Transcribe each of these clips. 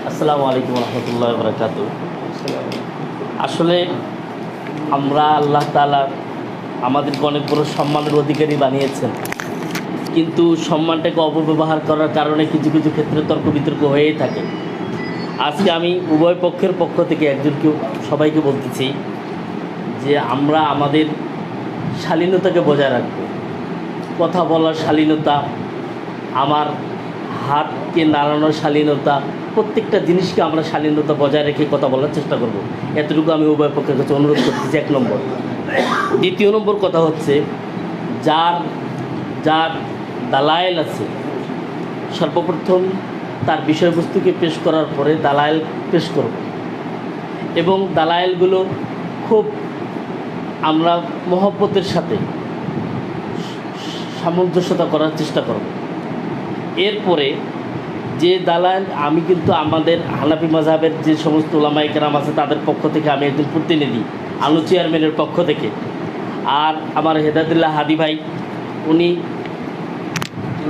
আসসালামু আলাইকুম রহমতুল্লাহ বরকাত। আসলে আমরা আল্লাহ তাআলা আমাদেরকে অনেক বড় সম্মানের অধিকারী বানিয়েছেন, কিন্তু সম্মানটাকে অপব্যবহার করার কারণে কিছু কিছু ক্ষেত্রে তর্ক বিতর্ক হয়েই থাকে। আজকে আমি উভয় পক্ষের পক্ষ থেকে একজনকে সবাইকে বলতেছি যে আমরা আমাদের শালীনতাকে বজায় রাখব। কথা বলার শালীনতা, আমার হাতকে নাড়ানোর শালীনতা, প্রত্যেকটা জিনিসকে আমরা শালীনতা বজায় রেখে কথা বলার চেষ্টা করব। এতটুকু আমি উভয় পক্ষের কাছে অনুরোধ করতেছি, 1 নম্বর। দ্বিতীয় নম্বর কথা হচ্ছে, যার যার দালায়েল আছে, সর্বপ্রথম তার বিষয়বস্তুকে পেশ করার পরে দালায়েল পেশ করব, এবং দালায়েলগুলো খুব আমরা মহব্বতের সাথে সামঞ্জস্যতা করার চেষ্টা করব। এরপরে যে দালাল, আমি কিন্তু আমাদের হানাফি মাযহাবের যে সমস্ত উলামায়ে কেরাম আছে তাদের পক্ষ থেকে আমি একজন প্রতিনিধি, আলু চেয়ারম্যানের পক্ষ থেকে, আর আমার হেদায়েতুল্লাহ হাদি ভাই উনি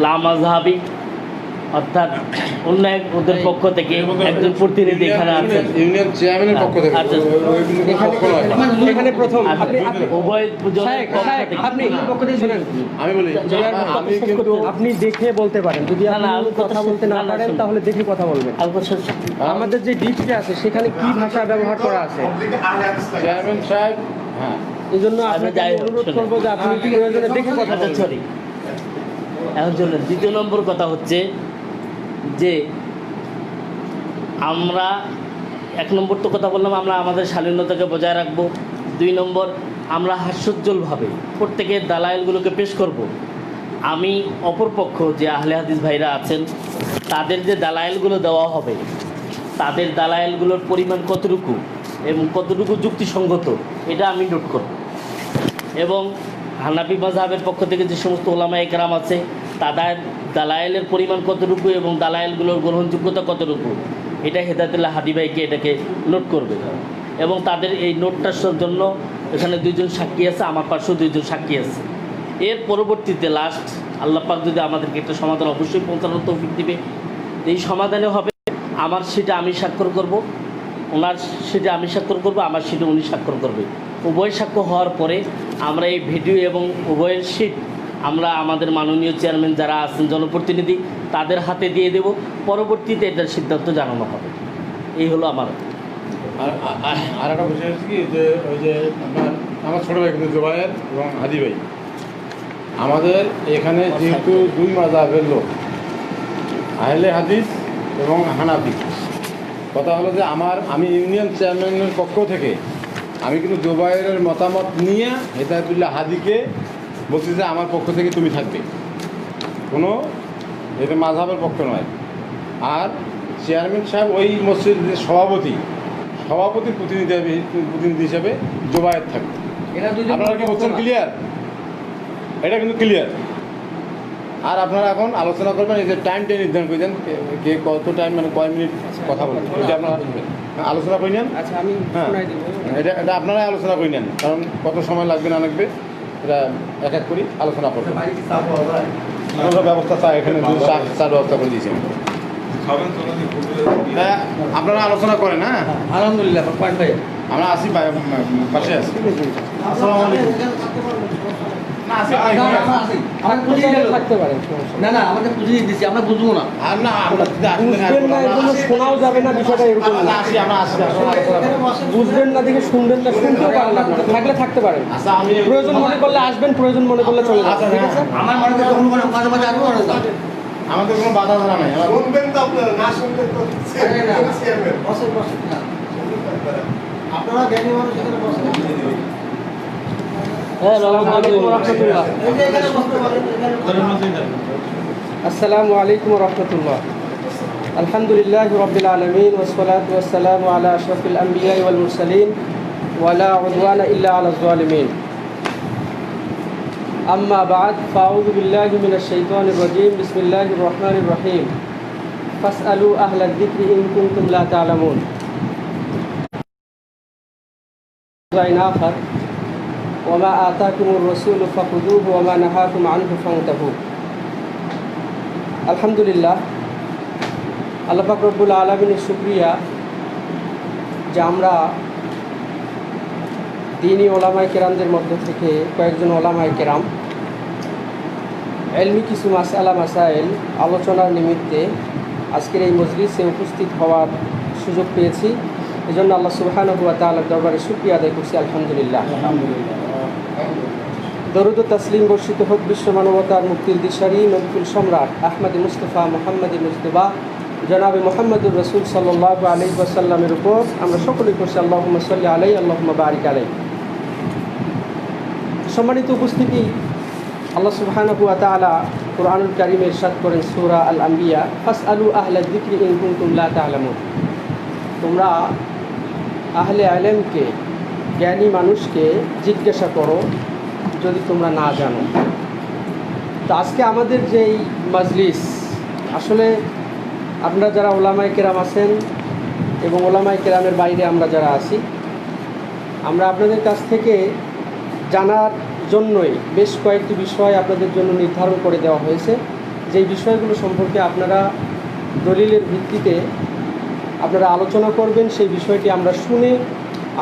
লা মাযহাবি অর্থাৎ অন্য ওদের পক্ষ থেকে একজন প্রতিনিধি এখানে আছেন, ইউনিয়ন চেয়ারম্যানের পক্ষ থেকে। আচ্ছা, এখানে প্রথম উভয় আপনি পক্ষ থেকে শুনেন। আমি বলি, আমি কিন্তু আপনি দেখে বলতে পারেন, যদি না, আপনি কথা বলতে না পারেন তাহলে দেখে কথা বলবেন। আমাদের যে ডিপটি আছে সেখানে কি ভাষা ব্যবহার করা আছে, চেয়ারম্যান সাহেব, হ্যাঁ, এই জন্য আপনাকে আমি অনুরোধ করবো যে আপনি প্রয়োজনে দেখে কথা বলবেন। সরি, এখন চলুন। দ্বিতীয় নম্বর কথা হচ্ছে যে আমরা 1 নম্বর তো কথা বললাম, আমরা আমাদের শালীনতাকে বজায় রাখবো। 2 নম্বর, আমরা হাস্যোজ্জ্বলভাবে প্রত্যেকের দালায়েলগুলোকে পেশ করব। আমি অপরপক্ষ যে আহলে হাদিস ভাইরা আছেন তাদের যে দালায়েলগুলো দেওয়া হবে, তাদের দালায়েলগুলোর পরিমাণ কতটুকু এবং কতটুকু যুক্তিসঙ্গত, এটা আমি নোট করব। এবং হানাফি মাযহাবের পক্ষ থেকে যে সমস্ত উলামায়ে কেরাম আছে তাদের দালায়েলের পরিমাণ কতটুকু এবং দালায়েলগুলোর গ্রহণযোগ্যতা কতটুকু, এটা হেদায়েতুল্লাহ হাদি ভাইকে এটাকে নোট করবে। এবং তাদের এই নোটটার জন্য এখানে 2 জন সাক্ষী আছে, আমার পাশেও 2 জন সাক্ষী আছে। এর পরবর্তীতে লাস্ট আল্লাহ পাক যদি আমাদেরকে একটা সমাধান অবশ্যই পৌঁছানোর তৌফিক দিবে, এই সমাধানে হবে আমার সেটা আমি স্বাক্ষর করব, ওনার সেটা আমি স্বাক্ষর করব, আমার সেটা উনি স্বাক্ষর করবে। উভয় সাক্ষ্য হওয়ার পরে আমরা এই ভিডিও এবং উভয়ের শিট আমরা আমাদের মাননীয় চেয়ারম্যান যারা আছেন জনপ্রতিনিধি তাদের হাতে দিয়ে দেব। পরবর্তীতে এটার সিদ্ধান্ত জানানো হবে। এই হলো আমার। আর একটা বিষয় হচ্ছে কি, যে ওই যে আমার ছোটো ভাই কিন্তু জুবায়ের এবং হাদি ভাই, আমাদের এখানে যেহেতু 2 মাযহাবের লোক, আহলে হাদিস এবং হানাফি, কথা হলো যে আমি ইউনিয়ন চেয়ারম্যানের পক্ষ থেকে আমি কিন্তু জুবায়েরের মতামত নিয়ে হেদায়েতুল্লাহ হাদিকে বলছি যে আমার পক্ষ থেকে তুমি থাকবে, কোনো এটা মাযহাবের পক্ষ নয়। আর চেয়ারম্যান সাহেব ওই মসজিদের সভাপতি প্রতিনিধি হিসাবে জুবায়ের থাকবে। আপনারা কি বলছেন? ক্লিয়ার? এটা কিন্তু ক্লিয়ার। আর আপনারা এখন আলোচনা করবেন, এই যে টাইমটা নির্ধারণ করে দেন, কে কত টাইম, মানে কয় মিনিট কথা বলবেন, এটা আপনারা আলোচনা করে নেন। আচ্ছা, আমি হ্যাঁ, শোনাই দিব। এটা আপনারাই আলোচনা করে নেন, কারণ কত সময় লাগবে না লাগবে এটা এক এক করে আলোচনা করবেন। কোনো ব্যবস্থা চাই, এখানে চার ব্যবস্থা করে দিয়েছি। আপনারা আলোচনা করেন। হ্যাঁ, আলহামদুলিল্লাহ, পয়েন্ট ভাই আমরা আসি, পাশে আছি। আসসালামু আলাইকুম। না, আসি, থাকতে পারেন, না না, আমাদের বুঝিয়ে দিচ্ছি, আমরা বুঝবো না। আর না, আমরা বুঝবেন না, এর জন্য শোনাও যাবে না, বিষয়টা এরকম না। আসি, আমরা আসি। বুঝবেন না দেখে শুনবেন না, শুনতেও পারেন আপনারা, থাকলে থাকতে পারেন। আচ্ছা, আমি প্রয়োজন মনে করলে আসবেন, প্রয়োজন মনে করলে চলে যাবেন, ঠিক আছে? আমার মনে হয় তখন মাঝে মাঝে আসবো না। আমাদের কোনো বাধা ধরা নাই। শুনবেন তো আপনারা, না শুনবেন তো চেয়ারম্যান। বসে বসে না, আপনারা জ্ঞানী মানুষ এখানে বসে। আসসালামু আলাইকুম ওয়া রাহমাতুল্লাহ। এই যে এখানে বসতে পারেন, আসসালামু আলাইকুম ওয়া রাহমাতুল্লাহ। আলহামদুলিল্লাহি রাব্বিল আলামিন ওয়াস সালাতু ওয়াস সালামু আলা আশরাফিল আমবিয়া ওয়াল মুরসালিন ওয়া লা উদওয়ানা ইল্লা আলাল যালিমিন। আম্মা বা'দ, ফাআউযু বিল্লাহি মিনাশ শাইতানির রাজীম। বিসমিল্লাহির রহমানির রহিম। ফাসআলু আহলায যিকরি ইন কুনতুম লা তা'লামুন। ওয়া মা আতাকুমুর রাসূলু ফাখুযুহু ওয়া মা নাহাকুম আনহু ফান্তাহু। আলহামদুলিল্লাহ, আল্লাহ পাক রব্বুল আলামিনের শুকরিয়া যে আমরা দ্বীনি ওলামায়ে কেরামদের মধ্য থেকে কয়েকজন ওলামায়ে কেরাম এলমি কিছু মাসআলা মাসাইল আলোচনার নিমিত্তে আজকের এই মজলিসে উপস্থিত হওয়ার সুযোগ পেয়েছি। এজন্য আল্লাহ সুবহানাহু ওয়া তাআলার দরবারে শুকরিয়া আদায় করছি, আলহামদুলিল্লাহ। দরুদ ও তাসলিম বর্ষিত হোক বিশ্ব মানবতার মুক্তির দিশারি নবকুল সম্রাট আহমদ মুস্তফা মুহাম্মদ মুজতবা জনাবে মুহাম্মদুর রাসূল সাল্লাল্লাহু আলাইহি ওয়াসাল্লামের উপর। আমরা সকলেই করছি আল্লাহুম্মা সাল্লি আলাইহি আল্লাহুম্মা বারিক আলাইহি। সম্মানিত উপস্থিতি, আল্লাহ সুবহানাহু ওয়া তাআলা কুরআনুল কারীমে ইরশাদ করেন সূরা আল আম্বিয়া, ফাসআলু আহলায যিকরি ইন কুনতুম লা তা'লামুন। তোমরা আহলে ইলমকে, জ্ঞানী মানুষকে জিজ্ঞাসা করো যদি তোমরা না জানো। তো আজকে আমাদের যেই মাজলিস, আসলে আপনারা যারা ওলামায়ে কেরাম আছেন এবং ওলামায়ে কেরামের বাইরে আমরা যারা আছি, আমরা আপনাদের কাছ থেকে জানার জন্যই বেশ কয়েকটি বিষয় আপনাদের জন্য নির্ধারণ করে দেওয়া হয়েছে। যেই বিষয়গুলো সম্পর্কে আপনারা দলিলের ভিত্তিতে আপনারা আলোচনা করবেন, সেই বিষয়টি আমরা শুনে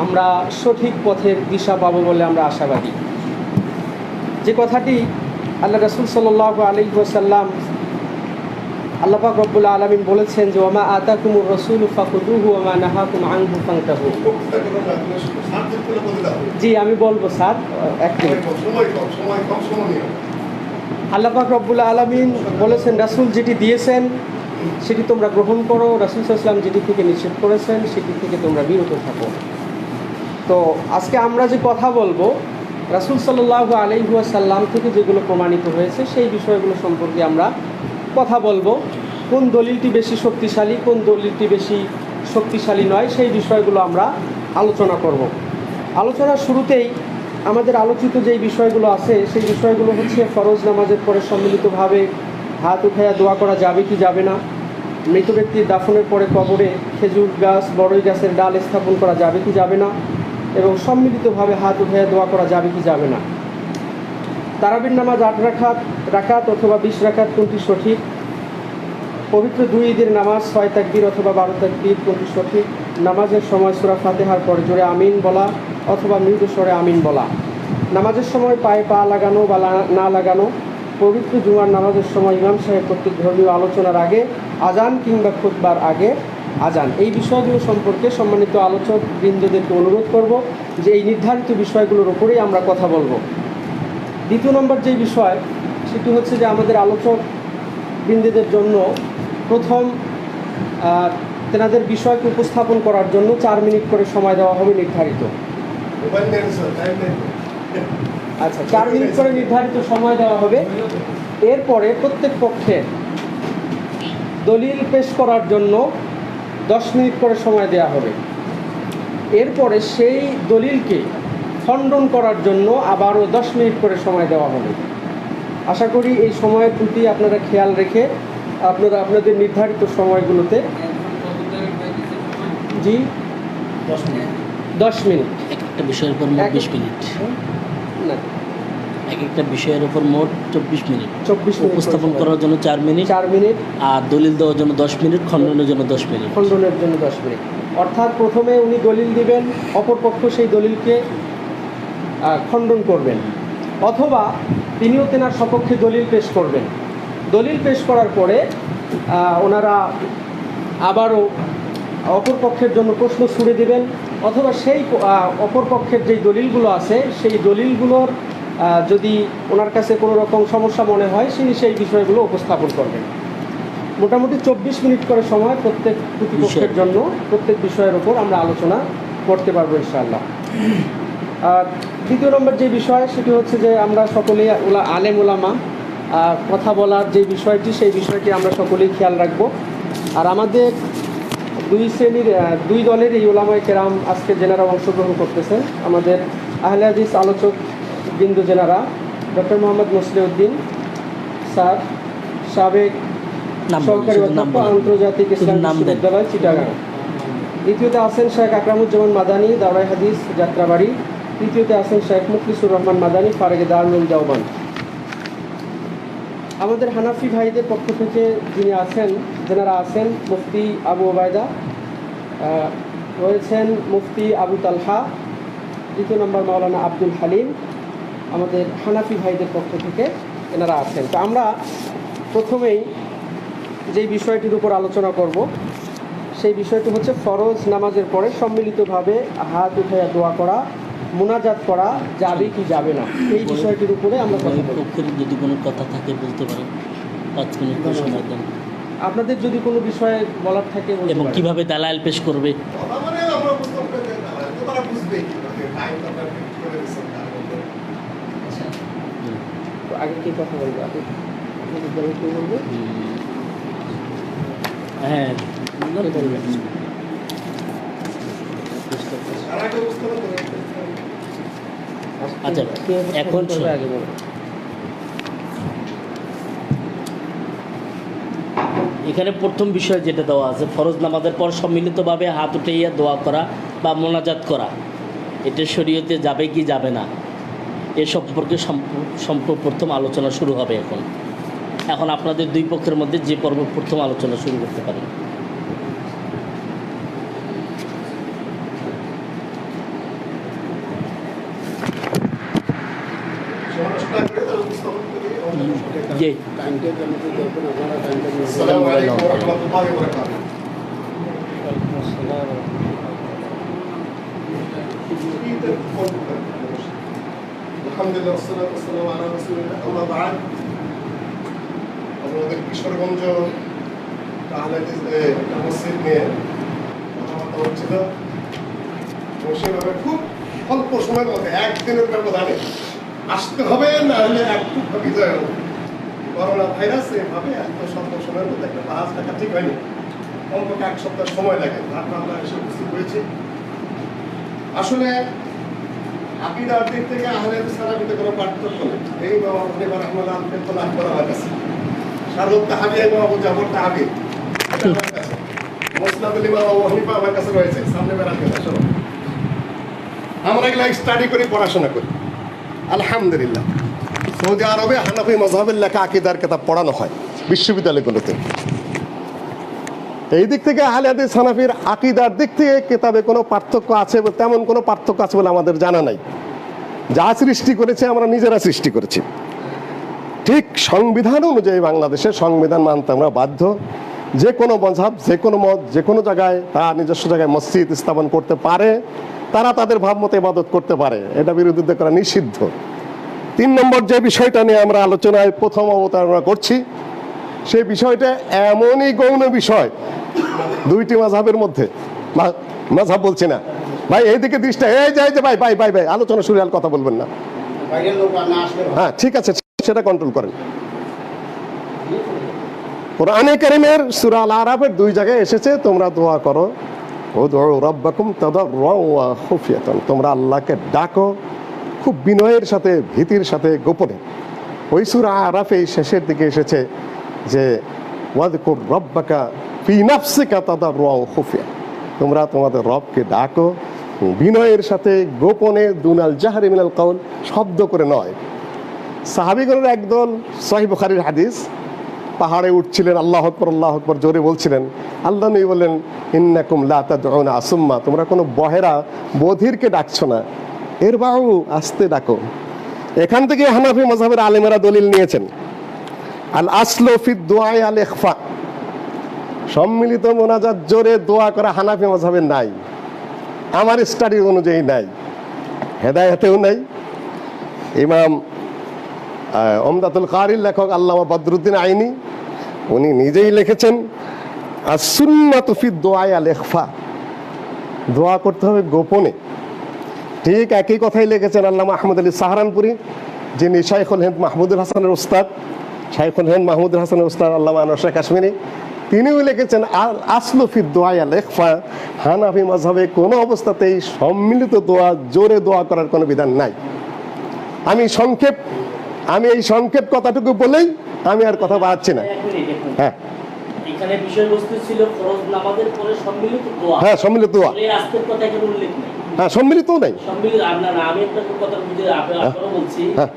আমরা সঠিক পথের দিশা পাবো বলে আমরা আশাবাদী। যে কথাটি আল্লাহ রাসূল সাল্লাল্লাহু আলাইহি ওয়াসাল্লাম, আল্লাহ পাক রব্বুল আলামিন বলেছেন যে ওমা আতাকুমুর রাসূলু ফাখুযুহু ওয়া মা নাহাকুম আনহু ফান্তাহু। জি, আমি বলবো স্যার, এক মিনিট। আল্লাহ পাক রব্বুল আলামিন বলেছেন রাসূল যেটি দিয়েছেন সেটি তোমরা গ্রহণ করো, রাসূল সাল্লাল্লাহু আলাইহি ওয়াসাল্লাম যেটি থেকে নিষেধ করেছেন সেটি থেকে তোমরা বিরত থাকো। তো আজকে আমরা যে কথা বলবো, রাসূল সাল্লাল্লাহু আলাইহি ওয়াসাল্লাম থেকে যেগুলো প্রমাণিত হয়েছে সেই বিষয়গুলো সম্পর্কে আমরা কথা বলবো। কোন দলিলটি বেশি শক্তিশালী, কোন দলিলটি বেশি শক্তিশালী নয়, সেই বিষয়গুলো আমরা আলোচনা করব। আলোচনার শুরুতেই আমাদের আলোচিত যেই বিষয়গুলো আছে সেই বিষয়গুলো হচ্ছে ফরজ নামাজের পরে সম্মিলিতভাবে হাত উঠাইয়া দোয়া করা যাবে কি যাবে না, মৃত ব্যক্তির দাফনের পরে কবরে খেজুর গাছ, বড়ই গাছের ডাল স্থাপন করা যাবে কি যাবে না, এবং সম্মিলিতভাবে হাত উঠাইয়া দোয়া করা যাবে কি যাবে না। তারাবির নামাজ 8 রাকাত অথবা 20 রাকাত কোনটি সঠিক, পবিত্র 2 ঈদের নামাজ 6 তাকবীর অথবা 12 তাকবীর কোনটি সঠিক, নামাজের সময় সূরা ফাতিহার পরে জোরে আমিন বলা অথবা মৃদু স্বরে আমিন বলা, নামাজের সময় পায়ে পা লাগানো বা না লাগানো, পবিত্র জুমার নামাজের সময় ইমাম সাহেব কর্তৃক ধর্মীয় আলোচনার আগে আজান কিংবা খুতবার আগে আজান। এই বিষয়গুলো সম্পর্কে সম্মানিত আলোচক বৃন্দদেরকে অনুরোধ করব যে এই নির্ধারিত বিষয়গুলোর উপরেই আমরা কথা বলবো। দ্বিতীয় নম্বর যে বিষয় সেটি হচ্ছে যে আমাদের আলোচক বৃন্দদের জন্য প্রথম তেনাদের বিষয়কে উপস্থাপন করার জন্য 4 মিনিট করে সময় দেওয়া হবে নির্ধারিত। আচ্ছা, 4 মিনিট করে নির্ধারিত সময় দেওয়া হবে। এরপরে প্রত্যেক পক্ষে দলিল পেশ করার জন্য 10 মিনিট করে সময় দেওয়া হবে। এরপরে সেই দলিলকে খণ্ডন করার জন্য আবারও 10 মিনিট করে সময় দেওয়া হবে। আশা করি এই সময়ের প্রতি আপনারা খেয়াল রেখে আপনারা আপনাদের নির্ধারিত সময়গুলোতে জি 10 মিনিট একটা বিষয়ের উপর মোট 20 মিনিট, না একটা বিষয়ের উপর মোট 24 মিনিট 24 মিনিট উপস্থাপন করার জন্য 4 মিনিট, 4 মিনিট, আর দলিল দেওয়ার জন্য 10 মিনিট, খণ্ডনের জন্য 10 মিনিট। খণ্ডনের জন্য 10 মিনিট। অর্থাৎ প্রথমে উনি দলিল দিবেন, অপরপক্ষ সেই দলিলকে খণ্ডন করবেন, অথবা তিনিও তেনার সপক্ষে দলিল পেশ করবেন। দলিল পেশ করার পরে ওনারা আবারও অপর পক্ষের জন্য প্রশ্ন ছুড়ে দেবেন, অথবা সেই অপর পক্ষের যেই দলিলগুলো আছে সেই দলিলগুলোর যদি ওনার কাছে কোনো রকম সমস্যা মনে হয় সেই বিষয়গুলো উপস্থাপন করবেন। মোটামুটি 24 মিনিট করে সময় প্রত্যেক প্রতিপক্ষের জন্য প্রত্যেক বিষয়ের উপর আমরা আলোচনা করতে পারবো ইনশাআল্লাহ। আর দ্বিতীয় নম্বর যে বিষয় সেটি হচ্ছে যে আমরা সকলেই আলেম ওলামা, কথা বলার যে বিষয়টি সেই বিষয়টি আমরা সকলেই খেয়াল রাখব। আর আমাদের দুই দলের এই ওলামায়ে কেরাম আজকে যেনারা অংশগ্রহণ করতেছেন, আমাদের আহলে হাদিস আলোচক বৃন্দ যেনারা ডক্টর মোহাম্মদ মুসলিউদ্দিন স্যার, সাবেক সহকারী অধ্যক্ষ, আন্তর্জাতিক ইসলাম বিশ্ববিদ্যালয় চিটাগাং। দ্বিতীয়তে আছেন শেখ আকরামুজ্জামান মাদানী, দাওরাই হাদিস যাত্রাবাড়ি। তৃতীয়তে আছেন শেখ মুখলিসুর রহমান মাদানী, ফারেগে দারুল দেওবন্দ। আমাদের হানাফি ভাইদের পক্ষ থেকে যিনি আছেন যেনারা আছেন মুফতি আবু ওবায়দা, রয়েছেন মুফতি আবু তালহা, দ্বিতীয় নম্বর মাওলানা আব্দুল হালিম, আমাদের হানাফি ভাইদের পক্ষ থেকে এনারা আছেন। তো আমরা প্রথমেই যেই বিষয়টির উপর আলোচনা করব সেই বিষয়টি হচ্ছে ফরজ নামাজের পরে সম্মিলিতভাবে হাত উঠাইয়া দোয়া করা, মুনাজাত করা যাবে কি যাবে না, এই বিষয়টির উপরে আমরা কথা বলব। পক্ষের যদি কোনো কথা থাকে বলতে পারেন, 5 মিনিট সময় দেন। আপনাদের যদি কোনো বিষয়ে বলার থাকে বলতে এবং পারেন। কিভাবে দালাল পেশ করবে, কথা মানে আমরা বুঝতে পারবো তো তারা বুঝবেই কিভাবে টাইম আপনার ফিক্স করে দিচ্ছেন তার মধ্যে। তো আগে কি কথা বলবো? আপনি বিদ্যালয় কি বলবো? হ্যাঁ কি বলবেন? তার আগে বুঝতে পারবো আচ্ছা, এখন শোন। আগে বলুন। এখানে প্রথম বিষয় যেটা দেওয়া আছে, ফরজ নামাজের পর সম্মিলিতভাবে হাত উঠাইয়া দোয়া করা বা মোনাজাত করা, এটা শরীয়তে যাবে কি যাবে না এ সম্পর্কে প্রথম আলোচনা শুরু হবে। এখন আপনাদের দুই পক্ষের মধ্যে যে পর্ব প্রথম আলোচনা শুরু করতে পারেন। সমস্যা করে তার উপস্থাপন করি। জি, আসসালামু আলাইকুম ওয়া রাহমাতুল্লাহি ওয়া বারাকাতুহু। আলহামদুলিল্লাহ ওয়াসসালাতু ওয়াসসালামু আলা রাসূলিল্লাহ, আম্মা বা'দ। আমাদের কিশোরগঞ্জ তাহলে একটা মসজিদ নিয়ে কথাবার্তা হচ্ছিল এবং সেভাবে খুব অল্প সময়ের মধ্যে একদিনের ব্যবধানে আসতে হবে, না হলে একটু বিজয় হবে। করোনা ভাইরাস এভাবে এত স্বল্প সময়ের মধ্যে একটা বাস দেখা ঠিক হয়নি, অন্তত 1 সপ্তাহ সময় লাগে। তারপর আমরা এসে উপস্থিত হয়েছি। আসলে আকিদার দিক থেকে আহলে হাদিস সালাফিতে কোনো পার্থক্য নেই। এই ইমাম আবু হানিফা রাহমাতুল্লাহ আলাইহি তোলা আকবর আমার কাছে, শারুত তাহাবি ইমাম আবু জাফর তাহাবি এটা আমার কাছে, মুসনাদুল ইমাম আবু হানিফা আমার কাছে রয়েছে, সামনে বেড়াতে আসো। আমরা এগুলো স্টাডি করি, পড়াশোনা করি। আলহামদুলিল্লাহ সৌদি আরবে হানাফি মাযহাবের লেখা আকিদার কিতাব পড়ানো হয় বিশ্ববিদ্যালয়গুলোতে। এই দিক থেকে আহলে হাদিস হানাফির আকিদার দিক থেকে কিতাবে কোনো পার্থক্য আছে, তেমন কোনো পার্থক্য আছে বলে আমাদের জানা নাই। যা সৃষ্টি করেছে আমরা নিজেরা সৃষ্টি করেছি। ঠিক সংবিধান অনুযায়ী বাংলাদেশের সংবিধান মানতে আমরা বাধ্য। যে কোনো মাযহাব, যে কোনো মত, যে কোনো জায়গায় তারা নিজস্ব জায়গায় মসজিদ স্থাপন করতে পারে, তারা তাদের ভাবমতো ইবাদত করতে পারে, এটা বিরোধিতা করা নিষিদ্ধ। 3 নম্বর যে বিষয়টা নিয়ে আমরা আলোচনায় প্রথম অবতারণা করছি, সেই বিষয়টা এমনই গৌণ বিষয় দুইটি মাযহাবের মধ্যে, মাযহাব বলছি না ভাই, এইদিকে দৃষ্টি, এই যে ভাই ভাই ভাই ভাই আলোচনা শুরু আর কথা বলবেন না। হ্যাঁ ঠিক আছে, সেটা কন্ট্রোল করেন। কোরআনে কারীমের সূরা আল আরাফের 2 জায়গায় এসেছে, তোমরা দোয়া করো, উদউ রাব্বাকুম তাদাররুআন ওয়া খুফিয়াতান, তোমরা আল্লাহকে ডাকো খুব বিনয়ের সাথে, ভীতির সাথে, গোপনে। ওই সূরা আরাফে শেষের দিকে এসেছে যে ওয়াযকুর রাব্বাকা ফি নাফসিকা তাদাররুআন ওয়া খুফিয়া, তোমরা তোমাদের রবকে ডাকো বিনয়ের সাথে, গোপনে, দুনাল জাহরি মিনাল কাউল, শব্দ করে নয়। সাহাবীগণের একদল, সহিহ বুখারীর হাদিস, পাহাড়ে উঠছিলেন, আল্লাহু আকবার জোরে বলছিলেন। আল্লাহ নবী বললেন, ইন্নাকুম লা তাদউনা আসুম্মা, তোমরা কোনো বহেরা বধিরকে ডাকছো না, এর বাউ আস্তে ডাকো। এখান থেকে হানাফি মাযহাবের আলেমেরা দলিল নিয়েছেন, আল আসলু ফিদ দুআ আল ইখফা, সম্মিলিত মোনাজাত জোরে দোয়া করা হানাফি মাযহাবের নাই, আমার স্টাডি অনুযায়ী নাই, হেদায়েতেও নাই। ইমাম উমদাতুল কারির লেখক আল্লামা বদরুদ্দিন আইনি উনি নিজেই লিখেছেন, আস-সুন্নাতু ফিদ দুআ আল ইখফা, দোয়া করতে হবে গোপনে। ঠিক একই কথাই লিখেছেন আল্লামা আহমদ আলী সাহারানপুরি, যিনি শাইখুল হিন্দ মাহমুদুল হাসানের উস্তাদ, শাইখুল হিন্দ মাহমুদুল হাসানের উস্তাদ আল্লামা আনোয়ার শাহ কাশ্মীরি, তিনিও লিখেছেন আল আসলু ফিদ দুআ আল ইখফা, হানাফি মাযহাবে কোনো অবস্থাতেই সম্মিলিত দোয়া, জোরে দোয়া করার কোনো বিধান নাই। আমি এই সংক্ষেপ কথাটুকু বলেই আমি আর কথা বাড়াচ্ছি না। হ্যাঁ, এখানে বিষয়বস্তু ছিল ফরজ নামাজের পরে সম্মিলিত দোয়া। হ্যাঁ সম্মিলিত দোয়া, এর আজকের কথা এখানে উল্লেখ নেই। হ্যাঁ সম্মিলিতও নাই। সম্মিলিত আপনার, আমি আপনাকে কথা বুঝে আপনারও বলছি, হ্যাঁ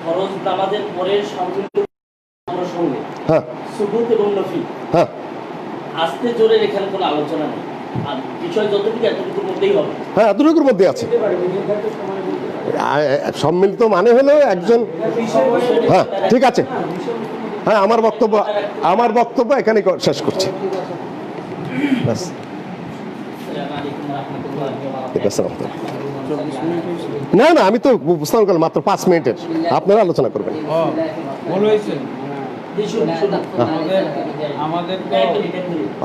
ফরজ নামাজের পরে সম্মিলিত আমরা সঙ্গে হ্যাঁ সুবুত এবং নফি, হ্যাঁ আস্তে জোরের এখানে কোনো আলোচনা নেই, আর বিষয় যতটুকু এতটুকুর মধ্যেই হবে। হ্যাঁ, এতটুকুর মধ্যে আছে। সম্মিলিত মানে হলো একজন। হ্যাঁ, ঠিক আছে। হ্যাঁ, আমার বক্তব্য এখানে শেষ করছি। ব্যাস। আসসালামু আলাইকুম ওয়া রাহমাতুল্লাহি ওয়া বারাকাতুহু। ঠিক আছে। না, আমি তো বুঝতাম করলাম মাত্র 5 মিনিটের, আপনারা আলোচনা করবেন। ভুল হয়েছে। আমাদের তো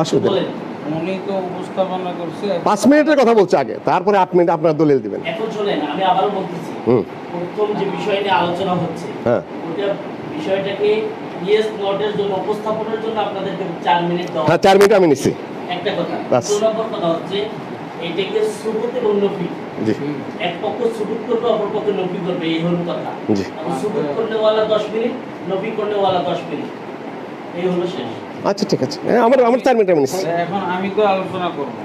অসুবিধা নেই। উনি তো উপস্থাপনা করছে 5 মিনিটের কথা বলছে আগে, তারপরে 8 মিনিট আপনারা দলিল দিবেন। এখন শোনেন, আমি আবারও বলতেছি, প্রথম যে বিষয় নিয়ে আলোচনা হচ্ছে, হ্যাঁ, ওটা বিষয়টাকে ইয়েস নটের জন্য উপস্থাপনের জন্য আপনাদেরকে 4 মিনিট দাও। হ্যাঁ, 4 মিনিট আমি নিচ্ছি। একটা কথা। বাস। 2 নম্বর কথা হচ্ছে এটাকে সুবুত এবং নফি, জি এক পক্ষ সুবুত করবে, অপর পক্ষ নফি করবে, এই হলো কথা। জি। এখন সুবুত করলে ওয়ালা 10 মিনিট, নফি করলে ওয়ালা 10 মিনিট, এই হলো শেষ। আচ্ছা, ঠিক আছে। হ্যাঁ, আমার 4 মিনিট আমি নিচ্ছি। এখন আমি তো আলোচনা করবো,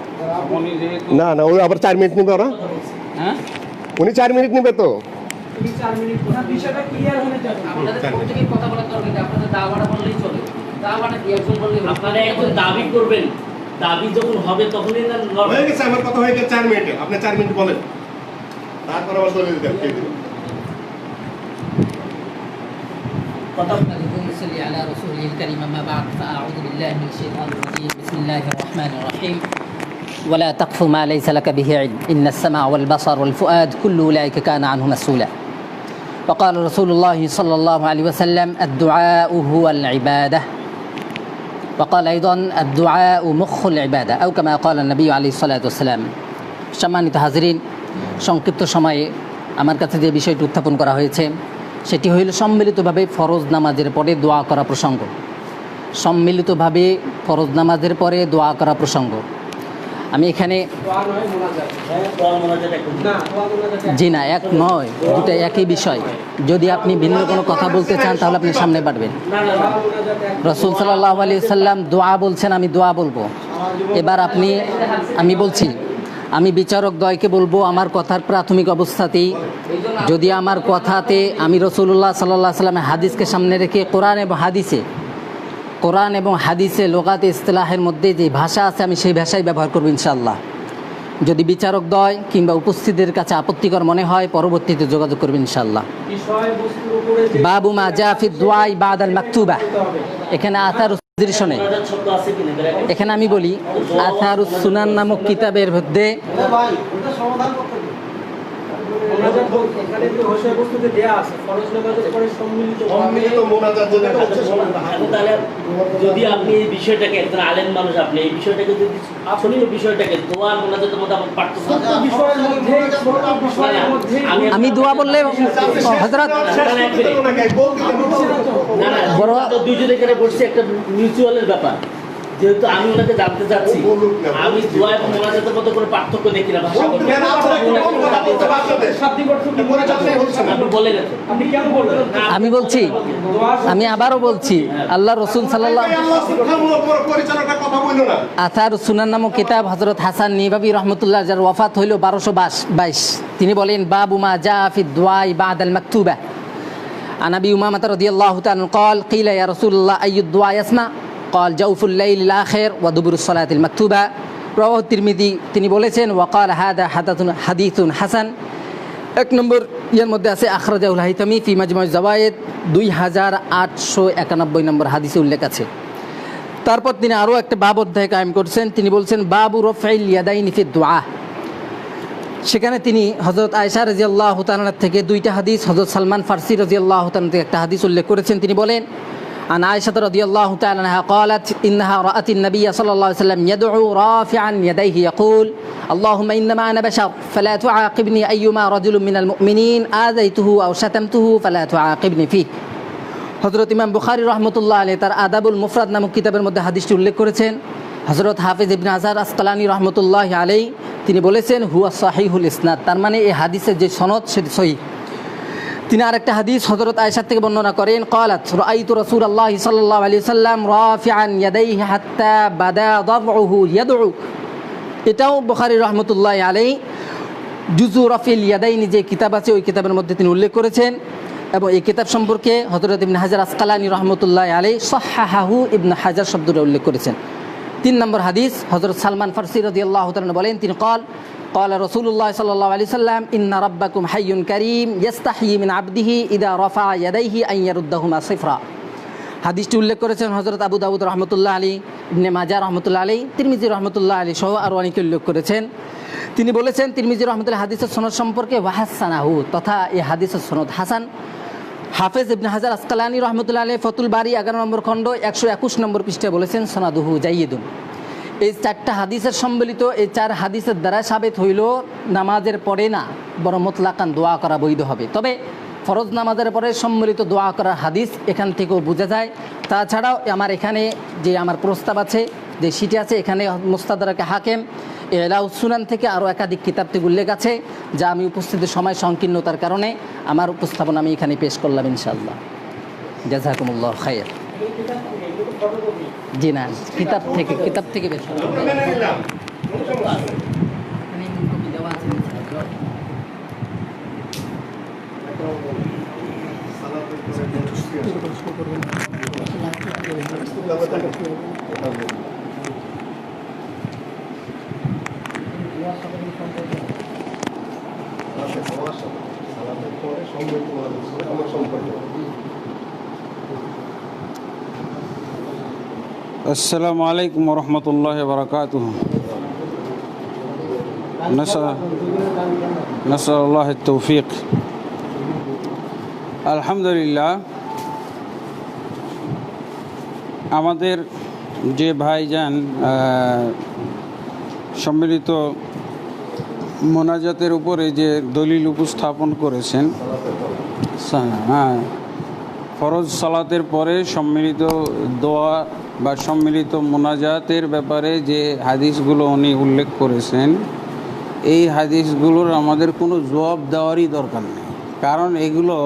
উনি যেহেতু না, ওই আবার 4 মিনিট নিবে ওরা। কথা বলছি। হ্যাঁ উনি 4 মিনিট নিবে তো। বিষয়টা ক্লিয়ার হলে যাবে। আপনাদের প্রত্যেকেই কথা বলার দরকার নেই, আপনাদের দাওয়াটা বললেই চলে। দাওয়াটা কি একজন বললেই হবে? আপনারা এখন দাবি করবেন, দাবি যখন হবে তখনই না হয়ে গেছে, আমার কথা হয়ে গেছে 4 মিনিটে। আপনি 4 মিনিট বলেন, তারপর আবার দলিল দেন। কথা। اللهم صل على رسوله الكريم. أما بعد فأعوذ بالله من الشيطان الرجيم. بسم الله الرحمن الرحيم. ولا تقف ما ليس لك به علم إن السمع والبصر والفؤاد كل أولئك كان عنه مسؤولا. وقال رسول الله صلى الله عليه وسلم الدعاء هو العبادة. وقال أيضا الدعاء مخ العبادة أو كما قال النبي عليه الصلاة والسلام. সম্মানিত হাজিরিন, সংক্ষিপ্ত সময়ে আমার কাছে যে বিষয়টি উত্থাপন করা হয়েছে সেটি হইল সম্মিলিতভাবে ফরজ নামাজের পরে দোয়া করা প্রসঙ্গ। সম্মিলিতভাবে ফরজ নামাজের পরে দোয়া করা প্রসঙ্গ। আমি এখানে দোয়া নয়, মোনাজাত। দোয়া মোনাজাত এখন না, দোয়া মোনাজাত জি না, এক নয়, দুটো একই বিষয়। যদি আপনি ভিন্ন কোনো কথা বলতে চান তাহলে আপনি সামনে বাড়বেন। না না না দোয়া মোনাজাত এক। রসুল সাল্লাল্লাহু আলাইহি সাল্লাম দোয়া বলছেন, আমি দোয়া বলবো। এবার আমি বলছি, আমি বিচারক দ্বয়কে বলবো আমার কথার প্রাথমিক অবস্থাতেই যদি আমার কথাতে আমি রসুল্লাহ সাল্লাল্লাহু আলাইহি সাল্লামের হাদিসকে সামনে রেখে কোরআন এবং হাদিসে লোগাতে ইসতিলাহের মধ্যে যে ভাষা আছে আমি সেই ভাষাই ব্যবহার করব ইনশাআল্লাহ। যদি বিচারক দ্বয় কিংবা উপস্থিতদের কাছে আপত্তিকর মনে হয় পরবর্তীতে যোগাযোগ করবেন ইনশাআল্লাহ। বিষয়বস্তুর উপরে যে বাবু মা জা ফি দুআই বাদাল মাকতুবা। হবে। এখানে আথারুস শোনে, মোনাজাত শব্দ আছে কিনা ব্র্যাকেট? এখানে আমি বলি আথারুস সুনান নামক কিতাবের মধ্যে ভাই ওটা সমাধান করতে দিন। মোনাজাত বলতে এখানে যে বিষয়বস্তুতে দেয়া আছে, ফরজ নামাজের পরে সম্মিলিতভাবে মোনাজাত যেটা হচ্ছে এখন তাহলে যদি আপনি এই বিষয়টাকে, একজন আলেম মানুষ, আপনি এই বিষয়টাকে যদি ছোট বিষয়টাকে দোয়া আর মোনাজাতের মধ্যে আমার পার্থক্য ছোট্ট বিষয়ের মধ্যে আমি দোয়া বললে হযরত না না বড় তো দুইজন এখানে বসছি, একটা মিউচুয়ালের ব্যাপার। যেহেতু আমি ওনাকে জানতে চাচ্ছি, আমি দোয়া এবং মোনাজাতের মধ্যে কোনো পার্থক্য দেখি না। ভাষা শাব্দিক অর্থ কি মোনাজাত বলছেন? আপনি বলেন না তো। আপনি কেন বললেন? আমি বলছি, আমি আবারও বলছি, আল্লাহ রসুল সাল্লাল্লাহু পরিচালনার কথা বললো না। আথার সুনান নামক কিতাব হযরত হাসান নিবাবী রহমতুল্লাহ, যার ওয়াফাত হইল 1222, তিনি বলেন বাবু মা জা ফি দুআই বাদাল মাকতুবা। আন আবি উমামা রাদিয়াল্লাহু তাআলা قال قيل يا رسول الله أي الدعاء يسمع قال جوف الليل الآخر ودبر الصلاة المكتوبة رواه الترمذي। তিনি বলেছেন وقال هذا حديث حسن। এক নম্বর ইয়ার মধ্যে আছে আখরাজাহুল হাইতামি ফি মাজমুজ জাওয়ায়েদ, 2891 নম্বর হাদিসে উল্লেখ আছে। তারপর তিনি আরও একটা বাব অধ্যায় কায়েম করছেন, তিনি বলছেন বাবু রফাইল ইয়াদাইনি ফি দুআ। সেখানে তিনি হযরত আয়েশা রাদিয়াল্লাহু তাআলা থেকে দুইটা হাদিস, হযরত সালমান ফারসি রাদিয়াল্লাহু তাআলা থেকে একটা হাদিস উল্লেখ করেছেন। তিনি বলেন عن عائشة رضي الله تعالى عنها قالت إنها رأت النبي صلى الله عليه وسلم يدعو رافعا يديه يقول اللهم إنما أنا بشر فلا تعاقبني أيما رجل من المؤمنين آذيته أو شتمته فلا تعاقبني فيه। হযরত ইমাম বুখারী রহমতুল্লাহ আলাইহি তার আদাবুল মুফরাদ নামক কিতাবের মধ্যে হাদিসটি উল্লেখ করেছেন। হযরত হাফেজ ইবনে হাজার আসকালানী রহমতুল্লাহ আলাইহি তিনি বলেছেন হুয়া সাহিহুল ইসনাদ, তার মানে এই হাদিসের যে সনদ সেটি সহিহ। তিনি আরেকটা হাদিস হযরত আয়েশা থেকে বর্ণনা করেন قالت رأيت رسول الله صلى الله عليه وسلم رافعا يديه حتى بدا ضبعه يدعو। এটাও বুখারী রহমতুল্লাহ আলাইহি জুজু রাফিল ইয়াদাইন যে কিতাব আছে ওই কিতাবের মধ্যে তিনি উল্লেখ করেছেন। এবং এই কিতাব সম্পর্কে হযরত ইবনে হাজার আসকালানী রহমতুল্লাহ আলাইহি সাহহাহু ইবনে হাজার শব্দটা উল্লেখ করেছেন। 3 নম্বর হাদিস হযরত সালমান ফারসি রাদিয়াল্লাহু তাআলা বলেন, তিনি قال رسول الله صلى الله عليه وسلم إن ربكم حي كريم يستحيي من عبده إذا رفع يديه أن يردهما صفرا। হাদিসটি উল্লেখ করেছেন হযরত আবু দাউদ রহমতুল্লাহ আলী, ইবনে মাজাহ রহমতুল্লাহ আলী, তিরমিজি রহমতুল্লাহ আলী সহ আরও অনেকে উল্লেখ করেছেন। তিনি বলেছেন তিরমিজি রহমতুল্লাহ হাদিসের সনদ সম্পর্কে ওয়াহাসানাহু, তথা এই হাদিসের সনদ হাসান। হাফেজ ইবনে হাজার আসকালানি রহমতুল্লাহ আলী ফতুল বারি 11 নম্বর খণ্ড 121 নম্বর পৃষ্ঠায় বলেছেন সনাদুহু জাইয়িদুন। এই 4টা হাদিসের সম্বলিত এই 4 হাদিসের দ্বারা সাবিত হইল নামাজের পরে না, বরং মুতলাকান দোয়া করা বৈধ হবে। তবে ফরজ নামাজের পরে সম্মিলিত দোয়া করার হাদিস এখান থেকেও বোঝা যায়। তাছাড়াও আমার এখানে যে আমার প্রস্তাব আছে, যে সিটি আছে, এখানে মুস্তাদরাকে হাকিম ইলাউস সুনান থেকে আরও একাধিক কিতাব থেকে উল্লেখ আছে, যা আমি উপস্থিতির সময় সংকীর্ণতার কারণে আমার উপস্থাপনা আমি এখানে পেশ করলাম ইনশাআল্লাহ। জাযাকুমুল্লাহ খায়র। জি না, কিতাব থেকে বেশ السلام عليكم ورحمة الله وبركاته. نسأل الله التوفيق. আলহামদুলিল্লাহ, আমাদের যে ভাইজান সম্মিলিত মোনাজাতের উপরে যে দলিল উপস্থাপন করেছেন, হ্যাঁ, ফরজ সালাতের পরে সম্মিলিত দোয়া বা সম্মিলিত মোনাজাতের ব্যাপারে যে হাদিসগুলো উনি উল্লেখ করেছেন, এই হাদিসগুলোর আমাদের কোনো জবাব দেওয়ারই দরকার নেই, কারণ এগুলো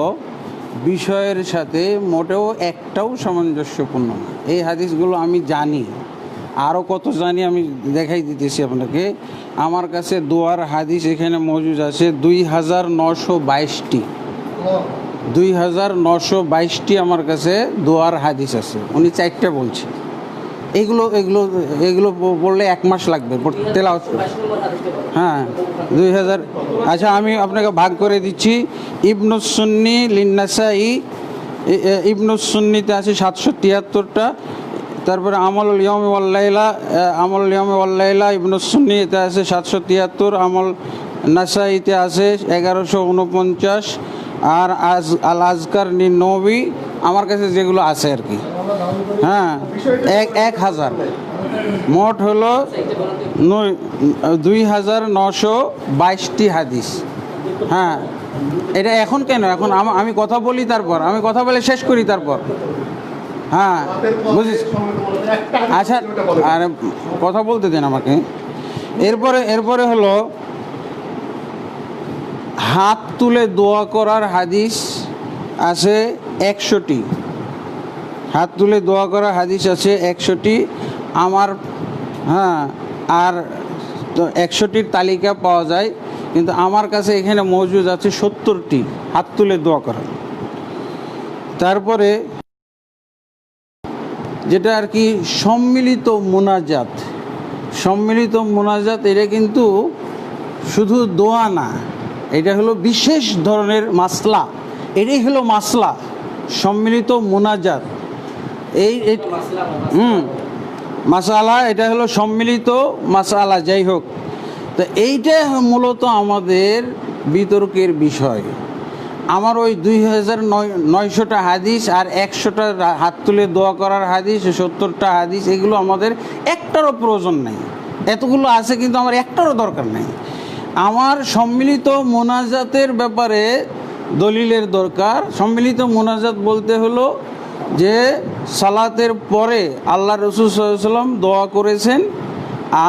বিষয়ের সাথে মোটেও একটাও সামঞ্জস্যপূর্ণ না। এই হাদিসগুলো আমি জানি, আরও কত জানি আমি দেখাই দিতেছি আপনাকে। আমার কাছে দোয়ার হাদিস এখানে মজুদ আছে 2922টি। 2922টি আমার কাছে দোয়ার হাদিস আছে। উনি 4টা বলছে। এগুলো এগুলো এগুলো বললে 1 মাস লাগবে তেলাওয়াত। হ্যাঁ, 2000। আচ্ছা, আমি আপনাকে ভাগ করে দিচ্ছি। ইবনুস সুন্নি লিন্নাসাই, ইবনুস সুন্নিতে আছে 773টা। তারপরে আমলুল ইয়মি ওয়াল লাইলা, আমলুল ইয়মি ওয়াল লাইলা ইবনুস সুন্নিতে আছে 773। আমল নাসাইতে আছে 1149। আর আল আজকার নবী আমার কাছে যেগুলো আছে আর কি, হ্যাঁ, 1000। মোট হলো 2922টি হাদিস। হ্যাঁ, এটা এখন কেন? এখন আমি কথা বলি, তারপর আমি কথা বলে শেষ করি, তারপর হ্যাঁ বুঝিস। আচ্ছা, আর কথা বলতে দেন আমাকে। এরপরে হলো হাত তুলে দোয়া করার হাদিস আছে 100টি। হাত তুলে দোয়া করার হাদিস আছে 100টি আমার। হ্যাঁ, আর তো 100টির তালিকা পাওয়া যায়, কিন্তু আমার কাছে এখানে মজুদ আছে 70টি হাত তুলে দোয়া করা। তারপরে যেটা আর কি সম্মিলিত মোনাজাত, সম্মিলিত মোনাজাত এটা কিন্তু শুধু দোয়া না, এটা হলো বিশেষ ধরনের মাসলা। এটাই হলো মাসলা, সম্মিলিত মোনাজাত। এই মাসালা, এটা হলো সম্মিলিত মাসালা। যাই হোক, তো এইটা মূলত আমাদের বিতর্কের বিষয়। আমার ওই 2900টা হাদিস আর 100টা হাত তুলে দোয়া করার হাদিস, 70টা হাদিস, এগুলো আমাদের একটারও প্রয়োজন নেই। এতগুলো আছে কিন্তু আমার একটারও দরকার নেই। আমার সম্মিলিত মোনাজাতের ব্যাপারে দলিলের দরকার। সম্মিলিত মোনাজাত বলতে হলো যে সালাতের পরে আল্লাহ রসুল সাল্লাল্লাহু আলাইহি ওয়াসাল্লাম দোয়া করেছেন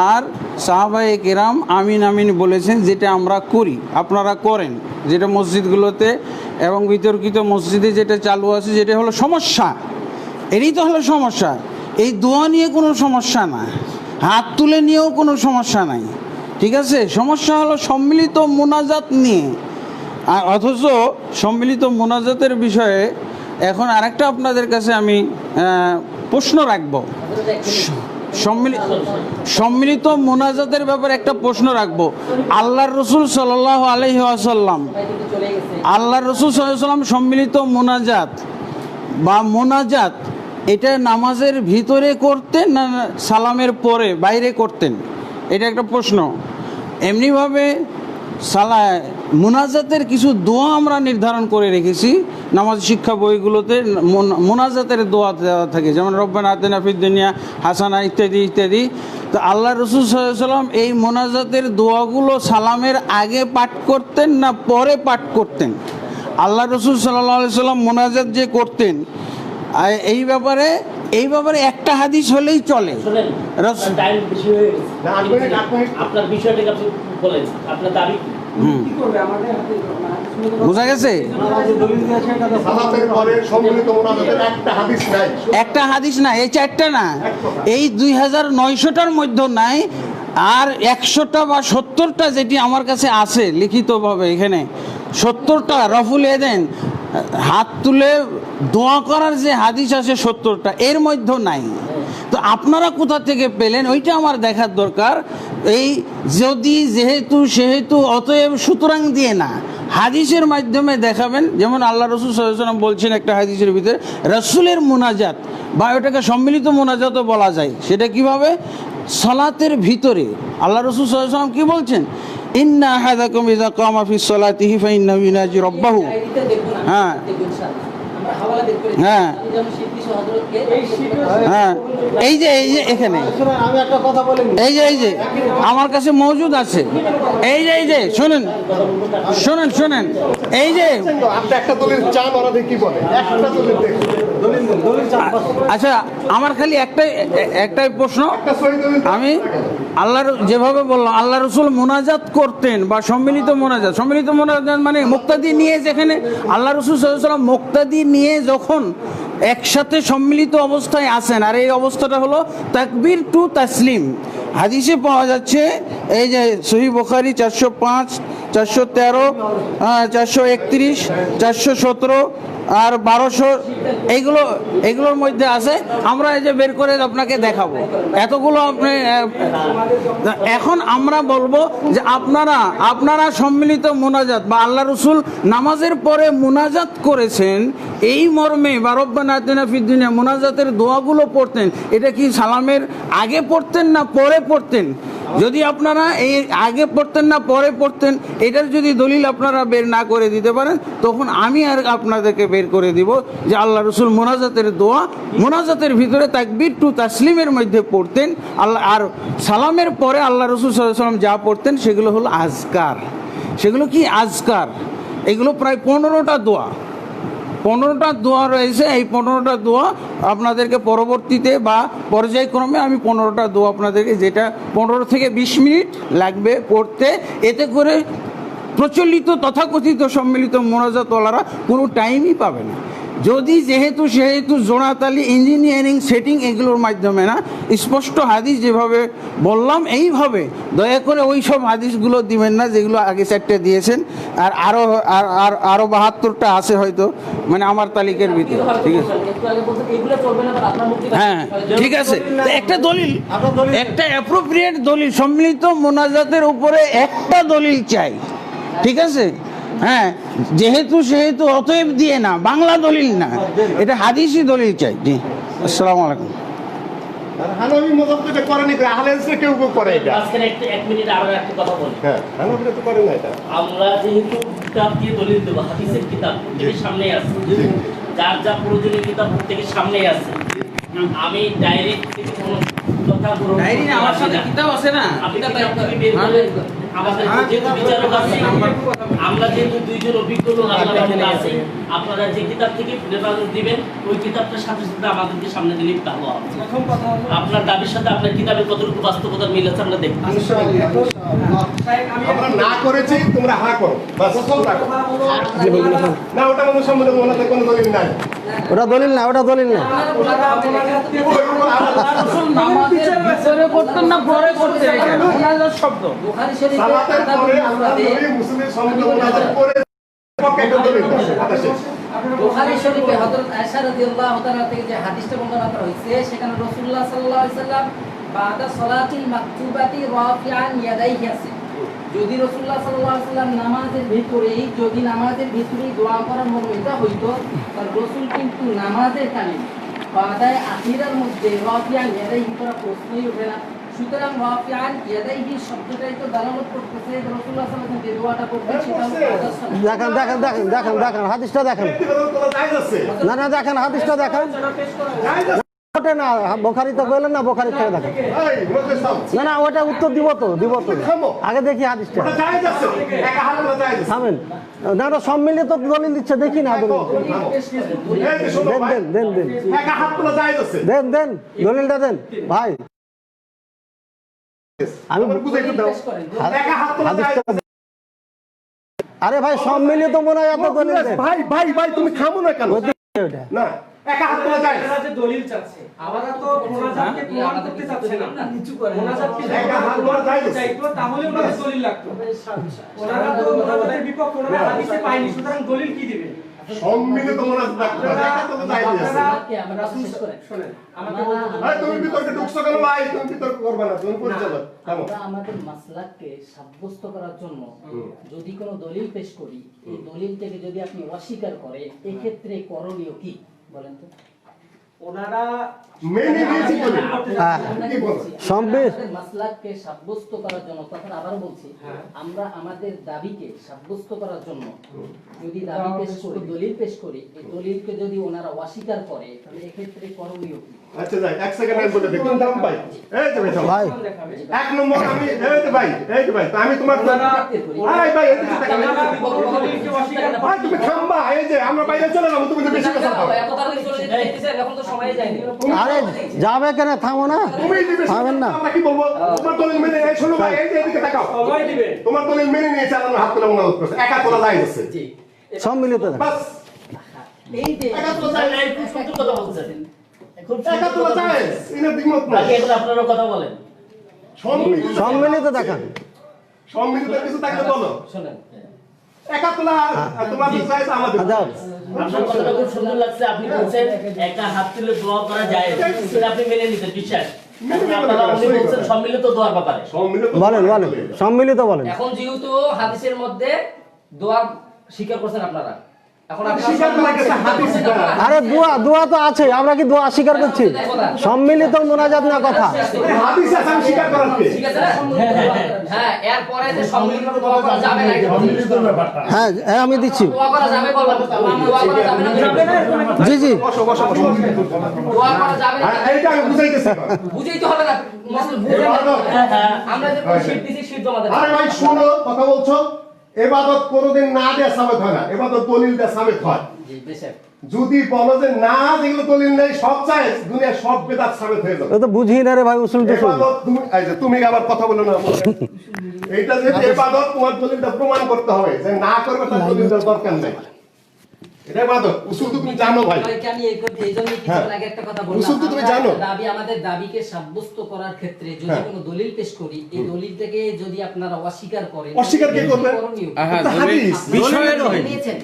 আর সাহাবায়ে কেরাম আমিন আমিন বলেছেন, যেটা আমরা করি, আপনারা করেন, যেটা মসজিদগুলোতে এবং বিতর্কিত মসজিদে যেটা চালু আছে, যেটা হলো সমস্যা। এটাই তো হলো সমস্যা। এই দোয়া নিয়ে কোনো সমস্যা না, হাত তুলে নিয়েও কোনো সমস্যা নাই, ঠিক আছে? সমস্যা হলো সম্মিলিত মোনাজাত নিয়ে। আর অথচ সম্মিলিত মোনাজাতের বিষয়ে এখন আরেকটা আপনাদের কাছে আমি প্রশ্ন রাখব। সম্মিলিত মোনাজাতের ব্যাপারে একটা প্রশ্ন রাখবো। আল্লাহর রসুল সাল্লাল্লাহু আলাইহি ওয়াসাল্লাম আল্লাহর রসুল সাল্লাল্লাহু আলাইহি ওয়াসাল্লাম সম্মিলিত মোনাজাত বা মোনাজাত এটা নামাজের ভিতরে করতেন না সালামের পরে বাইরে করতেন? এটা একটা প্রশ্ন। এমনিভাবে মোনাজাতের কিছু দোয়া আমরা নির্ধারণ করে রেখেছি নামাজ শিক্ষা বইগুলোতে। মোনাজাতের দোয়া দেওয়া থাকে, যেমন রব্বানা আতিনা ফিদ দুনিয়া হাসানা ইত্যাদি ইত্যাদি। তো আল্লাহ রসুল সাল্লাল্লাহু আলাইহি ওয়াসাল্লাম এই মোনাজাতের দোয়াগুলো সালামের আগে পাঠ করতেন না পরে পাঠ করতেন? আল্লাহ রসুল সাল্লাল্লাহু আলাইহি ওয়াসাল্লাম মোনাজাত যে করতেন এই ব্যাপারে একটা হাদিস হলেই চলে। টাইম বেশি হয়ে গেছে, আপনার বিষয়টাকে আপনি বলেন, আপনার দাবি বোঝা গেছে? সালাতের পরে সম্মিলিত মোনাজাতের একটা হাদিস নাই, একটা হাদিস না, এই চারটা না, এই 2900টার মধ্যে নাই। আর 100টা বা 70টা যেটি আমার কাছে আছে লিখিতভাবে, এখানে 70টা রফুল এদেন হাত তুলে দোয়া করার যে হাদিস আছে 70টা, এর মধ্যে নাই। তো আপনারা কোথা থেকে পেলেন ওইটা আমার দেখার দরকার। এই যদি যেহেতু সেহেতু অতএব সুতরাং দিয়ে না, হাদিসের মাধ্যমে দেখাবেন। যেমন আল্লাহ রসুল সাল্লাল্লাহু আলাইহি ওয়াসাল্লাম বলছেন একটা হাদিসের ভিতরে রসুলের মোনাজাত বা ওটাকে সম্মিলিত মোনাজাতও বলা যায়। সেটা কিভাবে? সালাতের ভিতরে আল্লাহ রসুল সাল্লাল্লাহু আলাইহি ওয়াসাল্লাম কি বলছেন? ইন্না আহাদাকুম ইযা কামা ফি সলাতিহি ফাইন্নাহু ইউনাজি রাব্বাহু। হ্যাঁ হ্যাঁ হ্যাঁ, এই যে এখানে আমি একটা কথা বলি, এই যে আমার কাছে মজুদ আছে। এই যে শোনেন এই যে আপনি একটা দলিল চান, ওরা দেখি বলে একটা দলিল দেখুন। আচ্ছা, আমার খালি একটাই প্রশ্ন। আমি আল্লাহর যেভাবে বললাম আল্লাহ রসুল মোনাজাত করতেন বা সম্মিলিত মোনাজাত মানে মুক্তাদি নিয়ে, যেখানে আল্লাহ রসুল সাল্লাল্লাহু আলাইহি ওয়াসাল্লাম মুক্তাদি নিয়ে যখন একসাথে সম্মিলিত অবস্থায় আছেন, আর এই অবস্থাটা হলো তাকবীর টু তাসলিম। হাদিসে পাওয়া যাচ্ছে, এই যে সহিহ বুখারী 405, 413, 431, 417 আর 1200, এইগুলোর মধ্যে আছে। আমরা এই যে বের করে আপনাকে দেখাবো এতগুলো। আপনি এখন আমরা বলবো যে আপনারা সম্মিলিত মোনাজাত বা আল্লাহ রসুল নামাজের পরে মোনাজাত করেছেন এই মর্মে বা রব্বানা আতিনা ফিদ দুনিয়া মোনাজাতের দোয়াগুলো পড়তেন, এটা কি সালামের আগে পড়তেন না পরে পড়তেন? যদি আপনারা এই আগে পড়তেন না পরে পড়তেন এটার যদি দলিল আপনারা বের না করে দিতে পারেন, তখন আমি আর আপনাদেরকে বের করে দিব যে আল্লাহ রসুল মোনাজাতের দোয়া মোনাজাতের ভিতরে তাকবীর টু তাসলিমের মধ্যে পড়তেন আল্লাহ, আর সালামের পরে আল্লাহ রসুল সাল্লাল্লাহু আলাইহি ওয়াসাল্লাম যা পড়তেন সেগুলো হলো আজকার। সেগুলো কি আজকার? এগুলো প্রায় 15টা দোয়া, 15টা দোয়া রয়েছে। এই 15টা দোয়া আপনাদেরকে পরবর্তীতে বা পর্যায়ক্রমে আমি 15টা দোয়া আপনাদেরকে, যেটা 15 থেকে 20 মিনিট লাগবে পড়তে, এতে করে প্রচলিত তথাকথিত সম্মিলিত মোনাজাতওয়ালারা কোনো টাইমই পাবে না। যদি যেহেতু জোড়াতালি ইঞ্জিনিয়ারিং সেটিং এগুলোর মাধ্যমে না, স্পষ্ট হাদিস যেভাবে বললাম এইভাবে দয়া করে ওই সব হাদিসগুলো দিবেন না যেগুলো আগে 4টে দিয়েছেন। আর আরও 72টা আছে হয়তো, মানে আমার তালিকার ভিতরে। ঠিক আছে, হ্যাঁ ঠিক আছে। একটা দলিল, একটা অ্যাপ্রোপ্রিয়েট দলিল, সম্মিলিত মোনাজাতের উপরে একটা দলিল চাই। ঠিক আছে, হ্যাঁ, যেহেতু অতএব দিয়ে না, বাংলা দলিল না, এটা হাদিসি দলিল চাই। জি, আসসালামু আলাইকুম। হানাফি মতবাদ তো এটা করেনি, আহলে হাদিসে কেউ করে এটা। মাঝখানে এক মিনিট আরো একটা কথা বলি। হ্যাঁ, হানাফিরা তো করে না এটা। আমরা যেহেতু কিতাব দিয়ে দলিল দেবো, হাদিসের কিতাব থেকে সামনেই আছে, যার যা প্রয়োজনীয় কিতাব থেকে সামনেই আছে। আমি ডাইরেক্ট কোনো কথা বলবো না, আমার সাথে কিতাব আছে না, আপনি কিতাব থেকে বের করে আমাদের যেহেতু বিচারক আছে, আমরা যেহেতু দুইজন অভিজ্ঞ লোক আপনারা আছে, আপনারা যে কিতাব থেকে রেফারেন্স দিবেন ওই কিতাবটার সাথে সাথে আমাদেরকে সামনে দিলেই ভালো হবে। আপনার দাবির সাথে আপনার কিতাবের কতটুকু বাস্তবতার মিল আছে আমরা দেখব। আমরা না করেছি, তোমরা হা করো বাস। না, ওটা কোনো সম্বন্ধে ওনাদের কোনো দলিল নাই। ওটা দলিল না, ওটা দলিল না। নামাজের ভিতরে করতেন না পরে করতেন, এটা মোনাজাত শব্দ। সালাতের পরে আমরা নবী মুসলিমের সম্বন্ধে ওনাদের করে পক্ষে একটা দলিল কথা শেষ। বুখারী শরীফে হযরত আয়েশা রাদিয়াল্লাহু তাআলা থেকে যে হাদিসটা বর্ণনা করা হয়েছে, সেখানে রাসূলুল্লাহ সাল্লাল্লাহু আলাইহি ওয়াসাল্লাম বাদা সলাতিল মাকতুবাতি রাফিআন ইয়াদাইহি আছে। যদি রাসূলুল্লাহ সাল্লাল্লাহু আলাইহি ওয়াসাল্লাম নামাজের ভিতরেই দোয়া করার মর্ম এটা হইতো, তার রাসূল কিন্তু নামাজের কানে বাদায় আখিরার মধ্যে রাফিআন ইয়াদাইহি করা প্রশ্নই ওঠে না। সুতরাং রাফিআন ইয়াদাইহি শব্দটাই তো দালালত করতেছে যে রাসূলুল্লাহ সাল্লাল্লাহু আলাইহি ওয়াসাল্লাম যে দোয়াটা করতেন সেটা হলো বাদা সলাত। দেখেন হাদিসটা দেখেন। না দেখেন হাদিসটা দেখেন। ওটা না বোখারি তো বললেন না, বোখারি থেকে দেখেন। না ওটা উত্তর দিব তো আগে দেখি হাদিসটা। থামেন না, ওটা সম্মিলিত দলিল দিচ্ছে, দেখি না দলিল। দেন দলিলটা দেন ভাই। আমি আরে ভাই সম্মিলিত মনে হয় এত দলিল দেন। ভাই তুমি খামো না কেন? না একা হাত তোলা যায় না, যে দলিল চাচ্ছে আমরা তো মুনাজাতকে প্রমাণ করতে চাচ্ছি না, নিচু করে মুনাজাতকে একা হাত তোলা যায় চাইতো, তাহলে ওনাদের দলিল লাগতো। ওনারা তো মুনাজাতের বিপক্ষে, ওনারা হাদিসে পায়নি, সুতরাং দলিল কি দিবে? সম্মিলিত মুনাজাত লাগতো, একা তো যায় না। আমরা শেষ করে শুনেন, আমাকে ভাই তুমি বিতর্কে ঢুকছো কেন? ভাই তুমি বিতর্ক করবে না, তুমি পরিচালক। আমরা আমাদের মাসলাককে সাব্যস্ত করার জন্য যদি কোনো দলিল পেশ করি, এই দলিল থেকে যদি আপনি অস্বীকার করে, এই ক্ষেত্রে করণীয় কি বলেন তো? ওনারা মেনে নিয়েছে মাসলাককে সাব্যস্ত করার জন্য, তখন আবার বলছি, আমরা আমাদের দাবিকে সাব্যস্ত করার জন্য যদি দাবি পেশ করি, দলিল পেশ করি, এই দলিলকে যদি ওনারা অস্বীকার করে, তাহলে এক্ষেত্রে করণীয় কি? আচ্ছা যাই এক সেকেন্ড আমি বলে দেখুন দাম ভাই। এই যে ভাই এক নম্বর আমি এই যে ভাই তো আমি তোমার ভাই এই যে টাকা দলিলকে অস্বীকার ভাই তুমি থামবা। এই যে আমরা বাইরে চলে যাব, তুমি তো বেশি কথা বলো, এত তাড়াতাড়ি চলে যেতে এখন তো সময় যায়নি। আরে যাবে কেন? থামো না, তুমি থামেন না। আমরা কি বলবো? তোমার দলিল মেনে এই শোনো ভাই, এই যে এদিকে তাকাও, সময় দিবেন। তোমার দলিল মেনে নিয়েছে, আমরা হাত তোলা মনে করছে একা তোলা যায় আছে জি সম্মিলিত বাস। এই যে একা তোলা যায় না, একটু সত্য কথা বলছেন। একা তোলা যায় ইনা দ্বিমত না, এখন আপনারা কথা বলেন। সম্মিলিত দেখান, সম্মিলিত কিছু থাকলে বলো। শুনেন একা তোলা তোমাদের চাইছে আমাদের। আপনার কথাটা খুব সুন্দর লাগছে, আপনি বলছেন একা হাত তুলে দোয়া করা যায়, সেটা আপনি মেনে নিতে বিশ্বাস। আপনারা উনি বলছেন সম্মিলিত দোয়ার ব্যাপারে, সম্মিলিত বলেন সম্মিলিত বলেন। এখন যেহেতু হাদিসের মধ্যে দোয়া স্বীকার করছেন আপনারা, আরে দোয়া তো আছে, আমরা কি দোয়া স্বীকার করছি? সম্মিলিত মোনাজাত না কথা। হ্যাঁ আমি দিচ্ছি, জি জি কথা বলছো। এবাদত কোনদিন না দেয়া সাবেত হয় না, এবাদত দলিল দেয়া সাবেত হয়। যদি বলো যে না যেগুলো দলিল নেই সব চাই, দুনিয়া সব বেদাত সাবেত হয়ে যাবে। তো বুঝি না রে ভাই, উসুল তো তুমি এই যে তুমি আবার কথা বলো না। এইটা যে ইবাদত তোমার দলিলটা প্রমাণ করতে হবে, যে না করবে তার দলিলের দরকার নেই। এটা ইবাদত উসুল তো তুমি জানো ভাই। আমি এইজন্যই কিছু আগে একটা কথা বললাম, উসুল তো তুমি জানো। দাবি আমাদের দাবিকে সাব্যস্ত করার ক্ষেত্রে যদি কোনো দলিল পেশ করি, এই দলিল থেকে যদি আপনারা অস্বীকার করেন, অস্বীকার কি করবে? হাদিস বিষয়ের নিয়েছেন,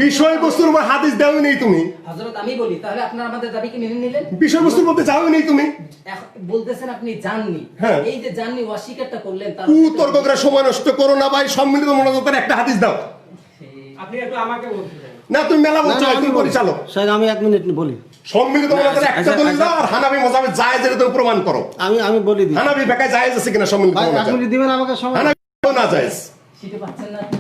বিষয়বস্তুর উপর হাদিস দাও নেই তুমি। হযরত আমি বলি, তাহলে আপনারা আমাদের দাবিকে মেনে নিলেন? বিষয়বস্তুর মধ্যে যাও নেই তুমি, বলতেছেন আপনি জাননি। এই যে জাননি অস্বীকারটা করলেন, তার তর্ক করে সময় নষ্ট করো না ভাই। সম্মিলিত মোনাজাতের একটা হাদিস দাও। আপনি একটু আমাকে বলতে না, তুমি মেলা বলছো, তুমি পরিচালক। স্যার আমি 1 মিনিট বলি। সম্মিলিত মোনাজাতের একটা দলিল দাও, আর হানাফি মাযহাবে জায়েজ এর তুমি প্রমাণ করো। আমি বলি দিই, হানাফি বেকায় জায়েজ আছে কিনা সম্মিলিত মোনাজাত? 1 মিনিট দিবেন আমাকে সময়। হানাফি না জায়েজ, সেটা পাচ্ছেন না আপনি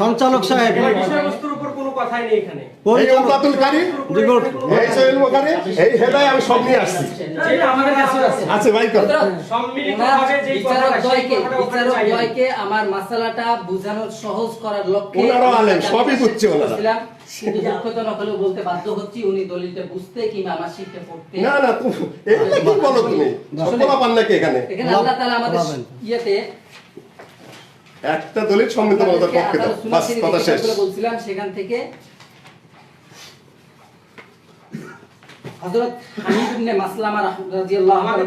সঞ্চালক সাহেব। বিষয়বস্তুর উপর কোনো কথাই নেই এখানে। এই উমদাতুল কারী, এই সহিহ বুখারী, এই হেদায় আমি সব নিয়ে আসছি। যেটা আমাদের কাছে আছে ভাই কর। সম্মিলিতভাবে যেই বিচারকদ্বয়কে আমার মাসালাটা বোঝানোর সহজ করার লক্ষ্যে ওনারা আলেন, সবই বুঝছে ওনারা। শুধু দক্ষতা না হলেও বলতে বাধ্য হচ্ছি, উনি দলিলটা বুঝতে কিংবা আমার শিখতে পড়তে। না তুমি এটা কি বলো তুমি? সকলা পান নাকি এখানে? এখানে আল্লাহ তাআলা আমাদের ইয়েতে একটা দলিল সম্মিলিত মোনাজাতের পক্ষে দাও, বাস কথা শেষ। বলছিলাম সেখান থেকে হযরত হানিফ ইবনে মাসলামা রাদিয়াল্লাহু আনহু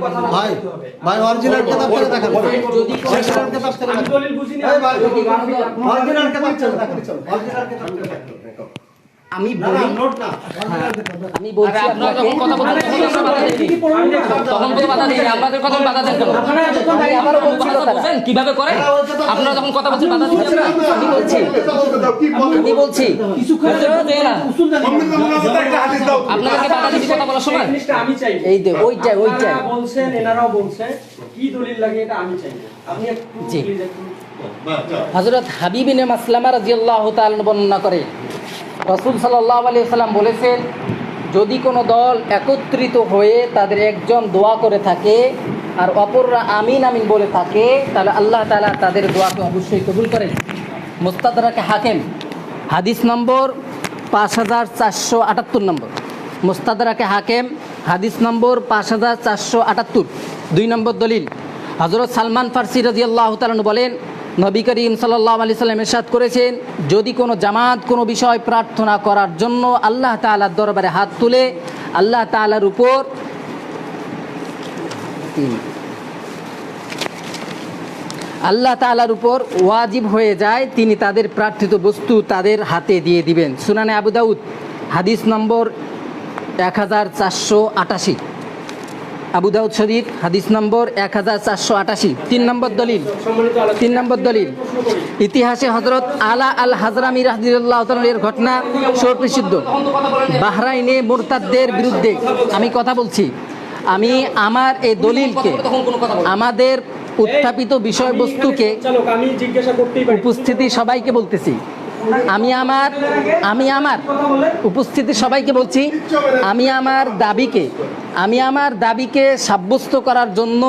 ভাই অরিজিনাল কিতাব থেকে দেখান, যদি অরিজিনাল কিতাব থেকে আমি দলিল বুঝিনি। এই ভাই অরিজিনাল কিতাব থেকে দেখান, অরিজিনাল কিতাব থেকে দেখান। আমি না বলি নোট না আমি বলছি আরে আপনারা যখন কথা বলছেন তখন আমরা বাধা দিই। তখন তো বাধা দিই, আপনাদের কথা বাধা দেন কেন? আমি আবারও বলছি কথা কথাটা। বলছেন কিভাবে করে? আপনারা যখন কথা বলছেন বাধা দিচ্ছেন না? আমি বলছি আমি বলছি হজরত দেয় না। একটা হাদিস দাও আপনাদেরকে বাধা দিচ্ছি কথা বলার সময়। জিনিসটা আমি চাই এই যে ওইটাই আপনারা বলছেন এনারাও বলছেন কি দলিল লাগে এটা আমি চাই আপনি একটু জি। প্লিজ একটু হযরত হাবিব ইবনে মাসলামা রাদিয়াল্লাহু তাআলা বর্ণনা করে রাসূল সাল্লাল্লাহু আলাইহি ওয়াসাল্লাম বলেছেন, যদি কোনো দল একত্রিত হয়ে তাদের একজন দোয়া করে থাকে আর অপররা আমিন আমিন বলে থাকে, তাহলে আল্লাহ তাআলা তাদের দোয়াকে অবশ্যই কবুল করেন। মুস্তাদরাকে হাকিম হাদিস নম্বর 5478 নম্বর। মুস্তাদরাকে হাকিম হাদিস নম্বর 5478। 2 নম্বর দলিল, হযরত সালমান ফারসি রাদিয়াল্লাহু তাআলা বলেন, নবী করিম সাল্লাল্লাহু আলাইহি সাল্লাম ইরশাদ করেছেন, যদি কোনো জামাত কোনো বিষয় প্রার্থনা করার জন্য আল্লাহ তাআলার দরবারে হাত তুলে আল্লাহ তাআলার উপর আল্লাহ তাআলার উপর ওয়াজিব হয়ে যায়, তিনি তাদের প্রার্থিত বস্তু তাদের হাতে দিয়ে দিবেন। সুনানে আবু দাউদ হাদিস নম্বর 1488। আবু দাউদ শরীফ হাদিস নম্বর 1488। 3 নম্বর দলিল, সম্মানিত আলোচনা 3 নম্বর দলিল, ইতিহাসে হযরত আলা আল হাজরামি রাদিয়াল্লাহু তাআলা এর ঘটনা সুপ্রসিদ্ধ। বাহরাইনে মুরতাদদের বিরুদ্ধে আমি কথা বলছি, আমি আমার এই দলিলকে আমাদের উত্থাপিত বিষয়বস্তুকে চালক আমি জিজ্ঞাসা করতেই পারি উপস্থিতি সবাইকে বলতেছি, আমি আমার উপস্থিতি সবাইকে বলছি, আমি আমার দাবিকে সাব্যস্ত করার জন্য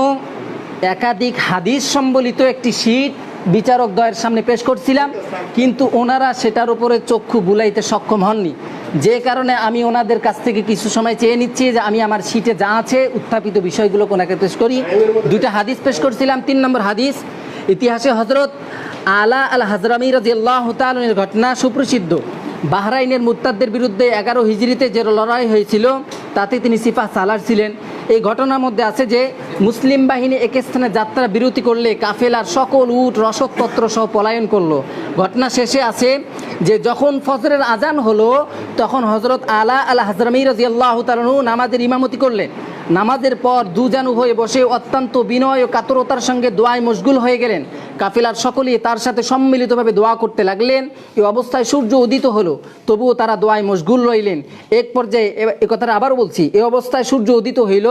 একাধিক হাদিস সম্বলিত একটি শীট বিচারক দ্বয়ের সামনে পেশ করছিলাম, কিন্তু ওনারা সেটার উপরে চক্ষু বুলাইতে সক্ষম হননি, যে কারণে আমি ওনাদের কাছ থেকে কিছু সময় চেয়ে নিচ্ছি যে আমি আমার শীটে যা আছে উত্থাপিত বিষয়গুলো ওনাকে পেশ করি। 2টা হাদিস পেশ করছিলাম। 3 নম্বর হাদিস, ইতিহাসে হযরত আলা আল হাজরামি রাদিয়াল্লাহু তাআলা এর ঘটনা সুপ্রসিদ্ধ। বাহরাইনের মুরতাদদের বিরুদ্ধে 11 হিজরিতে যে লড়াই হয়েছিল তাতে তিনি সিপাহ সালার ছিলেন। এই ঘটনার মধ্যে আছে যে মুসলিম বাহিনী এক স্থানে যাত্রা বিরতি করলে কাফেলার সকল উট রসদপত্র সহ পলায়ন করলো। ঘটনা শেষে আছে যে যখন ফজরের আজান হলো তখন হযরত আলা আল হাজরামি রাদিয়াল্লাহু তাআলা নামাজের ইমামতি করলেন। নামাজের পর দুজানু হয়ে বসে অত্যন্ত বিনয় ও কাতরতার সঙ্গে দোয়ায় মশগুল হয়ে গেলেন। কাফেলার সকলেই তার সাথে সম্মিলিতভাবে দোয়া করতে লাগলেন। এই অবস্থায় সূর্য উদিত হলো, তবুও তারা দোয়ায় মশগুল রইলেন। এক পর্যায়ে এ কথাটা আবারও বলছি, এই অবস্থায় সূর্য উদিত হইল,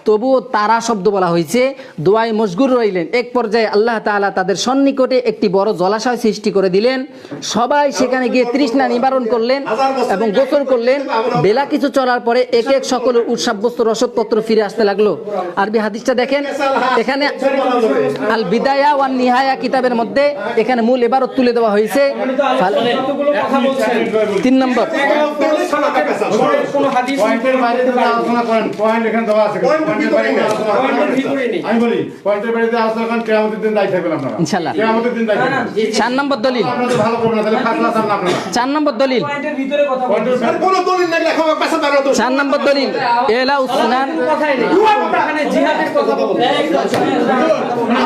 তবুও তারা শব্দ বলা হয়েছে, দোয়ায় মশগুল রইলেন। এক পর্যায়ে আল্লাহ তাআলা তাদের সন্নিকটে একটি বড় জলাশয় সৃষ্টি করে দিলেন। সবাই সেখানে গিয়ে তৃষ্ণা নিবারণ করলেন এবং গোসল করলেন। বেলা কিছু চলার পরে এক এক সকলের উৎসাব্যস্ত রসদপত্র ফিরে আসতে লাগলো। আরবি হাদিসটা দেখেন, এখানে আল বিদায়া ওয়ান নিহায়া কিতাবের মধ্যে এখানে মূল ইবারত তুলে দেওয়া হয়েছে। কতগুলো কথা বলছেন 3 নম্বর, কোনো হাদিস পয়েন্টের বাইরে যদি আলোচনা করেন, পয়েন্ট এখানে দেওয়া আছে, পয়েন্টের বাইরে আলোচনা করেন। পয়েন্টের ভিতরে নেই। আমি বলি পয়েন্টের বাইরে যদি আলোচনা করেন কিয়ামতের দিন দায়ী থাকবেন আপনারা, ইনশাআল্লাহ। কিয়ামতের দিন দায়ী থাকবেন। 4 নম্বর দলিল, আপনারা ভালো করবেন না, তাহলে ফাঁসলা চান না আপনারা। 4 নম্বর দলিল, পয়েন্টের ভিতরে কথা পয়েন্টের বলছেন কোনো দলিল নাই লেখা পেশা দাঁড়ানো 4 নম্বর দলিল, এলা উসনান কথাই নেই এখানে জিহাদের কথা বলছেন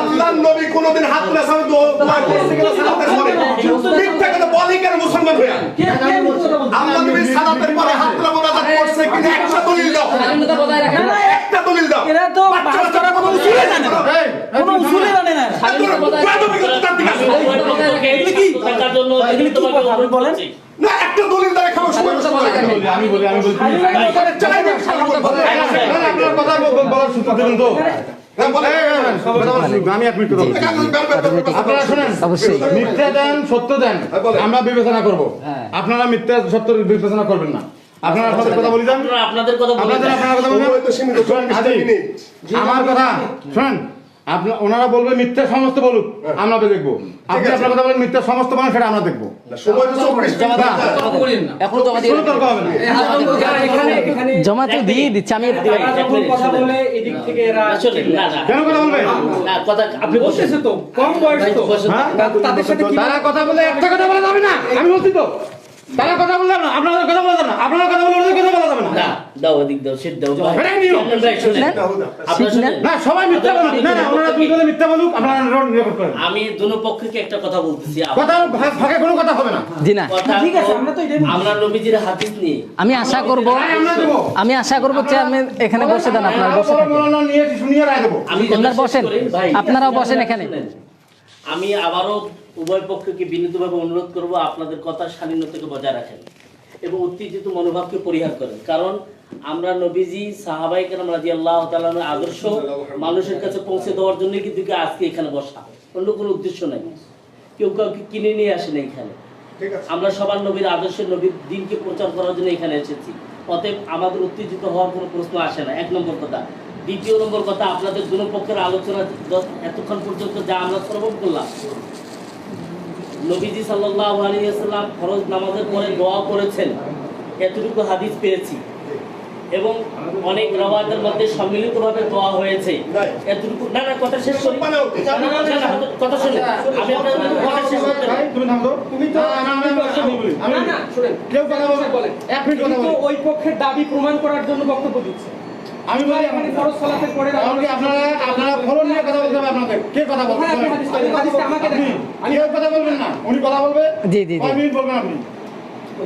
আল্লাহর নবী কোনদিন হাত তুলে সামনে দোয়া করতে গেলে সালাতের পরে মিথ্যা কথা বলি কেন মুসলমান হয়ে? আল্লাহ নবী সালাতের পরে হাত তুলে মোনাজাত করছে কিনা একটা দলিল দাও, স্বাধীনতা বজায় রাখেন। একটা দলিল দাও। এরা তো বাহাস করার কোনো উসুলই জানে না, কোনো উসুলই জানে না। স্বাধীনতা বজায় রাখেন। স্বাধীনতা বজায় রাখেন। এগুলি কি? থাকার জন্য এগুলি কি কথা আপনি বলেন? না একটা দলিল দাও খাওয়া সময় আমি বলি আপনার কথা বলার সূত্র দেবেন তো। আমি 1 মিনিট কথা বলছি। আপনারা শুনেন, অবশ্যই। মিথ্যা দেন সত্য দেন আমরা বিবেচনা করব, আপনারা মিথ্যা সত্য বিবেচনা করবেন না। আপনারা আপনাদের কথা বলি যান, আপনারা আপনাদের কথা বলে আপনাদের আপনার কথা বলবেন। শুনেন, হাজি, আমার কথা শুনেন, আপনার ওনারা বলবে মিথ্যা সমস্ত বলুক, আমরা দেখবো। আপনি আপনার কথা বলেন মিথ্যা সমস্ত বলেন, সেটা আমরা দেখবো। সময় তো 24 না, এখন জমা দিয়ে কোনো তর্ক হবে না। এখানে জমাতে দিয়ে দিচ্ছি আমি। তারা যখন কথা বলে এদিক থেকে এরা আসলে না না কেন কথা বলবে? না কথা আপনি বলছেন বসেছে তো কম বয়স তো হ্যাঁ? তাদের সাথে কি তারা কথা বলে একটা কথা বলে যাবে না, আমি বলছি তো। তারা কথা বললাম না, আপনারা কথা বলা যাবে না, আপনারা কথা বললে ওদের কথা বলা যাবে না। না, দাও ওদিক দাও, সিট দাও ভাই। এটাই নিয়ম। চেয়ারম্যান ভাই, শুনেন। নেন। আপনারা শুনেন। না, সবাই মিথ্যা বলুক। না, না, ওনারা দুই দলে মিথ্যা বলুক, আপনারা রেকর্ড করেন। আমি দুনো পক্ষকে একটা কথা বলতেছি। কথা ফাঁকে কোনো কথা হবে না। জি না, কথা ঠিক আছে, আমরা তো এটাই বলছি। আমরা নবীজির হাদিস নিয়ে আমি আশা করব, রায় আমরা দেবো। চেয়ারম্যান এখানে বসে দেন, আপনারা বসে থাকেন। মৌলানা নিয়ে শুনিয়ে রায় দেবো। আমি আপনারা কথা শেষ বসেন। করি, ভাই। আপনারাও বসেন এখানে। শুনেন। আমি আবারও উভয় পক্ষকে বিনীতভাবে অনুরোধ করব, আপনাদের কথার শালীনতাকে বজায় রাখেন এবং উত্তেজিত মনোভাবকে পরিহার করেন। কারণ আমরা নবীজি সাহাবাই কেরাম রাদিয়াল্লাহু তাআলার আদর্শ মানুষের কাছে পৌঁছে দেওয়ার জন্য কিন্তু আজকে এখানে বসা, অন্য কোনো উদ্দেশ্য নেই। কেউ কাউকে কিনে নিয়ে আসেনি এখানে। আমরা সবার নবীর আদর্শের নবীর দিনকে প্রচার করার জন্য এখানে এসেছি। অতএব আমাদের উত্তেজিত হওয়ার কোনো প্রশ্ন আসে না, এক নম্বর কথা। দ্বিতীয় নম্বর কথা, আপনাদের দুনো পক্ষের আলোচনা এতক্ষণ পর্যন্ত যা আমরা শ্রবণ করলাম, নবীজি সাল্লাল্লাহু আলাইহি ওয়াসাল্লাম ফরজ নামাজের পরে দোয়া করেছেন, এতটুকু হাদিস পেয়েছি এবং অনেক রওয়ায়াতের মধ্যে সম্মিলিতভাবে দোয়া হয়েছে, এতটুকু। না না, কথা শেষ করি। না, না, কথা শুনে আমি আপনাদের কথা শেষ করতে ভাই, তুমি থামো। তুমি তো আমি বলি। না, না, শুনেন। কেউ কথা বলে। এক মিনিট কথা কিন্তু বলি। ওই পক্ষের দাবি প্রমাণ করার জন্য বক্তব্য দিচ্ছে। আমি বলি এখানে ফরজ সালাতের পরে এমনকি আপনারা ফলন নিয়ে কথা বলতে হবে আপনাদের। কে কথা বলবে? হ্যাঁ, আপনি হাদিসটা আমাকে দেখান। আমি কেউ কথা বলবেন না, উনি কথা বলবে। জি, জি, জি। কয় মিনিট বলবেন আপনি?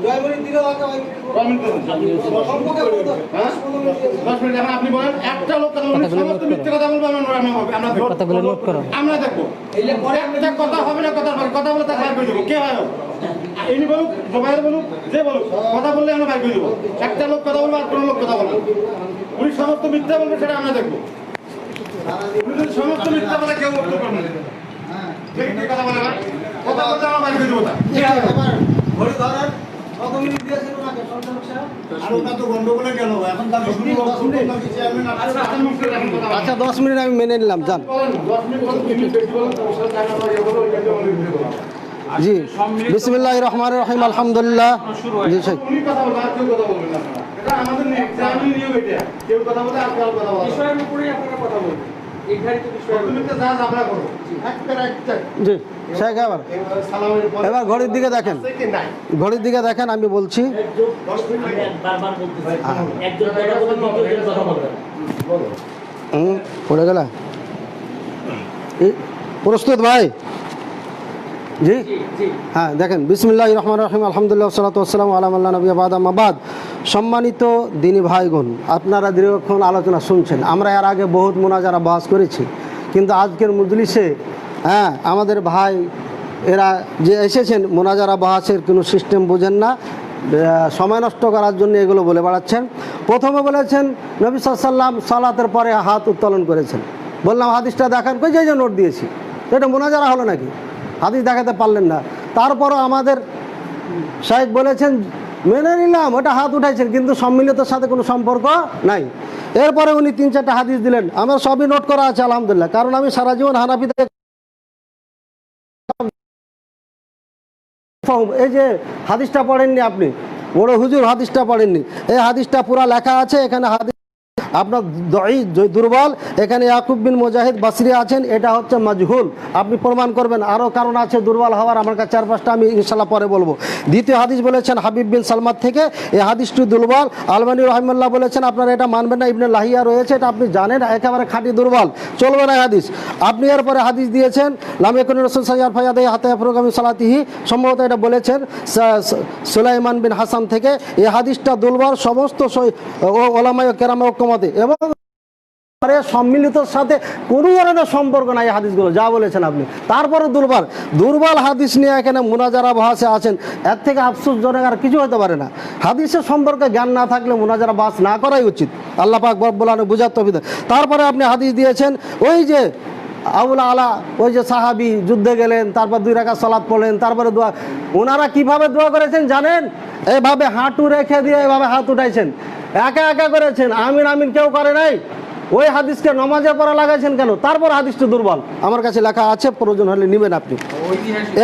জয়বরী দিলে আগে ভাই কয় মিনিট বলবেন? সম্পর্কে বলতে হবে। হ্যাঁ? 10 মিনিট। এখন আপনি বলেন, একটা লোক কথা বলবে, সমস্ত মিথ্যে কথা বলবে, আমরা কথাগুলো নোট করো। আমরা দেখবো। এলে পরে একটা কথা হবে না, কথা বলে তাকে বাইর করে দেবো। কে হয় ও? ইনি বলুক, জোবাইর বলুক, যে বলুক, কথা বললে আমরা বাইর করে দেবো। একটা লোক কথা বলবে আর কোনো লোক কথা বলবে। উনি সমস্ত মিথ্যা বলবে, সেটা আমরা দেখবো। উনি যদি সমস্ত মিথ্যা বলে কেউ উত্তর করবে না। ঠিক ঠিক কথা বলে না? কথা বলতে আমরা বাইর করে দেবো তা। এবার ঘড়ি ধরার কত মিনিট দিয়েছিল না সঞ্চালক সাহেব? আর ওটা তো গন্ডগোলে গেল। এখন দাবি শুনি 10 মিনিট বাকি চেয়ারম্যান আচ্ছা, 10 মিনিট আমি মেনে নিলাম, যান। 10 মিনিট বলুন, 2 মিনিট বেশি বলুন, সমস্যা নাই, আমরা ইয়ে বলবো, ওইটাকে আমরা লিখে দেবো। জি, বিসমিল্লাহির রহমানির রহিম, আলহামদুলিল্লাহ। জি স্যার। উনি কথা বলবে, আর কেউ কথা বলবে না। এটা আমাদের নিয়ম এটা। কেউ কথা বলে আর কেউ কথা বলে না। বিষয়ের উপরেই আপনারা কথা বলবেন, নির্ধারিত বিষয়ের উপরে। প্রথমে যা আমরা করবো। একটা জি শেখ, সালামের পরে এবার ঘড়ির দিকে দেখেন, কি নাই। ঘড়ির দিকে দেখেন, আমি বলছি। আমি বারবার বলতেছি, একজন কথা বলবে, দ্বিতীয়জন কথা বলবে না। পড়ে গেল। প্রস্তুত ভাই? জি, হ্যাঁ, দেখেন, বিসমিল্লাহির রহমানির রহিম, আলহামদুলিল্লাহ, সাল্লাতু ওয়াসসালামু আলা মান লা নাবিয়্যা বা'দা, আম্মা বা'দ। সম্মানিত দিনী ভাইগণ, আপনারা দীর্ঘক্ষণ আলোচনা শুনছেন। আমরা এর আগে বহুত মুনাজারা বাস করেছি, কিন্তু আজকের মজলিসে আমাদের ভাই এরা যে এসেছেন, মুনাজারা বাহাসের কোনো সিস্টেম বোঝেন না, সময় নষ্ট করার জন্য এগুলো বলে বেড়াচ্ছেন। প্রথমে বলেছেন নবী সাল্লাল্লাহু আলাইহি ওয়াসাল্লাম সালাতের পরে হাত উত্তোলন করেছেন। বললাম হাদিসটা দেখান, কই যে নোট দিয়েছি, তো এটা মুনাজারা হলো নাকি? হাদিস দেখাতে পারলেন না। তারপরও আমাদের শাইখ বলেছেন, মেনে নিলাম ওটা হাত উঠাইছেন, কিন্তু সম্মিলিতর সাথে কোনো সম্পর্ক নাই। এরপরে উনি 3-4টা হাদিস দিলেন, আমার সবই নোট করা আছে আলহামদুলিল্লাহ, কারণ আমি সারা জীবন হানাফিতে। এই যে হাদিসটা পড়েননি আপনি, বড় হুজুর হাদিসটা পড়েননি, এই হাদিসটা পুরা লেখা আছে এখানে। হাদিস আপনার দুর্বল, এখানে ইয়াকুব বিন মুজাহিদ বাসরি আছেন, এটা হচ্ছে মাজহুল, আপনি প্রমাণ করবেন। আরও কারণ আছে দুর্বল হওয়ার, আমার কাছে 4-5টা আমি ইনশাল্লাহ পরে বলবো। দ্বিতীয় হাদিস বলেছেন হাবিব বিন সালমাত থেকে, এই হাদিসটি দুর্বল। আলবানী রহিমাল্লাহ বলেছেন আপনারা এটা মানবেন না, ইবনে লাহিয়া রয়েছে, এটা আপনি জানেন, একেবারে খাঁটি দুর্বল, চলবে না হাদিস। আপনি এরপরে হাদিস দিয়েছেন লাম ইয়াকুন রাসূল সাল্লাল্লাহু আলাইহি ওয়াসাল্লাম হাত্তা ইয়াফরুগা মিন সালাতিহি, সম্ভবত এটা বলেছেন সুলাইমান বিন হাসান থেকে। এই হাদিসটা দুর্বল, সমস্ত ওলামায়ে কেরামের ঐক্যমতে, এবং সম্মিলিতর সাথে কোনো ধরনের সম্পর্ক নাই হাদিসগুলো, যা বলেছেন আপনি। তারপরে দুর্বল হাদিস নিয়ে এখানে মুনাজারা বাহাসে আছেন, এর থেকে আফসোসজনক আর কিছু হতে পারে না। হাদিসের সম্পর্কে জ্ঞান না থাকলে মুনাজারা বাস না করাই উচিত। আল্লাহ পাক রব্বুল আলামিন বুঝার তৌফিক দেন। তারপরে আপনি হাদিস দিয়েছেন ওই যে আউলা আলা, ওই যে সাহাবি যুদ্ধে গেলেন, তারপর 2 রাকাত সালাত পড়লেন, তারপরে দোয়া। ওনারা কিভাবে দোয়া করেছেন জানেন? এভাবে হাঁটু রেখে দিয়ে এভাবে হাত উঠাইছেন, একা একা করেছেন, আমিন আমিন কেউ করে নাই। ওই হাদিসকে নমাজে পড়া লাগাইছেন কেন? তারপর হাদিসটা দুর্বল, আমার কাছে লেখা আছে, প্রয়োজন হলে নেবেন আপনি।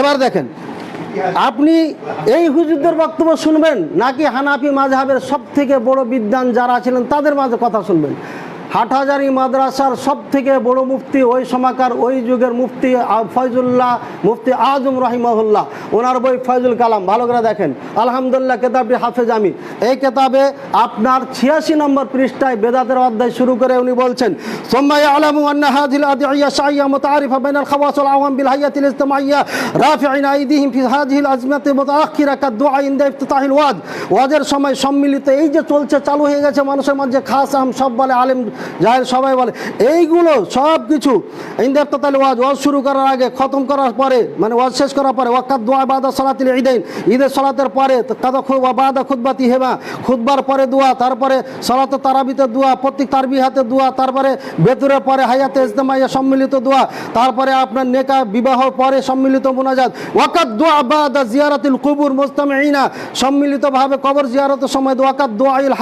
এবার দেখেন, আপনি এই হুজুরদের বক্তব্য শুনবেন নাকি হানাফি মাযহাবের সব থেকে বড় বিদ্বান যারা ছিলেন তাদের মাঝে কথা শুনবেন? হাটহাজারী মাদ্রাসার সব থেকে বড় মুফতি ওই সময়কার ওই যুগের মুফতি ফয়জুল্লাহ মুফতি আজম রহিমাহুল্লাহ, ওনার বই ফয়জুল কালাম, ভালো করে দেখেন। আলহামদুলিল্লাহ কেতাবটি হাফেজ আমি। এই কেতাবে আপনার 86 নম্বর পৃষ্ঠায় বেদাতের অধ্যায় শুরু করে উনি বলছেন, সুম্মা ইয়ালামু আন্না হাযিল আদিয়া শাইয়া মুতাআরিফা বাইনাল খাওয়াস ওয়াল আওয়াম বিল হায়াতিল ইজতিমাইয়া রাফি'িন আইদিহিম ফি হাযিহিল আজমাতি মুতাআখিরা কাদ-দুআ ইনদা ইফতিতাহিল ওয়াজ। ওয়াজের সময় সম্মিলিত এই যে চলছে, চালু হয়ে গেছে মানুষের মধ্যে, খাস আম সব বলে, আলেম জাহেল সবাই বলে, এইগুলো সব কিছু ইনদা ইফতিতাহিল ওয়াজ, ওয়াজ শুরু করার আগে, খতম করার পরে, মানে ওয়াজ শেষ করার পরে, ওয়াকাদ দুআ বাদা সালাতিল ঈদাইন, ঈদের সালাতের পরে, কাদা খুতবা বাদা খুতবাতি হেমা, খুতবার পরে দোয়া, তারপরে সালাতে তারাবিতে দোয়া, প্রত্যেক তারবিহাতে দোয়া, তারপরে বেতুরের পরে হায়াতে ইজতিমাইয়া সম্মিলিত দোয়া, তারপরে আপনার নেকা বিবাহ পরে সম্মিলিত মুনাজাত, ওয়াকাদ দুআ বাদা জিয়ারাতিল কুবুর মুজতামিঈনা, সম্মিলিতভাবে কবর জিয়ারতের সময় ওয়াকাদ দুআইল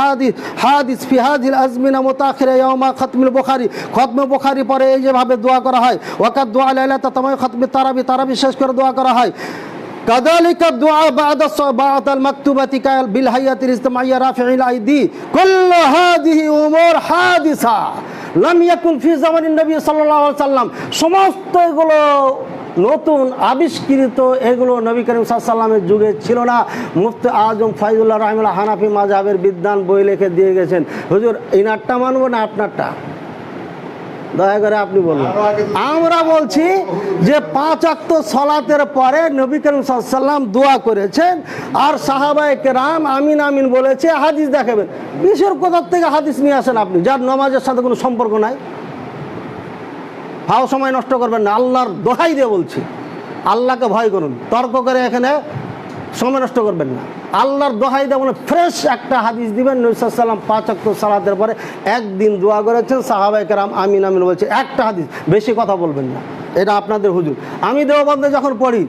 হাদিস ফি হাযিল আজমিনা মুতাখিরা ইয়াউমা খাতমুল বুখারী, খতমে বুখারী পরে এই যেভাবে দোয়া করা হয়, ওয়াকাদ দুআ লাইলাতা তামাম খাতমে তারাবি শেষ করে দোয়া করা হয়। কাযালিকা দুআ বা'দাল মাকতুবাতি বিল হায়াতিল ইজতিমাইয়া রাফি'িল আইদি, কুল্লু হাযিহি উমুর হাদিসা লাম ইয়াকুন ফি জামানিন নবী সাল্লাল্লাহু আলাইহি ওয়াসাল্লাম। সমস্ত এগুলো নতুন আবিষ্কৃত, এগুলো নবী করিম সাল্লাল্লাহু আলাইহি ওয়াসাল্লামের যুগে ছিল না। মুফতি আজম ফয়জুল্লাহ রাহিমাহুল্লাহ হানাফি মাযহাবের বিদ্বান বই লিখে দিয়ে গেছেন। হুজুর ইনারটা মানব না আপনারটা? দয়া করে আপনি বলুন। আমরা বলছি যে 5 ওয়াক্ত সালাতের পরে নবী করিম সাল্লাল্লাহু আলাইহি ওয়াসাল্লাম দোয়া করেছেন, আর সাহাবায়ে কেরাম আমিন আমিন বলেছে। হাদিস দেখাবেন, কিসের কোথা থেকে হাদিস নিয়ে আসেন আপনি, যার নামাজের সাথে কোনো সম্পর্ক নাই? ফাও সময় নষ্ট করবেন না, আল্লাহর দোহাই দিয়ে বলছি, আল্লাহকে ভয় করুন, তর্ক করে এখানে সময় নষ্ট করবেন না। আল্লাহর দোহাই দিয়ে বলে ফ্রেশ একটা হাদিস দিবেন, নবী সাল্লাল্লাহু আলাইহি ওয়াসাল্লাম 5 ওয়াক্ত সালাতের পরে একদিন দোয়া করেছেন, সাহাবায়ে কেরাম আমিন আমিন বলছে, একটা হাদিস, বেশি কথা বলবেন না। এটা আপনাদের হুজুর। আমি দেওবন্দে যখন পড়ি,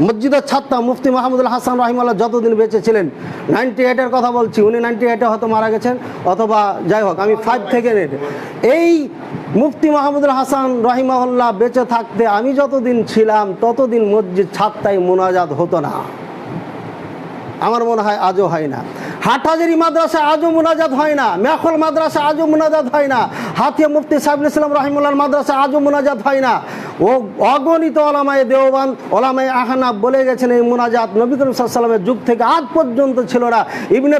মসজিদের ছাত্র মুফতি মাহমুদুল হাসান রাহিমাহুল্লাহ যতদিন বেঁচে ছিলেন, 98-এর কথা বলছি, উনি 98-এ হয়তো মারা গেছেন, অথবা যাই হোক, আমি 5 থেকে এই মুফতি মাহমুদুল হাসান রাহিমাহুল্লাহ বেঁচে থাকতে আমি যতদিন ছিলাম ততদিন মসজিদ ছাত্রায় মুনাজাত হতো না। আমার মনে হয় আজও হয় না। হাটহাজারী মাদ্রাসা আজও মুনাজাত হয় না, মেখল মাদ্রাসা আজও মুনাজাত হয় না, হাতিয়া মুফতি সাহেবুল ইসলাম রাহিমাহুল্লাহর মাদ্রাসা আজও মুনাজাত হয় না। ও অগণিত ওলামায়ে দেওবন্দ, ওলামায়ে আহনাফ বলে গেছেন এই মুনাজাত নবী করিম সাল্লাল্লাহু আলাইহি ওয়াসাল্লামের যুগ থেকে আজ পর্যন্ত ছিল না। ইবনে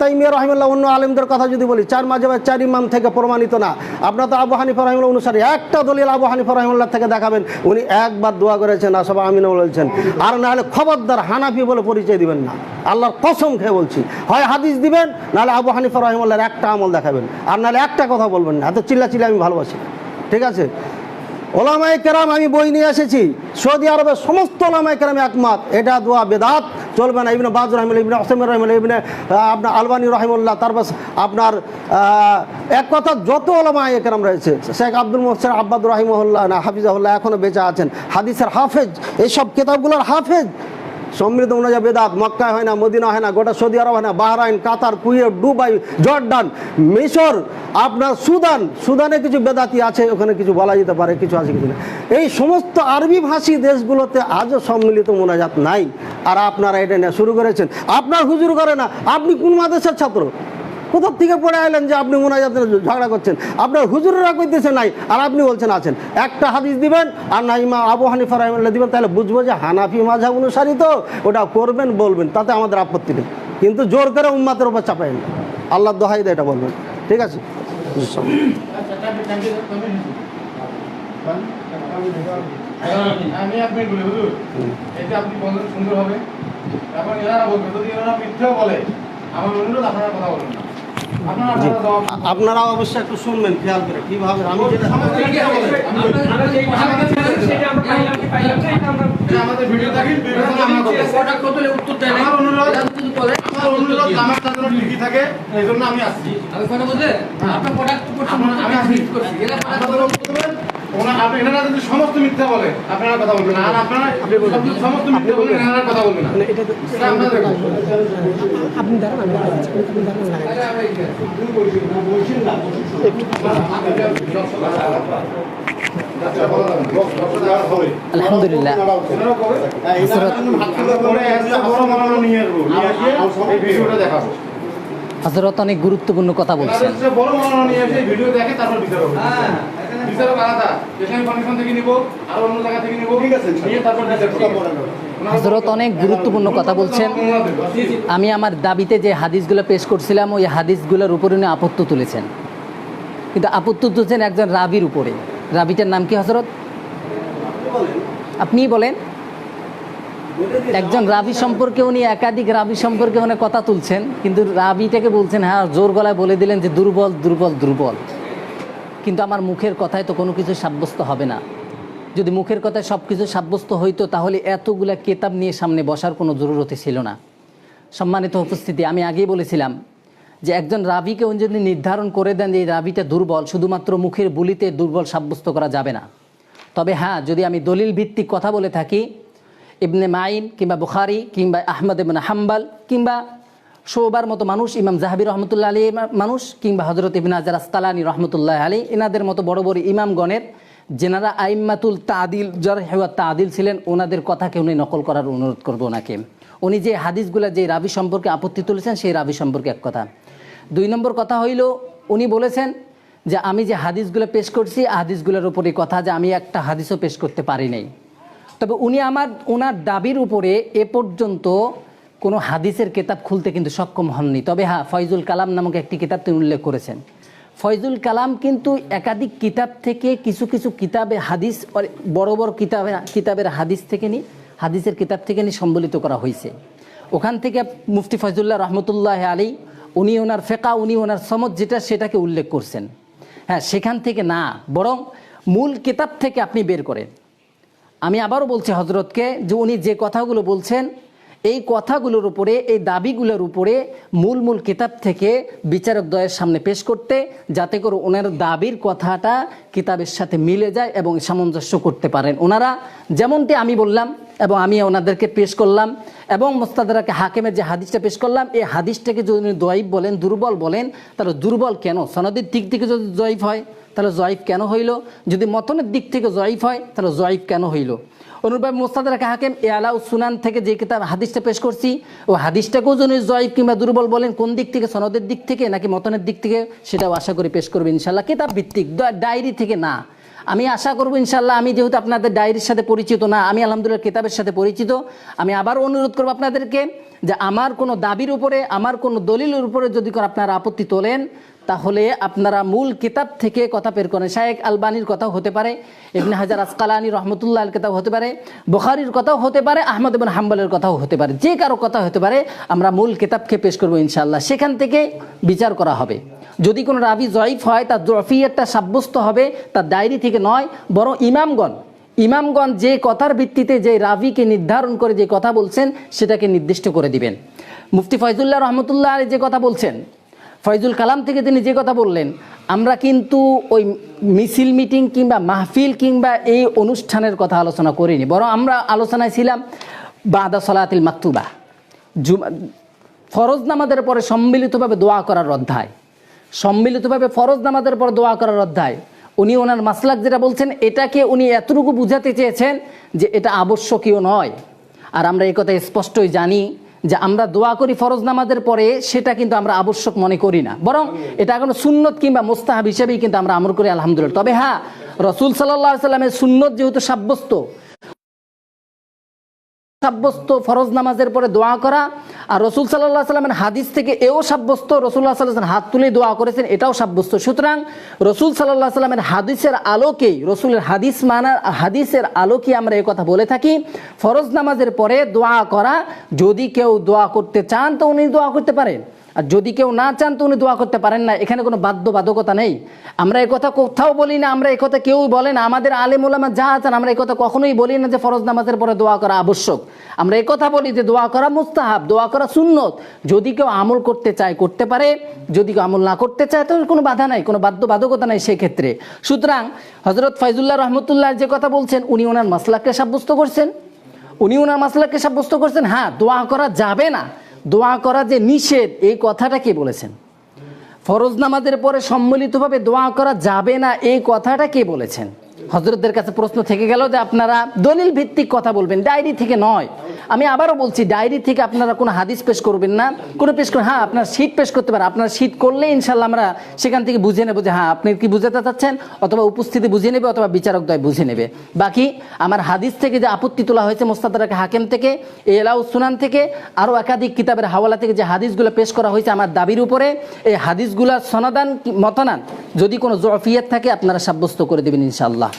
তাইমিয়া রাহিমাহুল্লাহ, অন্য আলেমদের কথা যদি বলি, 4 মাযহাবের 4 ইমাম থেকে প্রমাণিত না। আপনারা তো আবু হানিফা রাহিমাহুল্লাহ অনুসারী, একটা দলিল আবু হানিফা রাহিমাহুল্লাহ থেকে দেখাবেন উনি একবার দোয়া করেছেন আর সবাই আমিন বলেছেন। আর না হলে খবরদার হানাফি বলে পরিচয় দিবেন না, আল্লাহর কসম খেয়ে বলছি। হয় হাদিস দিবেন, নাহলে আবু হানিফা রাহিমাহুল্লাহর একটা আমল দেখাবেন, আর নাহলে একটা কথা বলবেন না। এত চিল্লা আমি ভালোবাসি, ঠিক আছে? ওলামায়ে কেরাম, আমি বই নিয়ে এসেছি, সৌদি আরবের সমস্ত ওলামায়ে কেরাম একমত, এটা দোয়া বেদাত, চলবে না। ইবনে বাজ রাহিমাহুল্লাহ, ইবনে উসাইমিন রাহিমাহুল্লাহ, ইবনে আপনার আলবানী রাহিমাহুল্লাহ, তারপর আপনার এক কথা যত ওলামায়ে কেরাম রয়েছে, শেখ আব্দুল মুহসিন আব্বাদ রাহিমাহুল্লাহ না হাফিজাহুল্লাহ এখনও বেঁচে আছেন, হাদিসের হাফেজ, এইসব কিতাবগুলোর হাফেজ। সম্মিলিত মুনাজাত বেদাত মক্কায় হয় না, মদিনা হয় না, গোটা সৌদি আরব হয় না, বাহরাইন, কাতার, কুয়েত, দুবাই, জর্ডান, মিশর, আপনার সুদানে কিছু বেদাতি আছে, ওখানে কিছু বলা যেতে পারে, কিছু আছে কিছু না। এই সমস্ত আরবি ভাষী দেশগুলোতে আজও সম্মিলিত মুনাজাত নাই, আর আপনারা এটা নিয়ে শুরু করেছেন। আপনার হুজুর করে না, আপনি কোন মাদ্রাসার ছাত্র? কোথার থেকে পড়ে আইলেন যে আপনি মুনাজাতের ঝগড়া করছেন? আপনার হুজুররা কইতেছে নাই, আর আপনি বলছেন আছেন। একটা হাদিস দিবেন, আর না ইমাম আবু হানিফা রাহিমাহুল্লাহ দিবেন, তাহলে বুঝবো যে হানাফি মাযহাব অনুসারী, তো ওটা করবেন, বলবেন, তাতে আমাদের আপত্তি নেই। কিন্তু জোর করে উম্মাতের উপর চাপাইন না, আল্লাহর দোহাই দিয়ে এটা বলবেন, ঠিক আছে? আমি আপনি বলি হুজুর, এটা আপনি বলেন সুন্দর হবে, এখন এরা বলবে, যদি এরা মিথ্যা বলে, আমার অনুরোধ আপনারা কথা বলবেন না। আপনারা অবশ্যই একটু শুনবেন খেয়াল করে কিভাবে আমি যেটা আমাদের ভিডিও থাকি, উত্তর দেয় না। আমার অনুরোধ আমার তাদের ঠিকই থাকে, এই জন্য আমি আসছি। আপনি এনারা যদি সমস্ত মিথ্যা বলে আপনারা কথা বলবেন না, আর আপনারা সমস্ত মিথ্যা বলবেন, এনারা কথা বলবেন না। আপনি দাঁড়ান, আলহামদুলিল্লাহ। ভিডিওটা দেখাবো। হযরত অনেক গুরুত্বপূর্ণ কথা বলছেন। বড় মাওলানা নিয়ে এসে ভিডিও দেখে তারপর বিচার হবে। বিচারক আলাদা, এখানে ফাউন্ডেশন থেকে নিব আর অন্য জায়গা থেকে নিব, ঠিক আছে, নিয়ে তারপর বিচার করব। হযরত অনেক গুরুত্বপূর্ণ কথা বলছেন। আমি আমার দাবিতে যে হাদিসগুলো পেশ করছিলাম ওই হাদিসগুলোর উপরে উনি আপত্তি তুলেছেন, কিন্তু আপত্তি তুলছেন একজন রাবির উপরে। রাবিটার নাম কি হযরত? আপনিই বলেন। একজন রাবি সম্পর্কে উনি একাধিক রাবি সম্পর্কে উনি কথা তুলছেন, কিন্তু রাবিটাকে বলছেন হ্যাঁ জোর গলায় বলে দিলেন যে দুর্বল দুর্বল দুর্বল। কিন্তু আমার মুখের কথায় তো কোনো কিছু সাব্যস্ত হবে না। যদি মুখের কথায় সব কিছু সাব্যস্ত হইতো তাহলে এতগুলা কেতাব নিয়ে সামনে বসার কোনো জরুরতই ছিল না। সম্মানিত উপস্থিতি, আমি আগেই বলেছিলাম যে একজন রাবিকে উনি যদি নির্ধারণ করে দেন যে এই রাবিটা দুর্বল, শুধুমাত্র মুখের বুলিতে দুর্বল সাব্যস্ত করা যাবে না। তবে হ্যাঁ, যদি আমি দলিল ভিত্তিক কথা বলে থাকি, ইবনে মাইন কিংবা বুখারি কিংবা আহমদ ইবনে হাম্বল কিংবা শোবার মতো মানুষ, ইমাম জাহাবি রহমতুল্লাহ আলী মানুষ, কিংবা হজরত ইবনে হাজার আসকালানী রহমতুল্লাহ আলী, এনাদের মতো বড় বড় ইমামগণের যেনারা আইম্মাতুল তাদিল জারহ ওয়া তাদিল ছিলেন, ওনাদের কথাকে উনি নকল করার অনুরোধ করবো ওনাকে। উনি যে হাদিসগুলো যে রাবি সম্পর্কে আপত্তি তুলেছেন সেই রাবি সম্পর্কে এক কথা। 2 নম্বর কথা হইল, উনি বলেছেন যে আমি যে হাদিসগুলো পেশ করছি হাদিসগুলোর উপরে কথা, যে আমি একটা হাদিসও পেশ করতে পারি নাই। তবে উনি ওনার দাবির উপরে এ পর্যন্ত কোনো হাদিসের কিতাব খুলতে কিন্তু সক্ষম হননি। তবে হ্যাঁ, ফয়জুল কালাম নামক একটি কিতাব তিনি উল্লেখ করেছেন। ফয়জুল কালাম কিন্তু একাধিক কিতাব থেকে কিছু কিছু কিতাবে হাদিস, বড় বড় কিতাবের হাদিস থেকে হাদিসের কিতাব থেকে সম্বলিত করা হয়েছে। ওখান থেকে মুফতি ফয়জুল্লাহ রহমতুল্লাহ আলী উনি ওনার ফেকা, উনি ওনার সমজ যেটা সেটাকে উল্লেখ করছেন। হ্যাঁ, সেখান থেকে না, বরং মূল কিতাব থেকে আপনি বের করেন। আমি আবারও বলছি হজরতকে যে উনি যে কথাগুলো বলছেন এই কথাগুলোর উপরে, এই দাবিগুলোর উপরে মূল কিতাব থেকে বিচারক দ্বয়ের সামনে পেশ করতে, যাতে করে ওনার দাবির কথাটা কিতাবের সাথে মিলে যায় এবং সামঞ্জস্য করতে পারেন ওনারা। যেমনটি আমি বললাম এবং আমি ওনাদেরকে পেশ করলাম, এবং মুস্তাদরাকে হাকিমের যে হাদিসটা পেশ করলাম, এই হাদিসটাকে যদি উনি দয়ীফ বলেন, দুর্বল বলেন, তাহলে দুর্বল কেন? সনদের দিক থেকে যদি জয়ীফ হয় তাহলে জয়ীফ কেন হইল? যদি মতনের দিক থেকে জয়ীফ হয় তাহলে জয়ীফ কেন হইল? অনুরূপভাবে মুস্তাদরাকে হাকিম আলা সুনান থেকে যে কিতাব হাদিসটা পেশ করছি, ও হাদিসটাকেও যদি জয়ীফ কিংবা দুর্বল বলেন, কোন দিক থেকে? সনদের দিক থেকে নাকি মতনের দিক থেকে? সেটাও আশা করি পেশ করবে ইনশাল্লাহ, কিতাব ভিত্তিক, ডায়েরি থেকে না। আমি আশা করবো ইনশাল্লাহ, আমি যেহেতু আপনাদের ডায়েরির সাথে পরিচিত না, আমি আলহামদুলিল্লাহ কিতাবের সাথে পরিচিত। আমি আবার অনুরোধ করবো আপনাদেরকে যে আমার কোনো দাবির উপরে, আমার কোনো দলিলের উপরে যদি আপনারা আপত্তি তোলেন, তাহলে আপনারা মূল কিতাব থেকে কথা বের করেন। শায়েখ আলবানির কথাও হতে পারে, ইবনে হাজার আসকালানী রহমতুল্লাহ আল কথাও হতে পারে, বুখারীর কথাও হতে পারে, আহমদ ইবনে হাম্বলের কথাও হতে পারে, যে কারো কথা হতে পারে। আমরা মূল কিতাবকে পেশ করবো ইনশাআল্লাহ, সেখান থেকে বিচার করা হবে। যদি কোনো রাবি জয়ীফ হয়, তার জয়ফিয়তটা সাব্যস্ত হবে তার ডায়েরি থেকে নয়, বরং ইমামগণ যে কথার ভিত্তিতে যে রাবিকে নির্ধারণ করে যে কথা বলছেন সেটাকে নির্দিষ্ট করে দিবেন। মুফতি ফয়জুল্লাহ রহমতুল্লাহ আলী যে কথা বলছেন, ফয়জুল কালাম থেকে তিনি যে কথা বললেন, আমরা কিন্তু ওই মিছিল মিটিং কিংবা মাহফিল কিংবা এই অনুষ্ঠানের কথা আলোচনা করিনি, বরং আমরা আলোচনায় ছিলাম বাদা সলাতিল মাকতুবা, ফরজ নামাজের পরে সম্মিলিতভাবে দোয়া করার অধ্যায়, সম্মিলিতভাবে ফরজ নামাজের পর দোয়া করার অধ্যায়। উনি ওনার মাসলাক যেটা বলছেন, এটাকে উনি এতটুকু বুঝাতে চেয়েছেন যে এটা আবশ্যকীয় নয়। আর আমরা এই কথা স্পষ্টই জানি যে আমরা দোয়া করি ফরজ নামাজের পরে, সেটা কিন্তু আমরা আবশ্যক মনে করি না, বরং এটা কোনো সুন্নত কিংবা মুস্তাহাব হিসেবেই কিন্তু আমরা আমল করি আলহামদুলিল্লাহ। তবে হ্যাঁ, রাসূল সাল্লাল্লাহু আলাইহি সাল্লামের সুন্নত যেহেতু সাব্যস্ত ফরজ নামাজের পরে দোয়া করা, আর রাসূল সাল্লাল্লাহু আলাইহি সাল্লামের হাদিস থেকে এও সাব্যস্ত, রাসূলুল্লাহ সাল্লাল্লাহু আলাইহি ওয়াসাল্লাম হাত তুলে দোয়া করেছেন, এটাও সাব্যস্ত। সুতরাং রাসূল সাল্লাল্লাহু আলাইহি সাল্লামের হাদিসের আলোকেই, রাসূলের হাদিস মানার হাদিসের আলোকে আমরা এই কথা বলে থাকি, ফরজ নামাজের পরে দোয়া করা, যদি কেউ দোয়া করতে চান তো উনি দোয়া করতে পারেন, আর যদি কেউ না চান তো উনি দোয়া করতে পারেন না। এখানে কোনো বাধ্যবাধকতা নেই। আমরা এই কথা কোথাও বলি না, আমরা এই কথা কেউ বলে না, আমাদের আলেম ওলামা যা আছেন আমরা এই কথা কখনোই বলি না যে ফরজ নামাজের পরে দোয়া করা আবশ্যক। আমরা এই কথা বলি যে দোয়া করা মুস্তাহাব, দোয়া করা সুন্নত। যদি কেউ আমল করতে চায় করতে পারে, যদি কেউ আমল না করতে চায় তো কোনো বাধা নাই, কোনো বাধ্যবাধকতা নাই সেক্ষেত্রে। সুতরাং হযরত ফয়জুল্লাহ রহমতুল্লাহ যে কথা বলছেন, উনি ওনার মাসলাককে সাব্যস্ত করছেন, হ্যাঁ দোয়া করা যাবে না, দোয়া করা যে নিষেধ, এই কথাটা কে বলেছেন? ফরজ নামাজের পরে সম্মিলিতভাবে দোয়া করা যাবে না, এই কথাটা কে বলেছেন? হযরতদের কাছে প্রশ্ন থেকে গেল যে আপনারা দলিল ভিত্তিক কথা বলবেন, ডায়েরি থেকে নয়। আমি আবারও বলছি, ডায়েরি থেকে আপনারা কোনো হাদিস পেশ করবেন না, কোনো পেশ করবেন, হ্যাঁ আপনার শীট পেশ করতে পারেন, আপনার শীট করলে ইনশাল্লাহ আমরা সেখান থেকে বুঝে নেবো যে হ্যাঁ আপনি কি বুঝাতে চাচ্ছেন, অথবা উপস্থিতি বুঝে নেবে, অথবা বিচারকদ্বয় বুঝে নেবে। বাকি আমার হাদিস থেকে যে আপত্তি তোলা হয়েছে মুস্তাদরাক হাকিম থেকে, এলাউ সুনান থেকে, আরও একাধিক কিতাবের হাওয়ালা থেকে যে হাদিসগুলো পেশ করা হয়েছে আমার দাবির উপরে, এই হাদিসগুলোর সনদান মতনান যদি কোনো জফিয়ত থাকে আপনারা সাব্যস্ত করে দেবেন ইনশাআল্লাহ।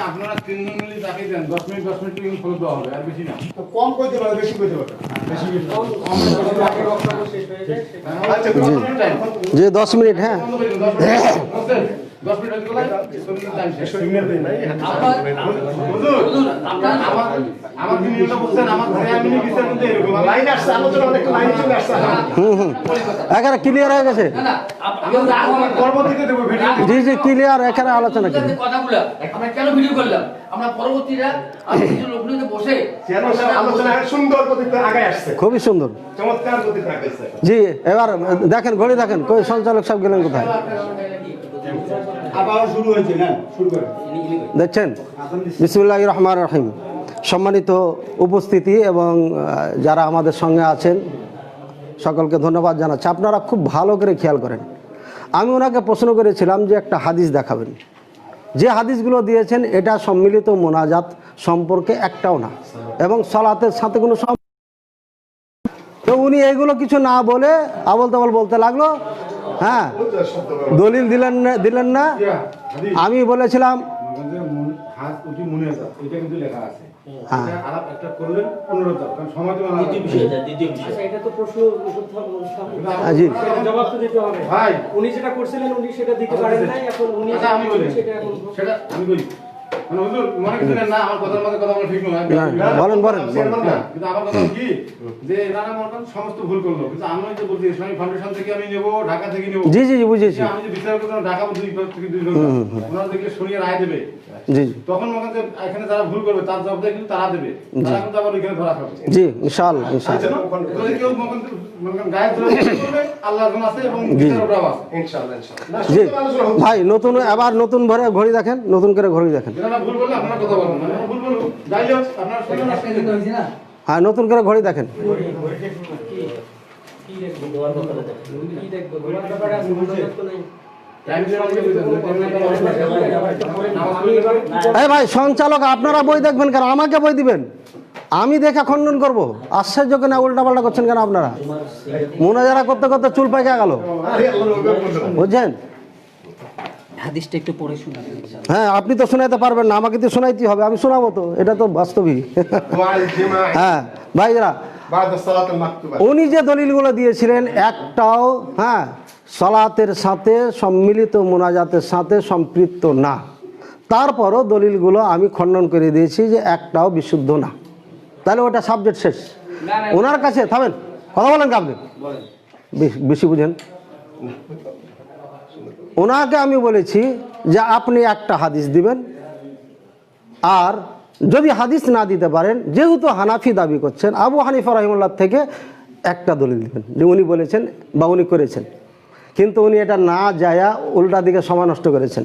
আপনারা 3 জন মিলে তাকে দেন, 10 মিনিট ফলো দেওয়া হবে, আর বেশি না। কম কইতে পারবে, বেশি কইতে পারবে যে 10 মিনিট, হ্যাঁ 10 মিনিট হয়ে গেল, আমার নিয়মটা বুঝছেন, আমার ঘরে আমি বিচার করতে এরকম লাইন আসছে, আলোচনা অনেক লাইন চলে আসছে। এখানে ক্লিয়ার হয়ে গেছে। পরবর্তীতে দেবো ভিডিও। জি জি ক্লিয়ার, এখানে আলোচনা কি কথাগুলো আমরা কেন ভিডিও করলাম, আমরা পরবর্তীরা কিছু লোকগুলোতে বসে আলোচনা সুন্দর গতিতে আগে আসছে, খুবই সুন্দর, চমৎকার গতিতে আগে আসছে। জি এবার দেখেন, ঘড়ি দেখেন, কই সঞ্চালক সাহেব গেলেন কোথায়? আবার শুরু হয়েছে না, শুরু করে দেখছেন? বিসমিল্লাহির রহমানির রহিম। সম্মানিত উপস্থিতি এবং যারা আমাদের সঙ্গে আছেন সকলকে ধন্যবাদ জানাচ্ছি। আপনারা খুব ভালো করে খেয়াল করেন, আমি ওনাকে প্রশ্ন করেছিলাম যে একটা হাদিস দেখাবেন, যে হাদিসগুলো দিয়েছেন এটা সম্মিলিত মোনাজাত সম্পর্কে একটাও না, এবং সালাতের সাথে কোনো তো উনি এইগুলো কিছু না বলে আবল তাবল বলতে লাগলো। হ্যাঁ, দলিল দিলেন না। আমি বলেছিলাম হাত উঠি মনে আছে, এটা কিন্তু লেখা আছে। হ্যাঁ, এটা আলাপ একটা করলেন 15 দাও, কারণ সময় তো না। দ্বিতীয় বিষয়, দ্বিতীয় বিষয় এটা তো প্রশ্ন জি জবাব তো দিতে হবে ভাই। উনি যেটা করছিলেন উনি সেটা দিতে পারেন নাই, এখন উনি আচ্ছা আমি বলি, সেটা এখন সেটা আমি বলি, মানে হুজুর মনে করেন না আমার কথার মধ্যে কথা বলা ঠিক নয়। বলেন বলেন। কিন্তু আমার কথা কি যে এনারা মনে করেন সমস্ত ভুল করলো, কিন্তু আমি যে বলছি ইসলামী ফাউন্ডেশন থেকে আমি নেব, ঢাকা থেকে নেব। জি জি জি বুঝেছি। আমি যে বিচার করতে ঢাকা 2 থেকে 2 ঘন্টা, ওনারা দেখলে শুনিয়ে রায় দেবে। জি তখন মনে করেন এখানে যারা ভুল করবে তার জবাবটা কিন্তু তারা দেবে, তারা কিন্তু আবার এখানে ধরা খাবে। জি ইনশাআল্লাহ ইনশাআল্লাহ। যদি কেউ মনে করেন গায়ে ধরে করবে, আল্লাহর গুণ আছে এবং বিচার ওরাও আছে ইনশাআল্লাহ ইনশাআল্লাহ। জি ভাই, নতুন আবার নতুন ভরে ঘড়ি দেখেন, নতুন করে ঘড়ি দেখেন। যারা ভুল করলে আপনারা কথা বলবেন, মানে ভুল বলুন যাই হোক আপনারা শুনুন না। হ্যাঁ, নতুন করে ঘড়ি দেখেন। এই ভাই সঞ্চালক, আপনারা বই দেখবেন কেন, আমাকে বই দিবেন? আমি দেখে খণ্ডন করব? আশ্চর্য কেন উল্টাপাল্টা করছেন কেন আপনারা? মোনাজারা করতে করতে চুল পাইকা গেল, বুঝছেন? হাদিসটা একটু পড়ে শুনাবেন। হ্যাঁ, আপনি তো শোনাইতে পারবেন না, আমাকে তো শোনাইতে হবে, আমি শোনাবো তো, এটা তো বাস্তবিক। হ্যাঁ ভাইরা, উনি যে দলিলগুলো দিয়েছিলেন একটাও হ্যাঁ সালাতের সাথে সম্মিলিত মোনাজাতের সাথে সম্পৃক্ত না। তারপরও দলিলগুলো আমি খণ্ডন করে দিয়েছি যে একটাও বিশুদ্ধ না। তাহলে ওটা সাবজেক্ট শেষ। ওনার কাছে থামেন, কথা বলেন আপনি, বেশি বুঝেন। ওনাকে আমি বলেছি যে আপনি একটা হাদিস দিবেন, আর যদি হাদিস না দিতে পারেন, যেহেতু হানাফি দাবি করছেন, আবু হানিফা রাহিমাহুল্লাহ থেকে একটা দলিল দিবেন যে উনি বলেছেন বা উনি করেছেন। কিন্তু উনি এটা না যায়া উল্টা দিকে সময় নষ্ট করেছেন।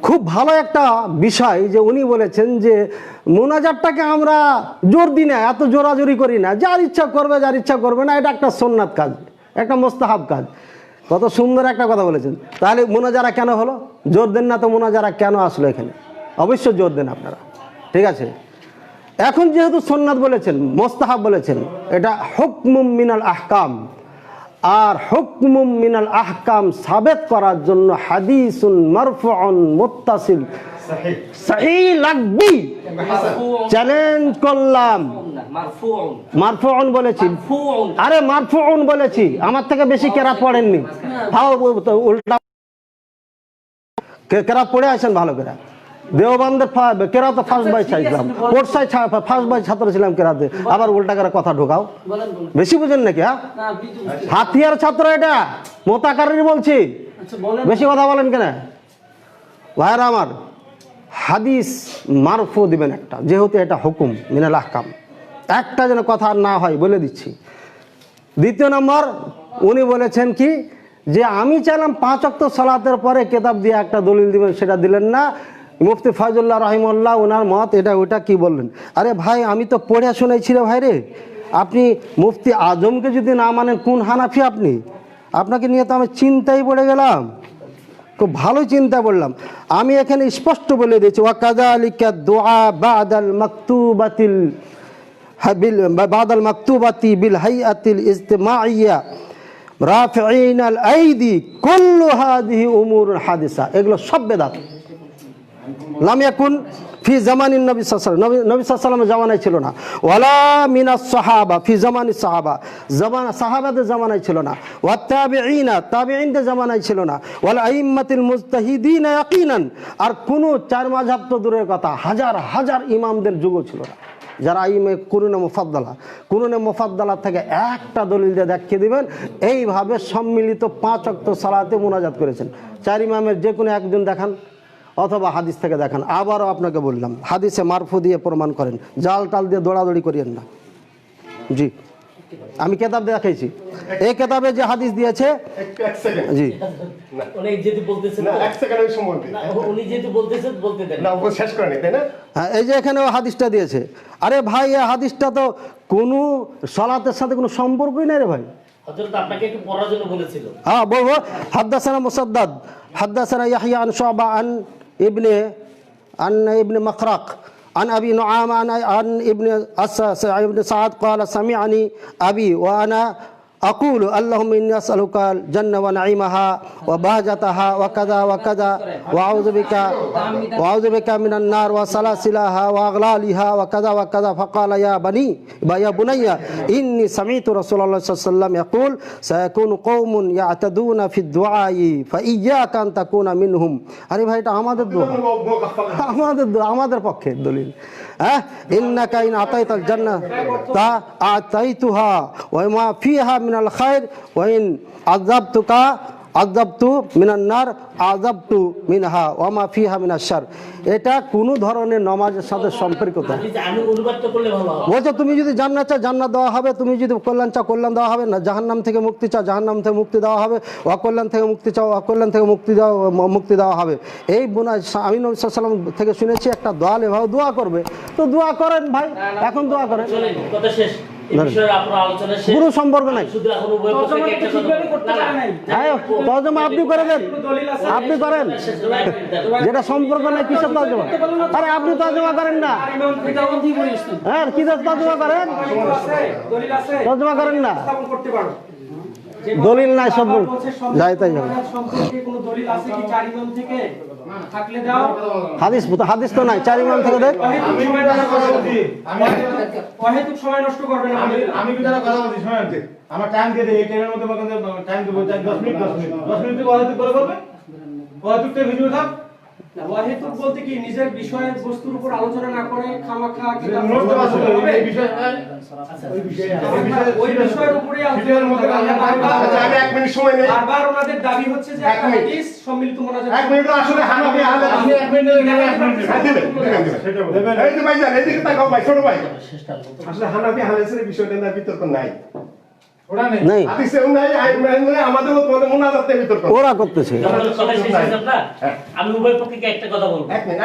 খুব ভালো একটা বিষয় যে উনি বলেছেন যে মোনাজাতটাকে আমরা জোর দিই না, এত জোরাজোরি করি না, যার ইচ্ছা করবে যার ইচ্ছা করবে না, এটা একটা সুন্নাত কাজ, একটা মোস্তাহাব কাজ। কত সুন্দর একটা কথা বলেছেন। তাহলে মোনাজারা কেন হলো? জোর দেন না তো মোনাজারা কেন আসলো এখানে? অবশ্যই জোর দেন আপনারা, ঠিক আছে। এখন যেহেতু সুন্নাত বলেছেন, মোস্তাহাব বলেছেন, এটা হুকমুম মিনাল আহকাম, আর হুকমুম মিনাল আহকাম সাবেত করার জন্য হাদিসুন মারফুউন মুত্তাসিল সহিহ লাগবি। চ্যালেঞ্জ করলাম, মারফুউন বলেছি, আরে মারফুউন বলেছি, আমার থেকে বেশি কেরাত পড়েননি, তাও উল্টা কেরাত পড়ে আসেন ভালো করে। দেওবন্দের কেরাতে ফার্স্ট বাই চাইছিলাম, কোর্সায় ফার্স্ট বাই ছাত্র ছিলাম কেরাতে, আবার উল্টা করে কথা ঢোকাও, বেশি বুঝেন নাকি? হ্যাঁ, হাতিয়ার ছাত্র এটা, মোতাকারীর বলছি, বেশি কথা বলেন কেন ভাইরা আমার? হাদিস মারফু দিবেন একটা, যেহেতু এটা হুকুম মিনাল আহকাম, একটা যেন কথা আর না হয় বলে দিচ্ছি। দ্বিতীয় নম্বর, উনি বলেছেন কি যে আমি চাইলাম 5 ওয়াক্ত সালাতের পরে কেতাব দিয়ে একটা দলিল দিবেন, সেটা দিলেন না। মুফতি ফয়জুল্লাহ রহিমউল্লাহ ওনার মত এটা ওইটা কি বললেন? আরে ভাই আমি তো পড়ে শুনেছি রে ভাই রে, আপনি মুফতি আজমকে যদি না মানেন কোন হানাফি আপনি? আপনাকে নিয়ে তো আমি চিন্তায় পড়ে গেলাম, খুব ভালো চিন্তা করলাম। আমি এখানে স্পষ্ট বলে দিয়েছি ওয়াকাযালিকা দুআ বাদাল মাকতুবাতিল বাদাল মাকতুবাতি বিল হাইয়াতিল ইজতিমাইয়া রাফিঈন আল আইদি কুল্লু হাদিহি উমুরুল হাদিসা, এগুলো সব বেদাত। লাম ইয়াকুন ফি জামানিন নবী সাল্লাল্লাহু আলাইহি ওয়াসাল্লাম, নবী সাল্লাল্লাহু আলাইহি ওয়াসাল্লামের জামানায় ছিল না। ওয়ালা মিনাস সাহাবা ফি জামানিস সাহাবা, সাহাবাদের জামানায় ছিল না। ওয়াত তাবিঈনা, তাবিঈনদের জামানায় ছিল না। ওয়াল আইম্মাতিল মুজতাহিদিনা ইয়াকিনান, আর কোন চার মাযহাব তো দূরের কথা, হাজার হাজার ইমামদের যুগও ছিল না, যারা আইমে কুরুনে মুফাদ্দালা থেকে একটা দলিল দিয়ে দেখিয়ে দিবেন এইভাবে সম্মিলিত 5 ওয়াক্ত সালাতে মুনাজাত করেছেন। 4 ইমামের যে কোনো একজন দেখান অথবা হাদিস থেকে দেখান। আবারও আপনাকে বললাম হাদিসে মারফু দিয়ে প্রমাণ করেন, জাল টাল দিয়ে দৌড়াদৌড়ি করিয়েন না। জি আমি কেতাব দেখাইছি, এই কেতাবে যে হাদিস দিয়েছে। এক সেকেন্ড জি উনি যেহেতু বলতেছেন না, এক সেকেন্ড আমি সময় দিই। না, উনি যেহেতু বলতেছেন বলতে দেন। না, ও শেষ করেনি তাই না? হ্যাঁ, এই যে এখানে হাদিসটা দিয়েছে। আরে ভাই এই হাদিসটা তো কোনো সালাতের সাথে কোনো সম্পর্কই নাই রে ভাই। হযরত আপনাকে একটু পড়ার জন্য বলেছিল। হ্যাঁ বলবো, হাদ্দাসানা মুসাদ্দাদ হাদ্দাসানা ইয়াহইয়া আন শুআবা আন ইবনে মাখরাক عن أبي نعام عن ابن سعد قال سمعني أبي وأنا أقول اللهم إني أسألك الجنة ونعيمها وبهجتها وكذا وكذا وأعوذ بك من النار وسلاسلها وأغلالها وكذا وكذا. فقال يا بني إني سمعت رسول الله صلى الله عليه وسلم يقول سيكون قوم يعتدون في الدعاء فإياك أن تكون منهم. আরে ভাই এটা আমাদের দোয়া, আমাদের দোয়া, আমাদের পক্ষে দলিল। হ্যাঁ, ইন্নাকা ইন আতাইতাল জান্নাহ তা আতাইতুহা ওয়া মা ফিহা মিনাল খায়র ওয়া ইন আযাবতু মিনান নার আযাবতু মিনহা ওয়া মা ফিহা মিনাশ শার। এটা কোনো ধরনের নামাজের সাথে সম্পর্কিত। আমি অনুবাদ তো করলে ভালো হবে। বলছো তুমি যদি জান্নাত চাও জান্নাত দেওয়া হবে, তুমি যদি কল্যাণ চাও কল্যাণ দেওয়া হবে, না জাহান্নাম থেকে মুক্তি চাও জাহান্নাম থেকে মুক্তি দেওয়া হবে, অকল্যাণ থেকে মুক্তি চাও অকল্যাণ থেকে মুক্তি দেওয়া হবে। এই বোনা আমি নবী সাল্লাল্লাহু আলাইহি ওয়াসাল্লাম থেকে শুনেছি একটা দোয়া এভাবে দোয়া করবে, তো দোয়া করেন ভাই, এখন দোয়া করেন। চলেন, কথা শেষ। এই বিষয়ে আপনার আলোচনা শেষ। কোনো সম্পর্ক নাই। শুধু এখন উভয় পক্ষকে একটা কথা হ্যাঁ, তর্জমা আপনি করে দেন, আপনি করেন, যেটা সম্পর্ক নাই কিসের তর্জমা? আরে আপনি তর্জমা করেন না, হ্যাঁ কি তর্জমা করেন, তর্জমা করেন না, দলিল নাই সব যাই তাই যাবে। হাদিস হাদিস তো নাই, 4 ইমাম থেকে দেখ। আমি বিদায় কথা বলছি, শোনেন আমার টাইম দিয়ে দেয়, এই টাইমের মধ্যে টাইম দেবো 10 মিনিট 10 মিনিট ওয়াহিদুক করে করবে, ওয়াহিদুকটা ভিডিও থাক। ওয়াহিদুক বলতে কি নিজের বিষয়ের বস্তুর উপর আলোচনা না করে খামাখা কিতাব এই বিষয় ওই বিষয়ের উপরে আলোচনার মধ্যে আমি 1 মিনিট সময় নেই। বারবার ওনাদের দাবি হচ্ছে যে একটা হাদিস সম্মিলিত মোনাজাত 1 মিনিট আসলে হানাফি আহলে আপনি 1 মিনিট দিবেন। এই যে ভাই জান এদিকে তাকাও ভাই, ছোট ভাই, আসলে হানাফি আহলের বিষয়টা না বিতর্ক নাই, ওরা নেই, হাদিসেও নাই, আইনের নাই, আমাদের মধ্যে মুনাজাতে বিতর্ক ওরা করতেছে। আমি উভয় পক্ষকে একটা কথা বলবো। 1 মিনিট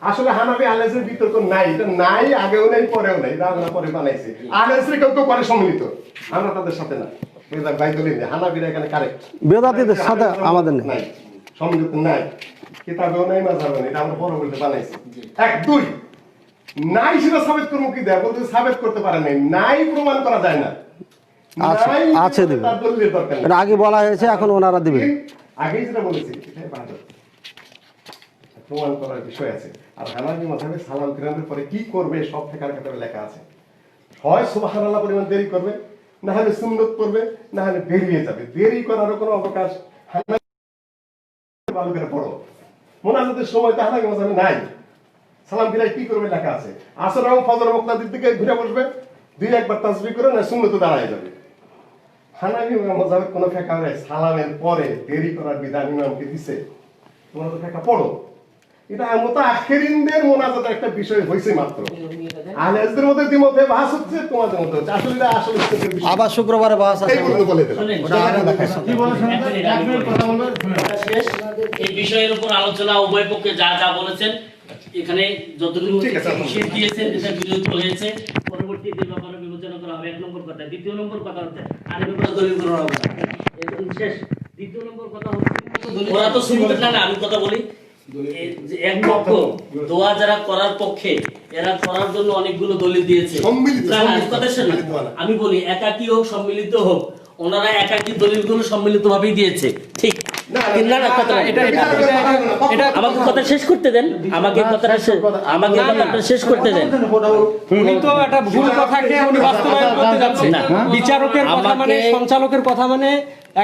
আসলে হানাফি আহলের বিতর্ক নাই, এটা নাই, আগেও নাই পরেও নাই, রাজনা পরে বানাইছে। আহলের কেউ কেউ করে সম্মিলিত, আমরা তাদের সাথে না। বেদাত ভাই দলিল হানাফিরা এখানে কারেক্ট, বেদাতীদের সাথে আমাদের নেই, সম্মিলিত নাই, কিতাবেও নাই, মাযহাবেও নাই, এটা আমরা পরবর্তীতে বানাইছি। 1 2 নাই সেটা সাবিত করবো কি দেয়, বলতে সাবিত করতে পারে নাই, নাই প্রমাণ করা যায় না, আছে দেবে, তার দলিলের দরকার নেই। এটা আগে বলা হয়েছে, এখন ওনারা দিবে। আগেই যেটা বলেছি এটাই বাদত, প্রমাণ করার বিষয় আছে। আর হানাফি মাযহাবে সালাম ফিরানোর পরে কি করবে সব ফিকার কিতাবে লেখা আছে, হয় সুবহানাল্লাহ পরিমাণ দেরি করবে, না হলে সুন্নত করবে, না হলে বেরিয়ে যাবে। দেরি করারও কোনো অবকাশ হানাফি ভালো করে পড়ো, মুনাজাতের সময় তো হানাফি মাযহাবে নাই। সালাম ফিরাই কি করবে লেখা আছে, আসর এবং ফজর মুক্তাদির দিকে ঘুরে বসবে, 2-1 তাসবিহ করে, না সুন্নত দাঁড়ায় যাবে। হানাফি মাযহাবের কোনো ফিকাহ নাই সালামের পরে দেরি করার বিধান ইমামকে দিছে, তোমরা তো ফিকাহ পড়ো। এটা মুতাআখিরিনদের মুনাজাতের একটা বিষয় হইছে মাত্র। আহলে হাদিসদের মধ্যে দ্বিমতে বাস হচ্ছে, তোমাদের মধ্যে হচ্ছে। আসলে এটা আসলে ইস্তেকের বিষয়। আবার শুক্রবারে বাস আছে। এই পর্যন্ত বলে দিলাম। শুনেন, ওটা আগে দেখাইছি। কি বলে শুনুন তো, এক মিনিট কথা বলবেন, শুনুন। শেষ। এই বিষয়ের উপর আলোচনা উভয় পক্ষে যা যা বলেছেন এখানে যতটুকু ঠিক আছে, হিসেব দিয়েছেন এটা বিরোধ হয়েছে, পরবর্তীতে ব্যাপারে বিবেচনা করা হবে। 1 নম্বর কথা। দ্বিতীয় নম্বর কথা হচ্ছে আরে ব্যাপারে দলিল করা হবে না। একদম শেষ। দ্বিতীয় নম্বর কথা হচ্ছে ওরা তো শুনতে না, আমি কথা বলি। এই যে এক পক্ষ দোয়া যারা করার পক্ষে, এরা করার জন্য অনেকগুলো দলিল দিয়েছে। সম্মিলিত, না, না, কথা শোনেন। সম্মিলিত বলা। আমি বলি একাকী হোক সম্মিলিত হোক, ওনারা একাকী দলিলগুলো সম্মিলিতভাবেই দিয়েছে। ঠিক না, না, কথা না। আমাকে কথা শেষ করতে দেন, আমাকে কথাটা শেষ করতে দেন। উনি তো একটা ভুল কথাকে উনি বাস্তবায়ন করতে যাচ্ছেন। না। বিচারকের কথা মানে, আমাকে- সঞ্চালকের কথা মানে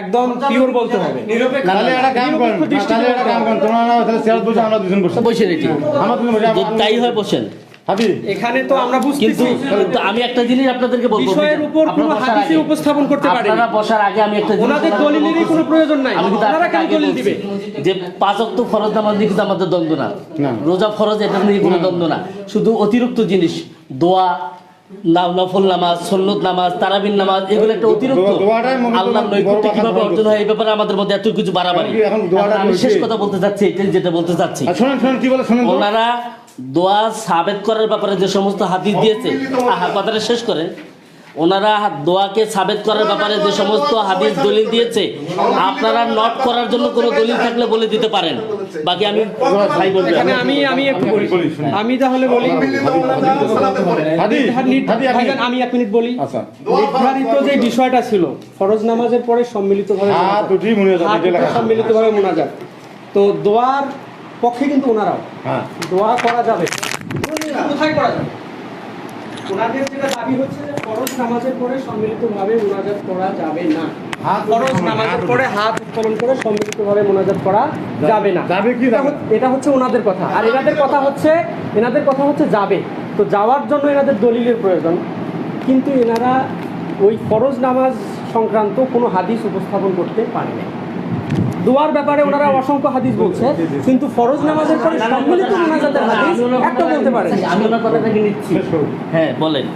একদম পিওর বলতে হবে। তাহলে একটা কাম করেন, তাহলে একটা কাম করেন, তোমরা না তাহলে চেয়ার বসে আমরা দুজন বসে। বসেন এটি, আমরা দুজন বসে। যদি তাই হয় বসেন। হাদি, এখানে তো আমরা কিন্তু বুঝতেছি কিন্তু আমি একটা জিনিস আপনাদেরকে বলবো, বিষয়ের উপর কোনো আপনারা বসার হাদিসে আগে- উপস্থাপন করতে পারেন। আপনারা বসার আগে আমি একটা জিনিস ওনাদের বলার দলিলেরই বলবো। কোনো প্রয়োজন নাই। আমি কিন্তু ওনারা আপনাকে কেন আগে দলিল বলছি দিবে? যে 5 ওয়াক্ত ফরজ নামাজ নিয়ে কিন্তু আমাদের দ্বন্দ্ব না, না। রোজা ফরজ এটা নিয়ে কোনো দ্বন্দ্ব না, শুধু অতিরিক্ত জিনিস দোয়া, নফল নামাজ, সুন্নত নামাজ, তারাবির নামাজ, এগুলো একটা অতিরিক্ত দোয়াটাই মূলত আল্লাহর বড় নৈকট্য কথা কিভাবে বলতে অর্জন হয় এই ব্যাপারে আমাদের মধ্যে এত কিছু বাড়াবাড়ি। এখন দোয়াটা আমি শেষ বলছি। কথা বলতে চাচ্ছি, এটাই যেটা বলতে চাচ্ছি। আর শোনেন শোনেন, কি বলে শোনেন তো। ওনারা দোয়া সাবেত করার ব্যাপারে যে সমস্ত হাদিস দিয়েছে, কথাটা শেষ করেন। ওনারা দোয়াকে সাবেত করার ব্যাপারে যে সমস্ত হাদিস দলিল দিয়েছে, আপনারা নট করার জন্য কোনো দলিল থাকলে বলে দিতে পারেন। বাকি আমি ভাই বলবো। এখানে আমি একটু বলি। আমি তাহলে বলি হাদি, হাদি, আপনি- ভাইজান, আমি 1 মিনিট বলি। আচ্ছা। নির্ধারিত যে বিষয়টা ছিল ফরজ নামাজের পরে সম্মিলিতভাবে হাত মোনাজাত। উঠিয়ে মুনাজাত, হাত এটা লেখা উঠে আছে। সম্মিলিতভাবে মোনাজাত। তো দোয়ার পক্ষে কিন্তু ওনারাও হ্যাঁ। দোয়া করা যাবে। কোথায় করা যাবে? ওনাদের যেটা দাবি হচ্ছে যে ফরজ নামাজের পরে সম্মিলিতভাবে মোনাজাত করা যাবে না। হাত ফরজ নামাজের পরে হাত উত্তোলন করে সম্মিলিতভাবে মোনাজাত করা যাবে না। যাবে কি যাবে? এটা হচ্ছে ওনাদের কথা। আর এনাদের কথা হচ্ছে যাবে। তো যাওয়ার জন্য এনাদের দলিলের প্রয়োজন, কিন্তু এনারা ওই ফরজ নামাজ সংক্রান্ত কোনো হাদিস উপস্থাপন করতে পারে না। দোয়ার ব্যাপারে ওনারা অসংখ্য হাদিস বলছে, কিন্তু ফরজ নামাজের পরে সম্মিলিত মোনাজাতের হাদিস একটা বলতে পারে না। আমি ওনার কথাটাকে নিচ্ছি। হ্যাঁ, বলেন।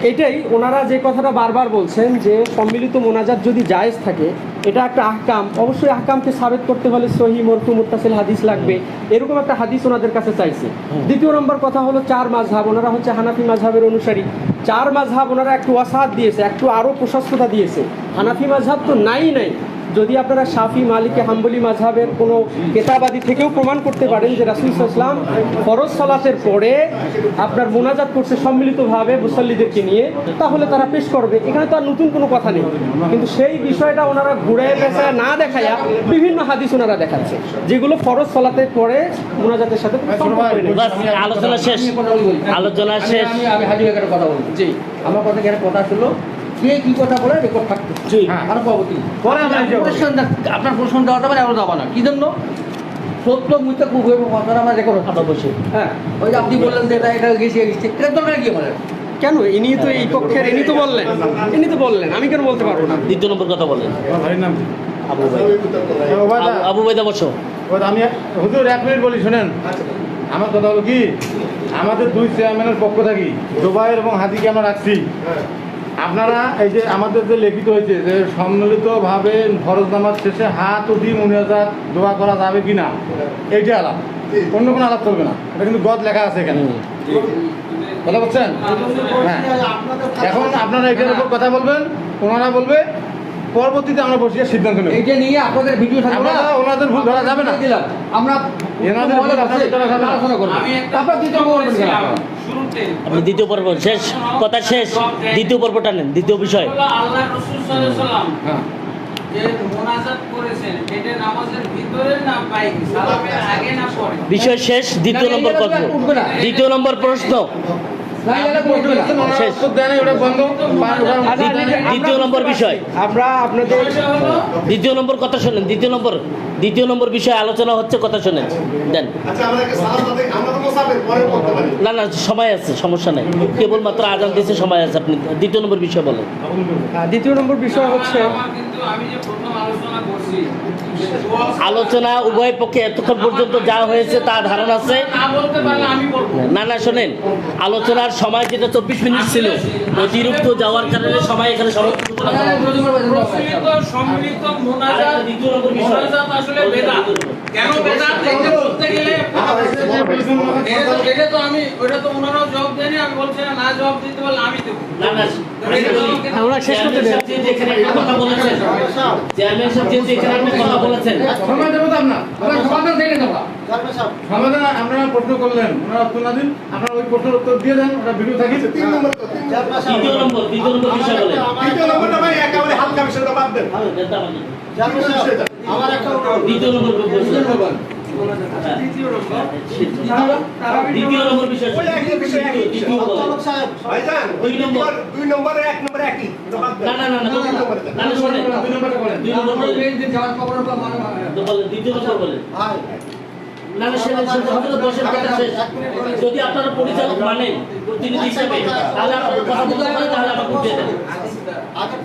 এটাই ওনারা যে কথাটা বারবার বলছেন যে সম্মিলিত মোনাজাত যদি জায়েজ থাকে, এটা একটা আহকাম, অবশ্যই আহকামকে সাবেত করতে হলে সহি, মরফু, মুত্তাসিল হাদিস লাগবে। এরকম একটা হাদিস ওনাদের কাছে চাইছে। দ্বিতীয় নম্বর কথা হলো 4 মাযহাব, ওনারা হচ্ছে হানাফি মাযহাবের অনুসারী। 4 মাযহাব ওনারা একটু ওয়াসাত দিয়েছে, একটু আরও প্রশস্ততা দিয়েছে। হানাফি মাযহাব তো নাই। যদি আপনারা শাফি, মালিকি, হাম্বলি মাযহাবের কোনো কেতাবাদি থেকেও প্রমাণ করতে পারেন যে রাসূল সাল্লাল্লাহু আলাইহি ওয়াসাল্লাম ফরজ সালাতের পরে আপনার মোনাজাত করছে সম্মিলিতভাবে মুসাল্লিদেরকে নিয়ে, তাহলে তারা পেশ করবে। এখানে তো আর নতুন কোনো কথা নেই। কিন্তু সেই বিষয়টা ওনারা ঘুরে পেঁচায় না দেখাইয়া বিভিন্ন হাদিস ওনারা দেখাচ্ছে, যেগুলো ফরজ সালাতের পরে মোনাজাতের সাথে সম্পর্ক নেই। বাস, আলোচনা শেষ। আলোচনা শেষ। আমি হাজি ভাইয়ের কথা বলবো। জি, আমার কথা এখানে কথা ছিল, কে কি কথা বলে রেকর্ড থাকতো। জি। আর পরবর্তী পরে আমরা এই যাবো। আপনার প্রশ্ন দেওয়া যাবে না, আমরা দেওয়া না। কি জন্য? সত্য মিথ্যা খুব কথাটা আমরা রেকর্ড থাকতো বসে। হ্যাঁ, ওই যে আপনি বললেন যে এটা গেছে এটা দরকার কি আমাদের? কেন? ইনি তো এই পক্ষের, ইনি তো বললেন, আমি কেন বলতে পারবো না? দ্বিতীয় নম্বর কথা বলেন। আমার ভাইয়ের নাম কি? আবু ভাই। ওবায়দা। আবু ভাইদা বসো। ওবায়দা, আমি হুজুর 1 মিনিট বলি শুনেন। আমার কথা হলো কি, আমাদের 2 চেয়ারম্যানের পক্ষ থাকি জোবায়ের এবং হাদিকে আমরা রাখছি। আপনারা এই যে আমাদের যে লিখিত হয়েছে যে সম্মিলিতভাবে ফরজ নামাজ শেষে হাত উঠিয়ে মুনাজাত দোয়া করা যাবে কি না, এইটা আলাপ, অন্য কোনো আলাপ করবে না। এটা কিন্তু গদ লেখা আছে এখানে, কথা বলছেন? হ্যাঁ। এখন আপনারা এটার উপর কথা বলবেন, ওনারা বলবে, পরবর্তীতে আমরা বসিয়ে সিদ্ধান্ত নেব। এইটা নিয়ে আপনাদের ভিডিও থাকবে না, আমরা ওনাদের ভুল ধরা যাবে না। দিলাম আমরা এনাদের ভুল আপনাদের ধরা যাবে না। আলোচনা করবো। তারপর দ্বিতীয় বলবেন কেন আপনারা? আপনি দ্বিতীয় পর্ব শেষ, কথা শেষ। দ্বিতীয় পর্বটা নেন, দ্বিতীয় বিষয়। আল্লাহ রাসূল সাল্লাল্লাহু আলাইহি সাল্লাম হ্যাঁ। যে মোনাজাত করেছেন এটা নামাজের ভিতরে না বাইরে, সালামের আগে না পরে? বিষয় শেষ। দ্বিতীয় নম্বর কথা, দ্বিতীয় নম্বর প্রশ্ন। না, এটা করবে না। ওনারা শেষ। উত্তর দেন, ওটা বন্ধ। দ্বিতীয় নম্বর বিষয়, আমরা আপনাদের দ্বিতীয় নম্বর কথা শোনেন। দ্বিতীয় নম্বর বিষয়ে আলোচনা হচ্ছে, কথা শোনেন দেন। আচ্ছা, আমাদেরকে সালাত আদায়, আমরা তো মুসাফির, পরে পড়তে পারি। না না, সময় আছে, সমস্যা নাই। কেবলমাত্র আজান দিতে সময় আছে। আপনি দ্বিতীয় নম্বর বিষয় বলেন। দ্বিতীয় নম্বর বিষয় হচ্ছে আমার কিন্তু আমি যে প্রথম আলোচনা করছি আলোচনা উভয় পক্ষে এতক্ষণ পর্যন্ত যা হয়েছে তা ধারণা আছে। না বলতে পারলে আমি বলবো। না শোনেন, আলোচনার সময় যেটা 24 মিনিট ছিল, অতিরিক্ত যাওয়ার কারণে সময় এখানে প্রচলিত সম্মিলিত মোনাজাত আসলে বেদাত। কেন বেদাত এটা বলতে গেলে এটা তো আমি ওটা তো ওনারাও জবাব দেয়নি, আমি বলছি না জবাব দিতে পারলে আমি দেবো। আমরা শেষ করতে দেন। কথা বলেছেন, চেয়ারম্যান সাহেব যেহেতু এখানে একটা কথা বলেছেন, সময় দেবো তো আপনার সমাধান থেকে দেবো সমাধান। আপনারা প্রশ্ন করলেন, ওনারা উত্তর না দিন, আপনারা ওই প্রশ্নের উত্তর দিয়ে দেন, ওটা ভিডিও থাকি। দ্বিতীয় নম্বর বিষয় বলেন। দ্বিতীয় নম্বরটা ভাই একেবারে হালকা বিষয়টা বাদ দেন। আমার একটা দ্বিতীয় নম্বর বিষয় ওই একই বিষয়, একই বিষয়। সাহেব ভাইজান, ওই দুই নম্বরে এক নম্বরে একই। ওটা বাদ দেন। না শোনেন, দুই নম্বরটা বলেন। দুই নম্বর বলেন। দ্বিতীয় নম্বর বলেন। ভাই বসের কথা শেষ। যদি আপনারা পরিচালক মানেন প্রতিনিধি হিসেবে, তাহলে আপনারা কথা বলতে পারেন, তাহলে আমাকে উঠিয়ে দেন।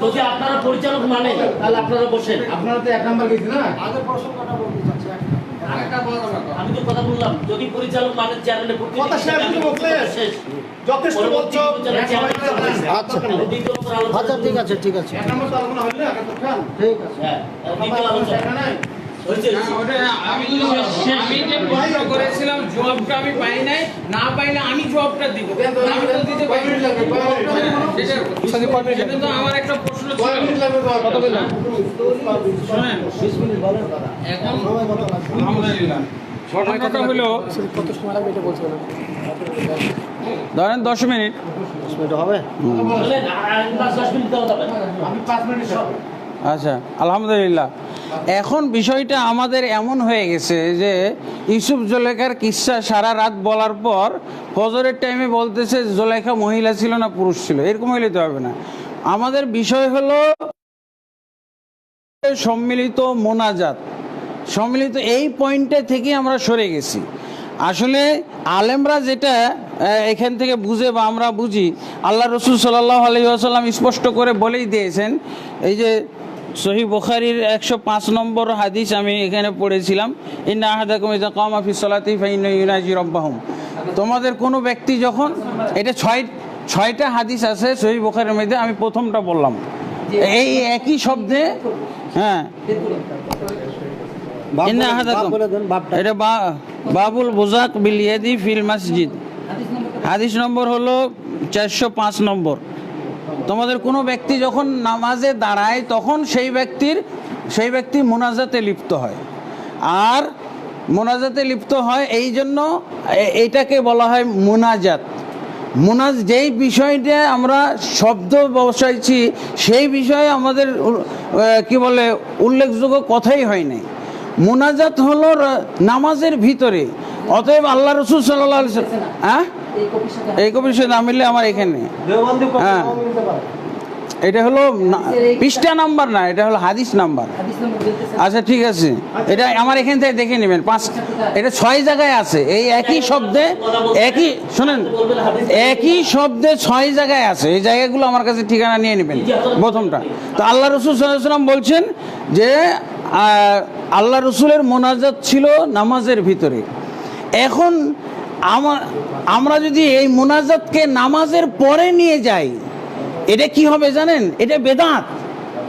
যদি আপনারা পরিচালক মানেন তাহলে আপনারা বসেন। আপনারা তো এক নাম্বার গেছি না। আগের প্রশ্নটা বলতে চাচ্ছি আমি তো কথা বললাম, যদি পরিচালক মানেন চেয়ারম্যানের কথা শেষ কিন্তু মুখলেস। শেষ। যথেষ্ট বলছো। আচ্ছা ঠিক আছে ঠিক আছে এক নাম্বার তো আলোচনা হইলে আগে তো খান। ঠিক আছে দ্বিতীয় আলোচনা এটা নাই। হয়েছে। আমি যে প্রশ্ন করেছিলাম জবাবটা আমি পাই নাই, না পাইলে আমি জবাবটা দিব। আমি তো দিতে পারি না। সেটা তো আমার একটা প্রশ্ন ছিল। শোনেন, এখন আলহামদুলিল্লাহ ঘটনাটা হলো কত সময় লাগবে এটা বলছিলাম। ধরেন 10 মিনিট। হবে বলেন, আর 10 মিনিট দেওয়া যাবে না। আমি 5 মিনিট সব। আচ্ছা, আলহামদুলিল্লাহ। এখন বিষয়টা আমাদের এমন হয়ে গেছে যে ইউসুফ জুলেখার কিস্সা সারা রাত বলার পর ফজরের টাইমে বলতেছে জুলেখা মহিলা ছিল না পুরুষ ছিল, এরকম হইলে তো হবে না। আমাদের বিষয় হলো সম্মিলিত মোনাজাত, সম্মিলিত এই পয়েন্টে থেকে আমরা সরে গেছি। আসলে আলেমরা যেটা এখান থেকে বুঝে বা আমরা বুঝি, আল্লাহ রসুল সাল্লাল্লাহু আলাইহি ওয়াসাল্লাম স্পষ্ট করে বলেই দিয়েছেন। এই যে সহিহ বুখারীর 105 নম্বর হাদিস আমি এখানে পড়েছিলাম, ইন্না আহাদাকুম ইযা কামা ফিস সালাতি ফাইন্নাহু ইউনাজি রাব্বাহুম। তোমাদের কোনো ব্যক্তি যখন, এটা ছয়টা হাদিস আছে সহিহ বুখারীর মধ্যে, আমি প্রথমটা বললাম এই একই শব্দে। হ্যাঁ, ইন্না আহাদাকুম, এটা বাবুল বুজাক বিল ইয়াদি ফিল মসজিদ, হাদিস নম্বর হলো 405 নম্বর। তোমাদের কোনো ব্যক্তি যখন নামাজে দাঁড়ায় তখন সেই ব্যক্তি মোনাজাতে লিপ্ত হয়। আর মোনাজাতে লিপ্ত হয় এই জন্য এইটাকে বলা হয় মোনাজাত। যেই বিষয়টা আমরা শব্দ বসাইছি সেই বিষয়ে আমাদের কি বলে উল্লেখযোগ্য কথাই হয় নাই। মোনাজাত হলো নামাজের ভিতরে। অতএব আল্লাহ রসুল সাল্লাল্লাহু আলাইহি ওয়াসাল্লাম, হ্যাঁ এই কপির সাথে না মিললে আমার এখানে, হ্যাঁ এটা হলো পৃষ্ঠা নাম্বার না, এটা হলো হাদিস নাম্বার। আচ্ছা ঠিক আছে, এটা আমার এখান থেকে দেখে নেবেন। এটা 6 জায়গায় আছে, এই একই শব্দে শোনেন একই শব্দে 6 জায়গায় আছে। এই জায়গাগুলো আমার কাছে ঠিকানা নিয়ে নেবেন। প্রথমটা তো আল্লাহ রসুল সাল্লাল্লাহু আলাইহি ওয়াসাল্লাম বলছেন যে আল্লাহ রসুলের মোনাজাত ছিল নামাজের ভিতরে। এখন আমরা যদি এই মোনাজাতকে নামাজের পরে নিয়ে যাই, এটা কি হবে জানেন? এটা বেদাত,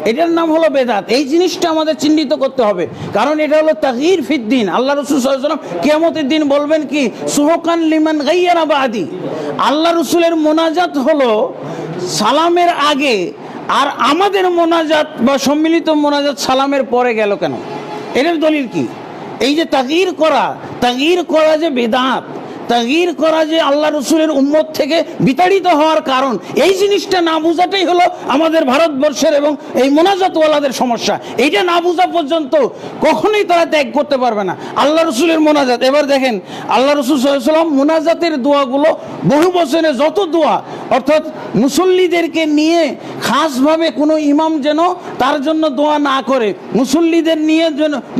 এটার নাম হলো বেদাত। এই জিনিসটা আমাদের চিহ্নিত করতে হবে, কারণ এটা হলো তাগয়ীর ফিদ্দিন। আল্লাহ রাসূল সাল্লাল্লাহু আলাইহি ওয়াসাল্লাম কিয়ামতের দিন বলবেন কি, সুহকান লিমান গায়্যারা বাদি। আল্লাহ রাসূলের মোনাজাত হলো সালামের আগে, আর আমাদের মোনাজাত বা সম্মিলিত মোনাজাত সালামের পরে গেল কেন? এটার দলিল কি? এই যে তাগয়ীর করা যে বেদাত, তাগয়ীর করা যে আল্লাহ রসুলের উম্মত থেকে বিতাড়িত হওয়ার কারণ, এই জিনিসটা না বোঝাটাই হলো আমাদের ভারতবর্ষের এবং এই মোনাজাতওয়ালাদের সমস্যা। এইটা না বোঝা পর্যন্ত কখনোই তারা ত্যাগ করতে পারবে না আল্লাহ রসুলের মোনাজাত। এবার দেখেন আল্লাহ রসুল সাল্লাল্লাহু আলাইহি ওয়াসাল্লাম মোনাজাতের দোয়াগুলো বহু বচনে যত দোয়া, অর্থাৎ মুসল্লিদেরকে নিয়ে খাসভাবে কোনো ইমাম যেন তার জন্য দোয়া না করে,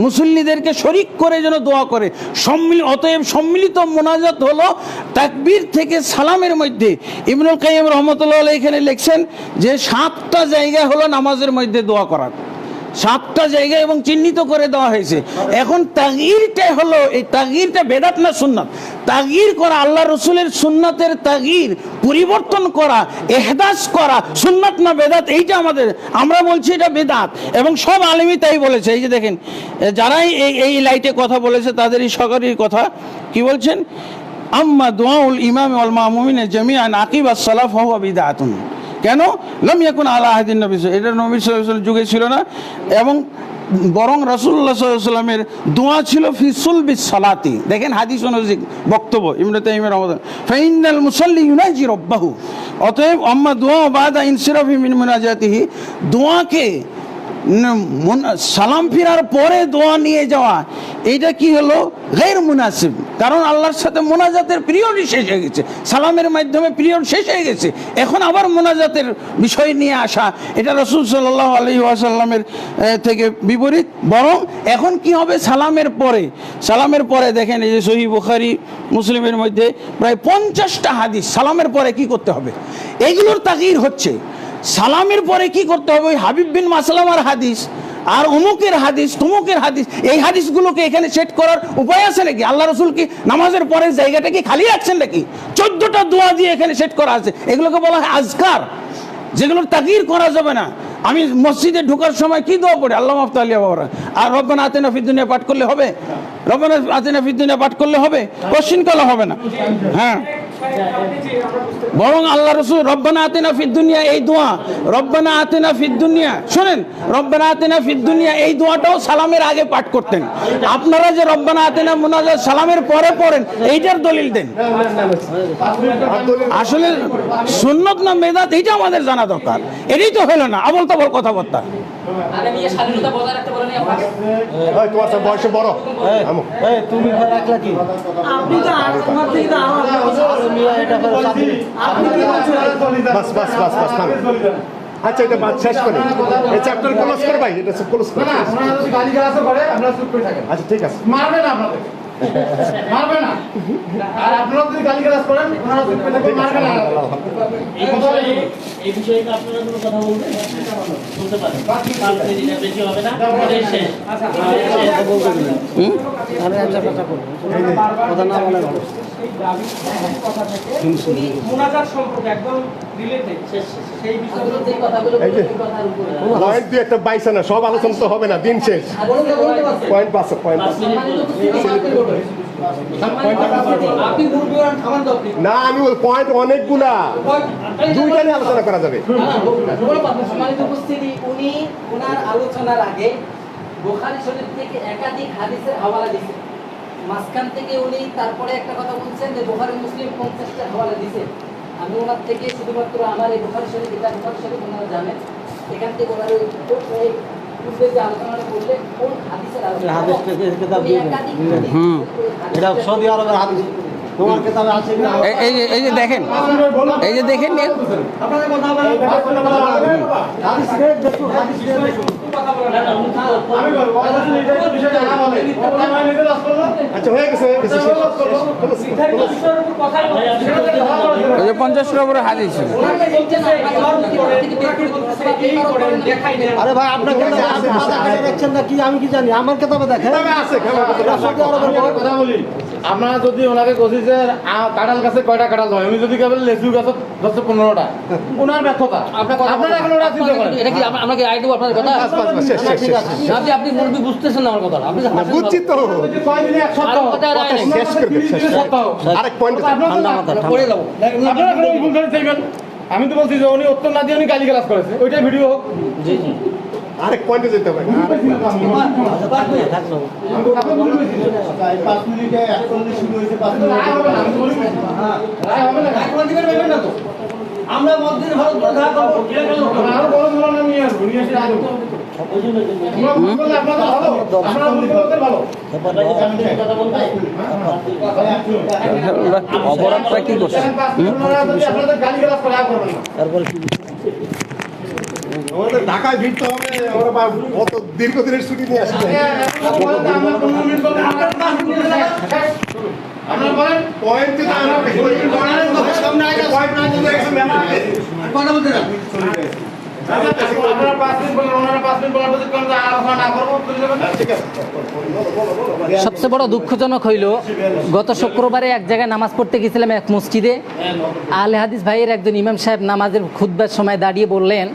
মুসল্লিদেরকে শরিক করে যেন দোয়া করে। অতএব সম্মিলিত মোনাজাত হলো তাকবীর থেকে সালামের মধ্যে। ইবনুল কাইয়্যিম রাহমাতুল্লাহ আলাইহি এখানে লিখছেন যে 7টা জায়গা হলো নামাজের মধ্যে দোয়া করার। 7টা জায়গায় এবং চিহ্নিত করে দেওয়া হয়েছে। এখন তাগয়িরটাই হলো, এই তাগয়িরটা বেদাত না সুন্নাত? তাগয়ির করা, আল্লাহ রসুলের সুন্নাতের তাগয়ির, পরিবর্তন করা, এহদাস করা সুন্নাত না বেদাত? এইটা আমাদের, আমরা বলছি এটা বেদাত, এবং সব আলেমই তাই বলেছে। এই যে দেখেন, যারাই এই লাইটে কথা বলেছে তাদেরই সকলেরই কথা কি বলছেন, আম্মা দুআউল ইমাম ওয়াল মামুমিন জামিআন আকিবাস সালাফ ফাহুয়া বিদআতুন। কেন? লাম ইয়াকুন আলা আহাদিন নবী, এটা নবী সাল্লাল্লাহু আলাইহি ওয়াসাল্লাম যুগে ছিল না, এবং বরং রাসূলুল্লাহ সাল্লাল্লাহু আলাইহি ওয়াসাল্লামের দোয়া ছিল ফি সুলবিস সালাতি। দেখেন হাদিস অনুযায়ী বক্তব্য ইবনে তাইমিয়া রাহমাতুল্লাহ, ফাইনাল মুসাল্লি ইউনাজি রাব্বাহু। অতএব আম্মা দুআ বাদা ইনসিরাফি মিন মুনাজাতিহি, দোয়াকে সালাম ফিরার পরে দোয়া নিয়ে যাওয়া, এইটা কি হলো? গैर মুনাসিব। কারণ আল্লাহর সাথে মোনাজাতের পিরিয়ডই শেষ হয়ে গেছে, সালামের মাধ্যমে পিরিয়ড শেষ হয়ে গেছে, এখন আবার মোনাজাতের বিষয় নিয়ে আসা, এটা রাসূল সাল্লাল্লাহু আলাইহি ওয়াসাল্লামের থেকে বিপরীত। বরং এখন কি হবে? সালামের পরে দেখেন, এই যে সহিহ বুখারী মুসলিমের মধ্যে প্রায় 50টা হাদিস সালামের পরে কি করতে হবে, এইগুলোর তাগয়ির হচ্ছে। সালামের পরে কি করতে হবে? ওই হাবিব বিন মাসলামার হাদিস আর অমুকের হাদিস, তমুকের হাদিস, এই হাদিসগুলোকে এখানে সেট করার উপায় আছে নাকি? আল্লাহ রসুল কি নামাজের পরে জায়গাটা কি খালি রাখছেন নাকি? 14টা দোয়া দিয়ে এখানে সেট করা আছে, এগুলোকে বলা হয় আজকার, যেগুলোর তাগয়ির করা যাবে না। আমি মসজিদে ঢোকার সময় কি দোয়া পড়ি? আল্লাহ মাফতা আলিয়া বাবা, আর রব্বানা আতিনা ফিদ দুনিয়া পাঠ করলে হবে? রব্বানা আতিনা ফিদ দুনিয়া পাঠ করলে হবে? কোশ্চিন করা হবে না। হ্যাঁ, বরং আল্লাহ রসুল রব্বানা আতিনা ফিদ দুনিয়া, এই দোয়া রব্বানা আতিনা ফিদ দুনিয়া, শুনেন, রব্বানা আতিনা ফিদ দুনিয়া এই দোয়াটাও সালামের আগে পাঠ করতেন। আপনারা যে রব্বানা আতিনা মুনাজাত সালামের পরে পড়েন, এইটার দলিল দেন। আসলে সুন্নত না বেদাত, এইটা আমাদের জানা দরকার। এটাই তো হলো না, আবল তাবল কথাবার্তা। তোমার তো বয়সে বড়, তুমি রাখলা কি? বাস বাস বাস বাস, থাম। আচ্ছা, এটা বাদ শেষ করি, এই চ্যাপ্টার ক্লোজ কর ভাই, এটা ক্লোজ কর। না, ওনারা যদি গালিগালাজও করে, আপনারা চুপ করে থাকেন। আচ্ছা ঠিক আছে, মারবে না আপনাদের, মারবে না। আর আপনারা যদি গালিগালাজ করেন, ওনারা চুপ করে থাকবে, মারবে না। এই বিষয়ে আপনারা কোনো কথা বলবেন? বলতে পারেন, 5 মিনিটের বেশি হবে না, এটাই শেষ। আমি একটা কথা বলবো, কথা না বলে ভালো। মোনাজাত সম্পর্কে একদম রিলেটেড সেই বিষয়গুলো এই যে পয়েন্ট দিয়ে একটা বাইসা না, সব আলোচনা তো হবে না, দিন শেষ। পয়েন্ট পাস, পয়েন্ট পাস না, আমি বল পয়েন্ট অনেকগুলা, দুইটা নিয়ে আলোচনা করা যাবে। সম্মানিত উপস্থিতি, উনি ওনার আলোচনার আগে বুখারী শরীফ থেকে একাধিক হাদিসের হাওয়ালা দিয়েছেন। মাঝখান থেকে উনি তারপরে একটা কথা বলছেন যে বুখারী মুসলিম 50টা হাওয়ালা দিয়েছেন। আমি ওনার থেকে শুধুমাত্র আমার এই বুখারী শরীফ, এটা বুখারী শরীফ ওনারা জানেন, এখান থেকে ওনার পূর্বে যে আলোচনাটা করলে কোন হাদিসের আলোচনা, হাদিস থেকে কিতাব দিয়ে এটা সৌদি আরবের হাদিস, তোমার কিতাবে আছে কিনা? এই যে দেখেন, এই যে দেখেন, আপনাদের কথা বলেন, হাদিস রেট দেখো, হাদিস রেট দেখো। আমি বলবো, এটা বিষয়টা না বলে, আপনারা নিজে লাস করলো। আচ্ছা, হয়ে গেছে, হয়ে গেছে, এই যে 50টার উপরে হাদিস। আরে ভাই, আপনার কিতাবে দেখছেন না কি? আমি কি জানি? আমার কিতাবে দেখেন আছে কেমন সৌদি আরবের আমি কথা বলি, আপনারা যদি ওনাকে কষি যে কাঁঠাল গাছে কয়টা কাঁঠাল হয়, উনি যদি কেবল লেচু গাছে 10-15টা, ওনার ব্যর্থতা। আপনারা এখন ওরা চিন্তা করেন, এটা কি আমাকে আইডু আপনার কথা? বাস বাস বাস, শেষ শেষ শেষ। আপনি মুরবি বুঝতেছেন না আমার কথা। আপনি না, বুঝছি তো, কয়দিনে এক সপ্তাহ, কথা রায় নাই। শেষ করবে, শেষ। সপ্তাহ। আরেক পয়েন্ট পড়ে যাবো। আপনারা কোনো ভুল করে চাইবেন। আমি তো বলছি যে উনি উত্তর না দিয়ে উনি গালিগালাজ করেছে, ওইটাই ভিডিও হোক। আরেক পয়েন্টে যেতে হবে। 5 মিনিটে 41 শুরু হয়েছে, 5 মিনিট আমরা মধ্যে ভালো কথা বলবো, আরো বড় ধরনের নিয়ে আসবো, নিয়ে এসে আগে আপনাদের ভালো, আপনারা বলতে ভালো। অপরাধটা কি করছে? আপনাদের গালিগালাজ করে আর করবেন না। আমাদের ঢাকায় ভিড়তে হবে, আমরা কত দীর্ঘদিনের ছুটি নিয়ে আসছে। আমরা 15 মিনিট বলতে আপনারা বলেন পয়েন্ট তো আমরা সামনে আগে পয়েন্ট না বলে গেছে মেলা। কথা বলতে না আপনারা 5 মিনিট বলেন, ওনারা 5 মিনিট বলার পর কোন আলোচনা না করবো তুলে দেবেন। ঠিক আছে, সবচেয়ে বড় দুঃখজনক হইল গত শুক্রবারে এক জায়গায় নামাজ পড়তে গেছিলাম এক মসজিদে। আহলে হাদিস ভাইয়ের একজন ইমাম সাহেব নামাজের খুতবার সময় দাঁড়িয়ে বললেন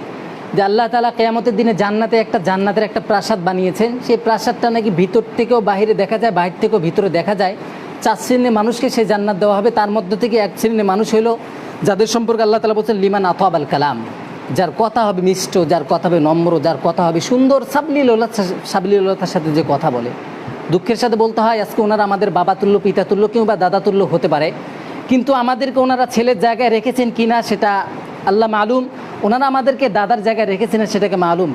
যে আল্লাহ তাআলা কিয়ামতের দিনে জান্নাতের একটা প্রাসাদ বানিয়েছেন। সেই প্রাসাদটা নাকি ভিতর থেকেও বাইরে দেখা যায়, বাইরে থেকেও ভিতরে দেখা যায়। 4 শ্রেণীর মানুষকে সেই জান্নাত দেওয়া হবে। তার মধ্য থেকে এক শ্রেণীর মানুষ হইল যাদের সম্পর্কে আল্লাহ তাআলা বলছেন লিমান আতাবাল কালাম, যার কথা হবে মিষ্ট, যার কথা হবে নম্র, যার কথা হবে সুন্দর, সাবলীলতার সাথে যে কথা বলে। দুঃখের সাথে বলতে হয় আজকে ওনারা আমাদের বাবা তুল্য, পিতা তুল্য কিংবা দাদা তুল্য হতে পারে, কিন্তু আমাদেরকে ওনারা ছেলের জায়গায় রেখেছেন কিনা সেটা আল্লাহ মালুম। ওনারা আমাদেরকে দাদার জায়গায় রেখেছেন সেটাকে মালুম।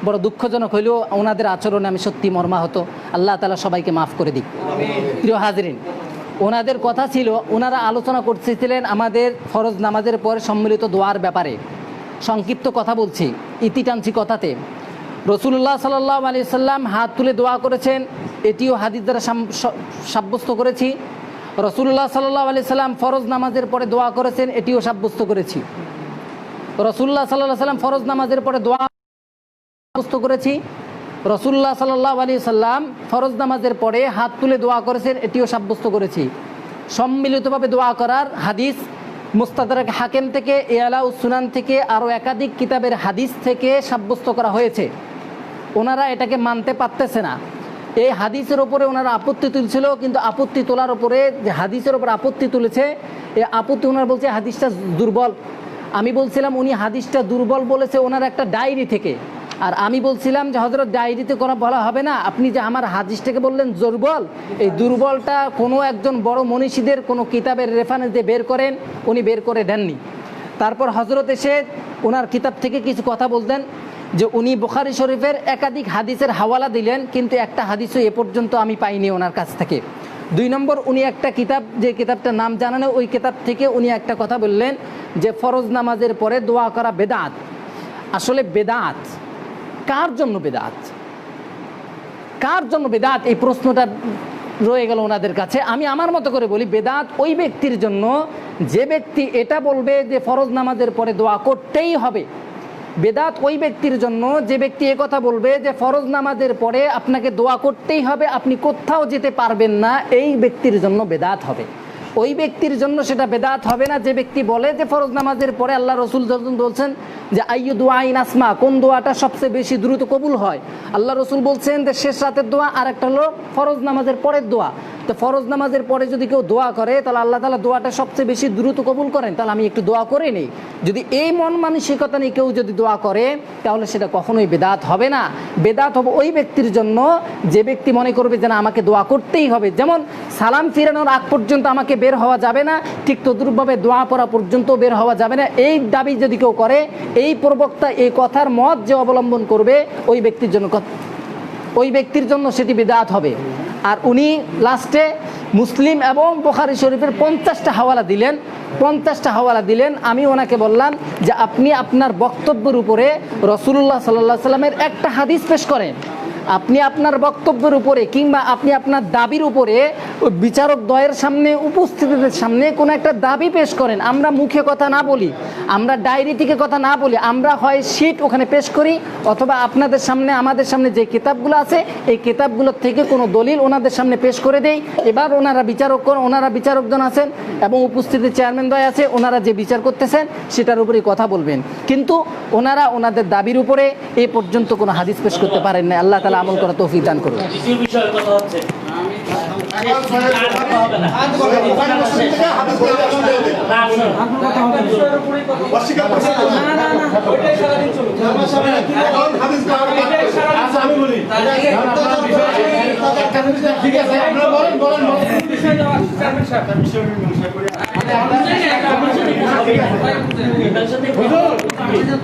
বড় দুঃখজনক হইলেও ওনাদের আচরণে আমি সত্যি মর্মাহত। আল্লাহ তাআলা সবাইকে মাফ করে দিক। প্রিয় হাজরিন, ওনাদের কথা ছিল, ওনারা আলোচনা করতেছিলেন আমাদের ফরজ নামাজের পরে সম্মিলিত দোয়ার ব্যাপারে। সংক্ষিপ্ত কথা বলছি, ইতি টানছি কথাতে। রসুল্লাহ সাল্লাল্লাহু আলাইহি সাল্লাম হাত তুলে দোয়া করেছেন, এটিও হাদিস দ্বারা সাব্যস্ত করেছি। রসুল্লাহ সাল্লাল্লাহু আলাইহি সাল্লাম ফরজ নামাজের পরে দোয়া করেছেন, এটিও সাব্যস্ত করেছি। রসুল্লাহ সাল্লাল্লাহু আলাইহি সাল্লাম ফরজ নামাজের পরে দোয়া সাব্যস্ত করেছি। রসুল্লাহ সাল্লাল্লাহু আলাইহি সাল্লাম ফরজ নামাজের পরে হাত তুলে দোয়া করেছেন, এটিও সাব্যস্ত করেছি। সম্মিলিতভাবে দোয়া করার হাদিস মুস্তাদরাক হাকিম থেকে, ইআলাউস সুনান থেকে, আরও একাধিক কিতাবের হাদিস থেকে সাব্যস্ত করা হয়েছে। ওনারা এটাকে মানতে পারতেছে না। এই হাদিসের ওপরে ওনারা আপত্তি তুলছিল, কিন্তু আপত্তি তোলার ওপরে যে হাদিসের ওপর আপত্তি তুলেছে, এই আপত্তি ওনারা বলছে হাদিসটা দুর্বল। আমি বলছিলাম উনি হাদিসটা দুর্বল বলেছে ওনার একটা ডায়েরি থেকে, আর আমি বলছিলাম যে হযরত ডায়েরিতে কোনো বলা হবে না, আপনি যে আমার হাদিসটাকে বললেন দুর্বল, এই দুর্বলটা কোনো একজন বড় মনীষীদের কোনো কিতাবের রেফারেন্স দিয়ে বের করেন, উনি বের করে দেননি। তারপর হযরত এসে ওনার কিতাব থেকে কিছু কথা বলতেন যে উনি বুখারী শরীফের একাধিক হাদিসের হাওয়ালা দিলেন, কিন্তু একটা হাদিসও এ পর্যন্ত আমি পাইনি ওনার কাছ থেকে। 2 নম্বর, উনি একটা কিতাব, যে কিতাবটার নাম জানা নেই, ওই কিতাব থেকে উনি একটা কথা বললেন যে ফরজ নামাজের পরে দোয়া করা বেদাত। আসলে বেদাত কার জন্য বেদাত, কার জন্য বেদাত, এই প্রশ্নটা রয়ে গেল ওনাদের কাছে। আমি আমার মতো করে বলি, বেদাত ওই ব্যক্তির জন্য যে ব্যক্তি এটা বলবে যে ফরজ নামাজের পরে দোয়া করতেই হবে। বেদাত ওই ব্যক্তির জন্য যে ব্যক্তি কথা বলবে যে ফরজ নামাজের পরে আপনাকে দোয়া করতেই হবে, আপনি কোথাও যেতে পারবেন না, এই ব্যক্তির জন্য বেদাত হবে। ওই ব্যক্তির জন্য সেটা বেদাত হবে না যে ব্যক্তি বলে যে ফরজ নামাজের পরে আল্লাহ রসুল বলছেন যে আইয়ু দুআইন আসমা, কোন দোয়াটা সবচেয়ে বেশি দ্রুত কবুল হয়। আল্লাহ রসুল বলছেন যে শেষ রাতের দোয়া, আর একটা হলো ফরজ নামাজের পরের দোয়া। তো ফরজ নামাজের পরে যদি কেউ দোয়া করে তাহলে আল্লাহ তাআলা দোয়াটা সবচেয়ে বেশি দ্রুত কবুল করেন, তাহলে আমি একটু দোয়া করে নিই। যদি এই মন মানসিকতা নিয়ে কেউ যদি দোয়া করে তাহলে সেটা কখনোই বেদাত হবে না। বেদাত হবে ওই ব্যক্তির জন্য যে ব্যক্তি মনে করবে যে না আমাকে দোয়া করতেই হবে, যেমন সালাম ফিরানোর আগ পর্যন্ত আমাকে বের হওয়া যাবে না, ঠিক তদ্রূপভাবে দোয়া পড়া পর্যন্ত বের হওয়া যাবে না। এই দাবি যদি কেউ করে, এই প্রবক্তা এই কথার মত যে অবলম্বন করবে, ওই ব্যক্তির জন্য সেটি বিদআত হবে। আর উনি লাস্টে মুসলিম এবং বুখারী শরীফের 50টা হাওয়ালা দিলেন। আমি ওনাকে বললাম যে আপনি আপনার বক্তব্যের উপরে রাসূলুল্লাহ সাল্লাল্লাহু আলাইহি সাল্লামের একটা হাদিস পেশ করেন। আপনি আপনার বক্তব্যের উপরে কিংবা আপনি আপনার দাবির উপরে বিচারক দ্বয়ের সামনে, উপস্থিতদের সামনে কোনো একটা দাবি পেশ করেন। আমরা মুখে কথা না বলি, আমরা ডায়েরি থেকে কথা না বলি, আমরা হয় শীট ওখানে পেশ করি, অথবা আপনাদের সামনে আমাদের সামনে যে কিতাবগুলো আছে এই কিতাবগুলোর থেকে কোনো দলিল ওনাদের সামনে পেশ করে দেই। এবার ওনারা বিচারকজন আছেন এবং উপস্থিত চেয়ারম্যান দ্বয় আছে, ওনারা যে বিচার করতেছেন সেটার উপরেই কথা বলবেন। কিন্তু ওনারা ওনাদের দাবির উপরে এ পর্যন্ত কোনো হাদিস পেশ করতে পারেন না। আল্লাহ তাআলা আমল করা তৌফিক দান করুন। দ্বিতীয় বিষয়ের কথা হচ্ছে ঠিক আছে, আপনারা বলেন।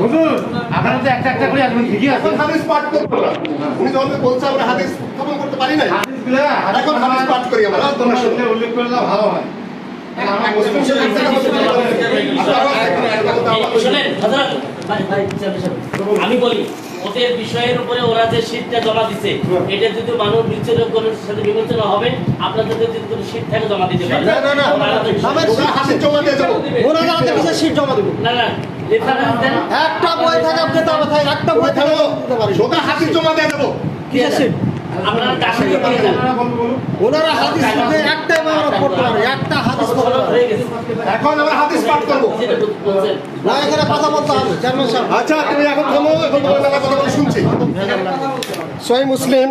হুজুর আপনারা তো একটা করে আসবেন, ঠিকই আছে। হাদিস পাঠ করবো না, উনি যখন বলছে আমরা হাদিস খতম করতে পারি না, হাদিসগুলো এখন হাদিস পাঠ করি আমরা। তোমরা উল্লেখ করে দাও, ভালো হয়। শুনেন হযরত, আমি বলি ওদের বিষয়ের উপরে ওরা যে শীটটা জমা দিছে এটা যদি মানুষ বিচরণের সাথে বিবেচনা হবে আপনাদের যদি কোনো শীট থাকে জমা দিতে পারেন। না, না, না। ওরা হাতে জমা দিয়ে যাবো। ওনারা হাতে কিসের শীট জমা দেবো? না না রেফারেন্স দেন। একটা বই থাকে কেতাবে থাকে, একটা বই থাকে দিতে পারি। ওটা হাতে জমা দিয়ে যাবো। কিসের শীট? আপনারা কাছে নিয়ে যান। ওনারা হাদিস থেকে একটাই ব্যবহার করতে পারে, একটা হাদিস করতে পারে। হয়ে গেছে এখন আমরা হাদিস পাঠ করবো। যেটা বলছেন না, এখানে কথা বলতে হবে চেয়ারম্যান সাহেব। আচ্ছা তুমি এখন থামো, এখন তোমার মেলা কথা বলে শুনছি। সহিহ মুসলিম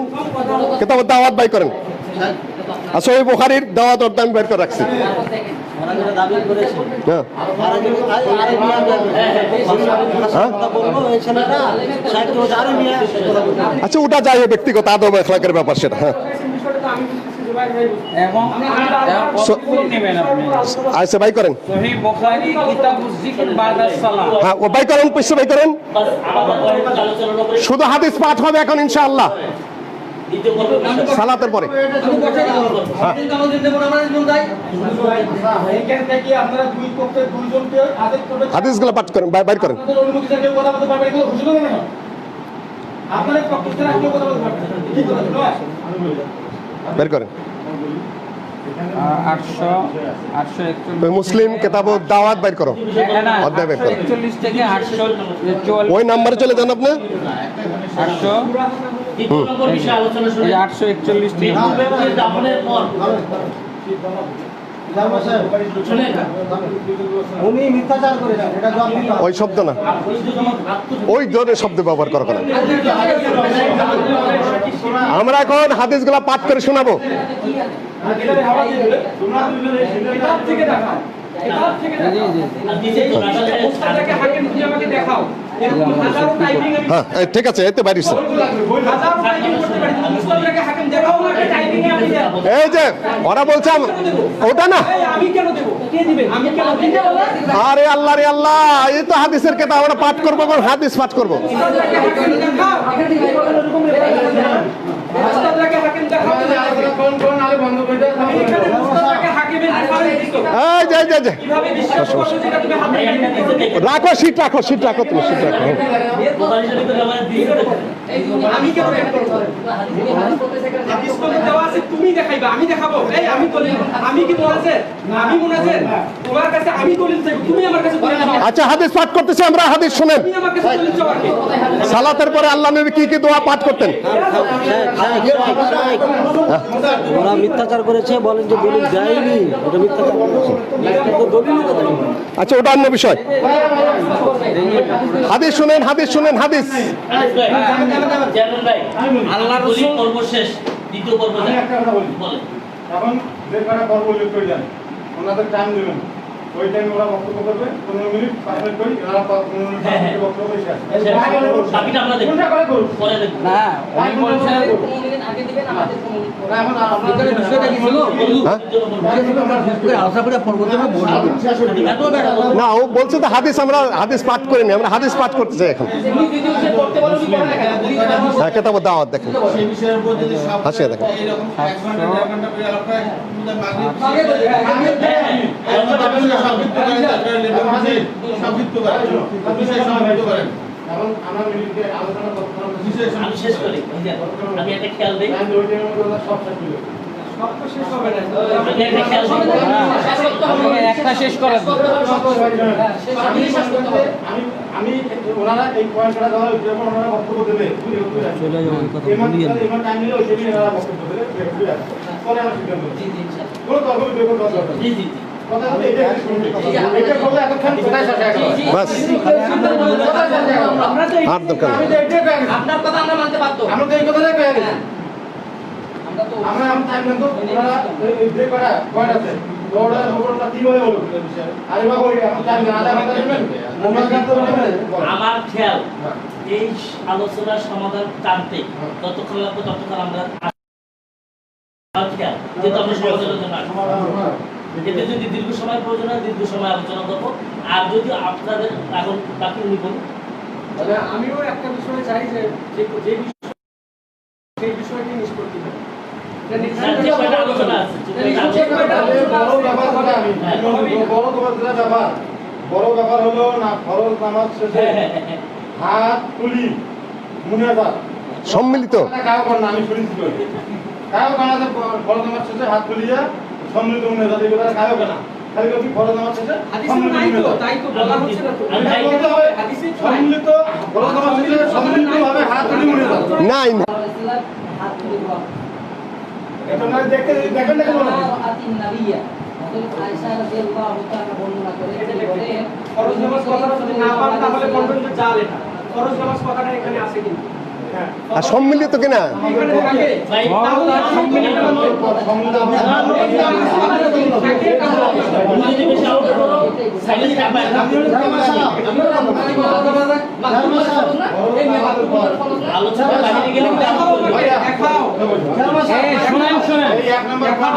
কিতাবুদ দাওয়াত বাই করেন, আর সহিহ বুখারীর দাওয়াত অর্থ আমি বের করে রাখছি। ওরা যেটা দাবি করেছে হ্যাঁ কথা বলবো, এই ছেলেটা সাহিত্য হচ্ছে আরবিয়া কথা বলবো। আচ্ছা ওটা যাই হোক, ব্যক্তিগত আদব এখলাকের ব্যাপার সেটা। হ্যাঁ এবং কতগুলো নেবেন আপনি? আচ্ছা বাই করেন। সহিহ বুখারী কিতাবুজ যিকর বা'দাস সালাম। হ্যাঁ ও বাই করেন, পয়সা বাই করেন। বাস আমাদের পরে আলোচনা করে শুধু হাদিস পাঠ হবে এখন ইনশাআল্লাহ দ্বিতীয় পর্ব বিষয় সালাতের পরে। এইখান থেকে আপনারা দুই পক্ষের দুইজনকে আদেশ করবেন, হাদিসগুলো পাঠ করেন, বাইর করেন। আপনাদের অনুমতি ছাড়া কেউ কথা বলতে পারবে না, এগুলো ঘোষণা করবেন না। আপনাদের পক্ষ ছাড়া কেউ কথা বলতে পারবে না। কি কথা বলবো? বের করেন। 841 মুসলিম কিতাবুদ দাওয়াত বাইর করো, অধ্যায় বের করো। 41 থেকে 844 ওই নাম্বারে চলে যান আপনি। 800 দ্বিতীয় নম্বর বিষয় আলোচনা শুরু। এই 841 থেকে বিদ্যুতের দাপনের পর শুনেন উনি মিথ্যাচার করেছেন, এটা জবাব দিতে হবে। ওই শব্দ না, ওই ধরনের শব্দ ব্যবহার করা কেন? আমরা এখন হাদিসগুলা পাঠ করে শোনাবো। কিতাব থেকে দেখাও, কিতাব থেকে দেখাও। আর দ্বিতীয় মুস্তাদাকে হাকিম তুমি আমাকে দেখাও। এরকম হাজারো টাইপিং আমি হ্যাঁ ঠিক আছে, এতে বাইরেছে। হাজারো টাইপিং করতে পারি, তুমি মুস্তাদাকে হাকিম দেখাও না, টাইপিং এ আপনি দেন। এই যে ওরা বলছে ওটা না, এই আমি কেন দেব? কে দিবেন? আমি কেন দিতে বলে? আরে আল্লাহ রে আল্লাহ, এই তো হাদিসের কেতাব আমরা পাঠ করবো, এবং হাদিস পাঠ করবো। মুস্তাদাকে হাকিম দেখাও। এরকম মুস্তাদাকে হাকিম দেখাও। কোন কোন আলে বন্ধ করে দাও। এখানে মুস্তাদাকে হাকিমের রেফারেন্স দিছো। এই যে যে কিভাবে বিশ্বাস করছো যেটা তুমি হাতে লিখে রাখো, সিট রাখো, সিট রাখো, তুমি সিট রাখো। বোখারী শরীফের ব্যাপারে দ্বিতীয় আমি কেন করব? হাদিস তো দেওয়া আছে, তুমি দেখাইবা, আমি দেখাবো। এই আমি দলিল, আমি কি বলেছে? আমি মুনাফিক। তোমার কাছে আমি দলিল চাই, তুমি আমার কাছে দলিল চাও। আচ্ছা হাদিস পাঠ করতেছি আমরা, হাদিস শুনেন। তুমি আমার কাছে দলিল চাও আগে। সালাতের পরে আল্লাহ নবী কি কি দোয়া পাঠ করতেন? ওরা মিথ্যাচার করেছে, বলেন যে দলিল দেয়নি, ওটা মিথ্যাচার করেছে। তো দলিলই তো দেয়নি। আচ্ছা ওটা অন্য বিষয়। হাদিস শুনেন, হাদিস শুনেন, হাদিস। চেয়ারম্যান ভাই আল্লাহর রাসূল পর্ব শেষ, দ্বিতীয় পর্ব আমি একটা কথা বলি। বলেন। এখন যে কটা পর্ব লিখ করে যান, ওনাদের টাইম দেবেন। ওই টাইমে ওরা বক্তব্য করবে, 15 মিনিট 5 মিনিট করি, ওরা 15 মিনিট বক্তব্য করে শেষ। বাকিটা আমরা দেখব, কোনটা করে করুন? পরে দেখব। না উনি বলছেন ওরা এখন আপনাদের বিষয়টা কি ছিল? হ্যাঁ? আলোচনা করে ফোন করতে হবে, ভোট হবে। এত বেড়া কথা। না ও বলছে তো হাদিস, আমরা হাদিস পাঠ করিনি, আমরা হাদিস পাঠ করতে চাই এখন। তুমি যদি সে করতে বলো কি করে না? হ্যাঁ কেতাব দাওয়াত দেখেন, সেই বিষয়ের উপর যদি সব হাসিয়ে দেখেন। এইরকম 1 ঘন্টা 1.5 ঘন্টা করে আলোচনা আমি শেষ করি, আমি একটা খেয়াল দিই, সব তো শেষ হবে না। আমি একটা খেয়াল দিই। একটা শেষ করার আমি ওনারা এই পয়েন্টটা দেওয়া যখন ওনারা বক্তব্য দেবে ইমান টাইম নিলে ওই সেদিন ওনারা বক্তব্য দেবে পরে আমরা সিদ্ধান্ত নেব। কোনো তর্ক বিতর্ক দরকার নেই। জি জি জি। কথা হলো এটা শুনবে, এটা করলে এতক্ষণ কোথায় শেষ হয়ে গেল? বাস আমরা তো আর দরকার নেই। আমি তো এটাই কয়ে গেছি। আপনার কথা আমরা মানতে পারতো। আমরা তো এই কথাটাই কয়ে গেছি। আমরা আমি টাইম নেব, ওনারা এই যে কয়টা আছে ওরা ওরা কি বলে বলুন আরে বাবা ওই আমি টাইম না আধা ঘন্টা নেবেন মোবাইল কাটতে বলবেন। আমার খেয়াল এই আলোচনার সমাধান টানতে যতক্ষণ লাগবে ততক্ষণ আমরা আমার খেয়াল যেহেতু আমরা সমাধানের জন্য আসবো। এতে যদি দীর্ঘ সময় প্রয়োজন হয় দীর্ঘ সময় আলোচনা করবো, আর যদি আপনাদের এখন বাকি উনি বলুন। আমিও একটা বিষয় চাই যে সেই বিষয়টি নিষ্পত্তি হবে। যে কয়টা আলোচনা আছে, বড় ব্যাপার হলো না ফরজ নামাজ শেষে হাত তুলি মুনিয়াজাত সম্মিলিত কায়ো কর না, আমি শুনেছি কায়ো কানাতে ফরজ নামাজ শেষে হাত তুলিয়া সম্মিলিত মুনিয়াজাত এই কথা কায়ো কানা খালি কি ফরজ নামাজ শেষে হাদিসে নাই তো, তাই তো বলা হচ্ছে না তো। এটা বলতে হবে সম্মিলিত ফরজ নামাজ শেষে সম্মিলিতভাবে হাত তুলি মুনিয়াজাত নাই এটা না দেখতে দেখেন না কেন ফরজ নামাজ কথাটা যদি না পান তাহলে বলবেন যে জাল এটা। ফরজ নামাজ কথাটা এখানে আছে কিন্তু। হ্যাঁ। আর সম্মিলিত কিনা এখানে থাকে। তাহলে আর সম্মিলিত যদি বেশি আউট করো সাইলেন্ট চাপায় আলোচনা বাইরে গেলে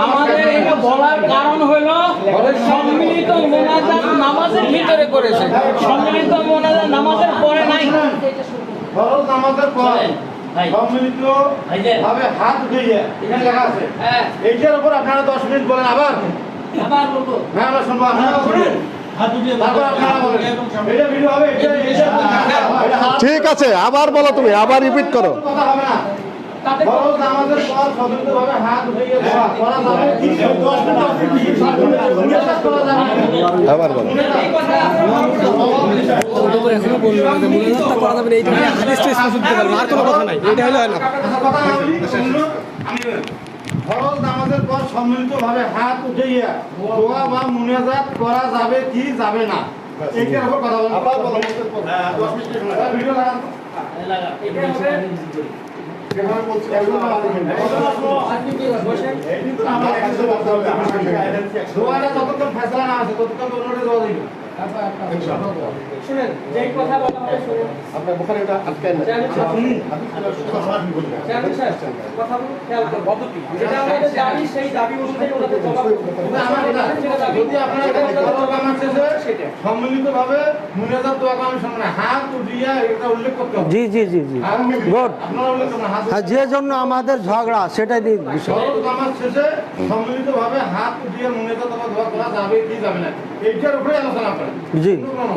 আমাদের এটা বলার কারণ হলো সম্মিলিত মোনাজাত নামাজের ভিতরে করেছে, সম্মিলিত মোনাজাত নামাজের পরে নাই। ফরজ নামাজের পর ভাই সম্মিলিত ভাইজান ভাবে হাত উঠিয়ে এখানে লেখা আছে হ্যাঁ এইটার উপর আপনারা 10 মিনিট বলেন আবার আবার বলবো হ্যাঁ আমরা শুনবো আপনারা শুনেন তারপর আপনারা বলেন এটা ভিডিও হবে এটা ঠিক আছে আবার বলো তুমি আবার রিপিট করো কথা হবে না ফরজ নামাজের পর সম্মিলিতভাবে হাত উঠিয়ে দোয়া করা যাবে কি 10 মিনিট করা যাবে আবার বলো ফরজ নামাজের পর সম্মিলিতভাবে হাত উঠিয়ে দোয়া বা মুনাজাত করা যাবে কি যাবে না এইটার উপর কথা বলবো আবার বলো 10 মিনিট ভিডিও লাগান লাগা যেভাবে বলছি একদম দোয়াটা যতক্ষণ ফেসলা না আছে ততক্ষণ অন্যটা দোয়া দিবে শুনেন, যেই কথা বলা হবে শুনেন। আপনার বুখারী এটা আটকায় না জানেন স্যার, কথা বলুন, খেয়াল করুন। যেটা আমাদের দাবি, সেই দাবি অনুযায়ী ওনাদের জবাব করতে হবে। যেটা দাবি, যদি আপনারা ফরজ নামাজ শেষে সম্মিলিতভাবে মুনাজাত দোয়া করার সময় হাত উঠিয়ে এটা উল্লেখ করতে হবে জি জি জি জি গুড আপনারা উল্লেখ করবেন হাত হ্যাঁ যে জন্য আমাদের ঝগড়া সেটাই দিক বিষয় ফরজ নামাজ শেষে সম্মিলিতভাবে হাত উঠিয়ে মুনাজাত বা দোয়া করা যাবে কি যাবে না এইটার উপরে আলোচনা করেন জি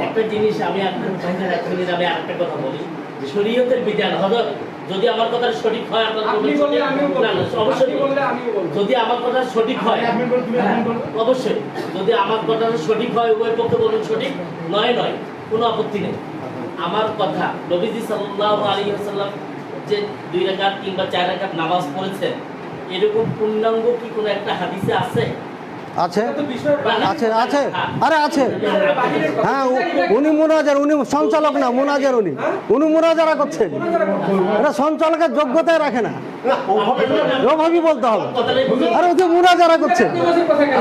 একটা জিনিস আমি আপনার সামনে এক মিনিট আমি আরেকটা কথা বলি যে শরীয়তের বিধান হযরত যদি আমার কথা সঠিক হয় আপনারা আপনি বললে আমিও বলবো। না, না, অবশ্যই আপনি বললে আমিও বলবো। যদি আমার কথা সঠিক হয় আপনি বলুন, তুমি আপনি বলুন। অবশ্যই যদি আমার কথা সঠিক হয় উভয় পক্ষে বলুন সঠিক নয় কোনো আপত্তি নেই আমার কথা নবীজি সাল্লাল্লাহু আলাইহি ওয়াসাল্লাম যে 2 রাকাত কিংবা 4 রাকাত নামাজ পড়েছেন এরকম পূর্ণাঙ্গ কি কোনো একটা হাদিসে আছে আছে এটা তো বিষয় আছে আছে আরে আছে হ্যাঁ উনি মুনাজার উনি সঞ্চালক না মুনাজার উনি মুনাজারা করছেন এটা সঞ্চালকের যোগ্যতায় রাখে না ওভাবেই বলতে হবে আরে ওই যে মুনাজারা করছেন কথা কেন?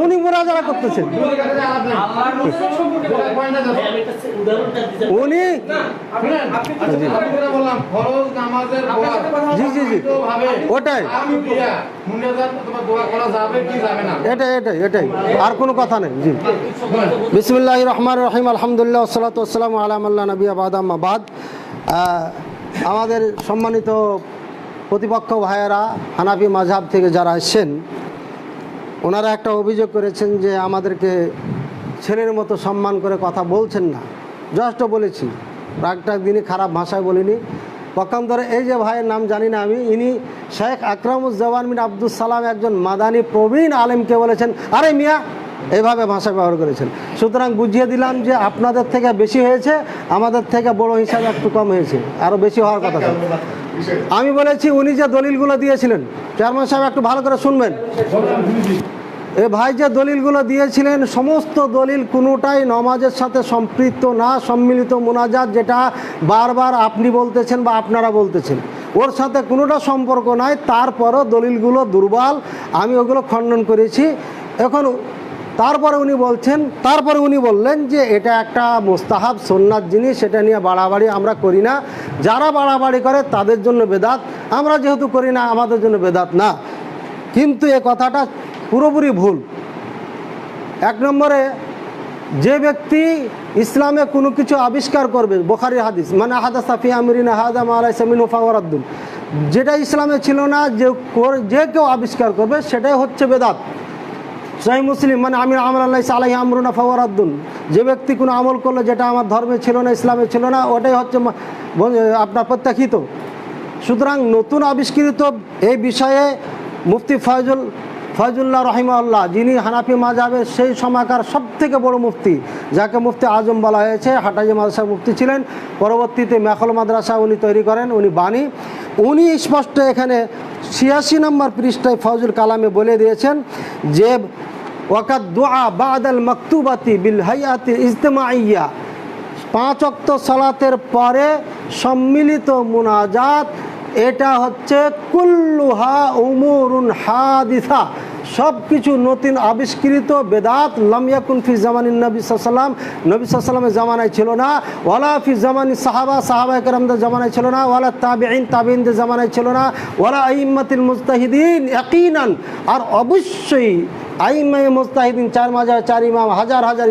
উনি মুনাজারা করতেছেন আল্লাহর রসুল সম্পর্কে বলেন। ভাই, আমি একটা উদাহরণটা দিতে উনি না, আপনি আমি যেটা বললাম ফরজ নামাজের পর জি জি জি ভাবে ওটাই হাত উঠিয়ে মুনাজাত অথবা দোয়া করা যাবে কি যাবে না এটাই আর কোনো কথা নেই জি বিসমিল্লাহির রহমানির রহিম আলহামদুলিল্লাহ ওয়াসসালাতু ওয়াসসালামু আলা মান লা নাবিয়্যা বা'দা আম্মা বাদ আমাদের সম্মানিত প্রতিপক্ষ ভাইয়েরা হানাফি মাযহাব থেকে যারা এসেছেন ওনারা একটা অভিযোগ করেছেন যে আমাদেরকে ছেলের মতো সম্মান করে কথা বলছেন না জাস্ট বলেছি রাগটাক দিনই খারাপ ভাষায় বলিনি পক্ষান্তরে এই যে ভাইয়ের নাম জানি না আমি ইনি শেখ আকরামুজ্জামান বিন আব্দুস সালাম একজন মাদানী প্রবীণ আলেমকে বলেছেন আরে মিয়া এইভাবে ভাষা ব্যবহার করেছেন সুতরাং বুঝিয়ে দিলাম যে আপনাদের থেকে বেশি হয়েছে আমাদের থেকে বড় হিসাবে একটু কম হয়েছে আরও বেশি হওয়ার কথা ছিল। আমি বলেছি উনি যে দলিলগুলো দিয়েছিলেন চেয়ারম্যান সাহেব একটু ভালো করে শুনবেন এ ভাই যে দলিলগুলো দিয়েছিলেন সমস্ত দলিল কোনোটাই নমাজের সাথে সম্পৃক্ত না সম্মিলিত মুনাজাত যেটা বারবার আপনি বলতেছেন বা আপনারা বলতেছেন ওর সাথে কোনোটা সম্পর্ক নাই তারপরও দলিলগুলো দুর্বল আমি ওগুলো খণ্ডন করেছি এখন তারপরে উনি বললেন যে এটা একটা মুস্তাহাব সুন্নাত জিনিস সেটা নিয়ে বাড়াবাড়ি আমরা করি না যারা বাড়াবাড়ি করে তাদের জন্য বেদাত আমরা যেহেতু করি না আমাদের জন্য বেদাত না কিন্তু এ কথাটা পুরোপুরি ভুল এক নম্বরে যে ব্যক্তি ইসলামে কোনো কিছু আবিষ্কার করবে বুখারী হাদিস মানে হাদাসা ফি আমরিনা হাযা মা লাইসা মিনহু ফাওয়ারাদ্দুন যেটা ইসলামে ছিল না যে কেউ আবিষ্কার করবে সেটাই হচ্ছে বেদাত সহিহ মুসলিম মানে আমি আমরাল্লাহি আলাইহি আমরুনা ফাওয়ারাদ্দুন যে ব্যক্তি কোনো আমল করলো যেটা আমার ধর্মে ছিল না ইসলামে ছিল না ওটাই হচ্ছে আপনার প্রত্যাখিত। সুতরাং নতুন আবিষ্কৃত এই বিষয়ে মুফতি ফয়জুল্লাহ রহিমাল্লাহ, যিনি হানাফি মাযহাবের সেই সময়কার সবথেকে বড় মুফতি, যাকে মুফতি আজম বলা হয়েছে, হাটাজি মাদ্রাসার মুফতি ছিলেন, পরবর্তীতে মেখল মাদ্রাসা উনি তৈরি করেন, উনি বাণী, উনি স্পষ্ট এখানে 86 নম্বর পৃষ্ঠায় ফয়জুল কালামে বলে দিয়েছেন যে ওয়াকাদ দুআ বাদাল মাকতুবাতি বিল হাইয়াতি ইজতিমাইয়া, 5 ওয়াক্ত সালাতের পরে সম্মিলিত মুনাজাত, এটা হচ্ছে কুল্লুহা উমুরুন হাদিসা, সব কিছু নতুন আবিষ্কৃত বেদাত, লাম ইয়াকুন ফি জামানিন নবী সাল্লাল্লাহু আলাইহি ওয়াসাল্লাম, নবী সাল্লাল্লাহু আলাইহি ওয়াসাল্লামের জামানায় ছিল না, ওয়ালা ফি জামানি সাহাবায়ে কেরামদের জামানায় ছিল না, ওয়ালা তাবিঈনদের জামানায় ছিল না, ওয়ালা আইম্মাতিল মুজতাহিদিন ইয়াকিনান, আর অবশ্যই আইম্মায়ে মুজতাহিদিন 4 মাযহাব 4 ইমাম, হাজার হাজার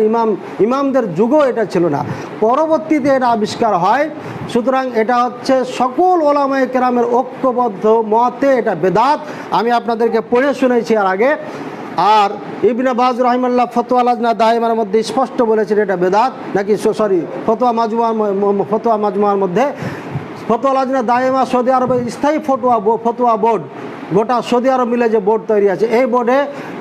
ইমামদের যুগও এটা ছিল না, পরবর্তীতে এটা আবিষ্কার হয়। সুতরাং এটা হচ্ছে সকল ওলামায়ে কেরামের ঐক্যবদ্ধ মতে এটা বেদাত। আমি আপনাদেরকে পড়ে শুনেছি আর আগে। আর ইবনে বাজ রাহিমাহুল্লাহ ফতোয়া লাজনা দায়মার মধ্যে স্পষ্ট বলেছেন এটা বেদাত, নাকি সরি ফতোয়া মাজমুয়ার মধ্যে, ফতোয়া লাজনা দায়মা সৌদি আরবের স্থায়ী ফতোয়া বোর্ড, গোটা সৌদি আরব মিলে যে বোর্ড তৈরি আছে, এই বোর্ডে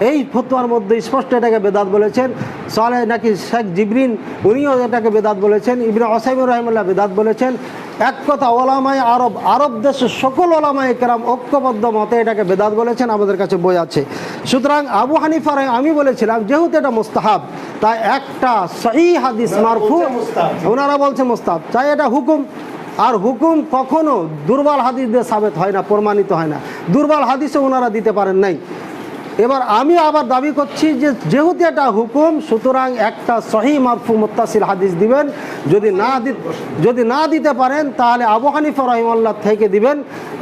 এই ফতোয়ার মধ্যে স্পষ্ট এটাকে বেদাত বলেছেন। সালেহ নাকি শেখ জিবরিন উনিও এটাকে বেদাত বলেছেন, ইবনে উসাইমিন রাহিমাহুল্লাহ বেদাত বলেছেন। এক কথা ওলামায়ে আরব দেশের সকল ওলামায়ে কেরাম ঐক্যবদ্ধ মতে এটাকে বেদাত বলেছেন, আমাদের কাছে বই আছে। সুতরাং আবু হানিফা আমি বলেছিলাম যেহেতু এটা মুস্তাহাব, তাই একটা সহিহ হাদিস মারফু, ওনারা বলছে মুস্তাহাব, তাই এটা হুকুম। আর হুকুম কখনো দুর্বল হাদিস দিয়ে সাবেত হয় না, প্রমাণিত হয় না, দুর্বল হাদিসও ওনারা দিতে পারেন নাই। এবার আমি আবার দাবি করছি যে যেহেতু এটা হুকুম, সুতরাং একটা সহিহ মারফু মুত্তাসিল হাদিস দিবেন, যদি না দিতে পারেন তাহলে আবু হানিফা রাহিমাহুল্লাহ থেকে দিবেন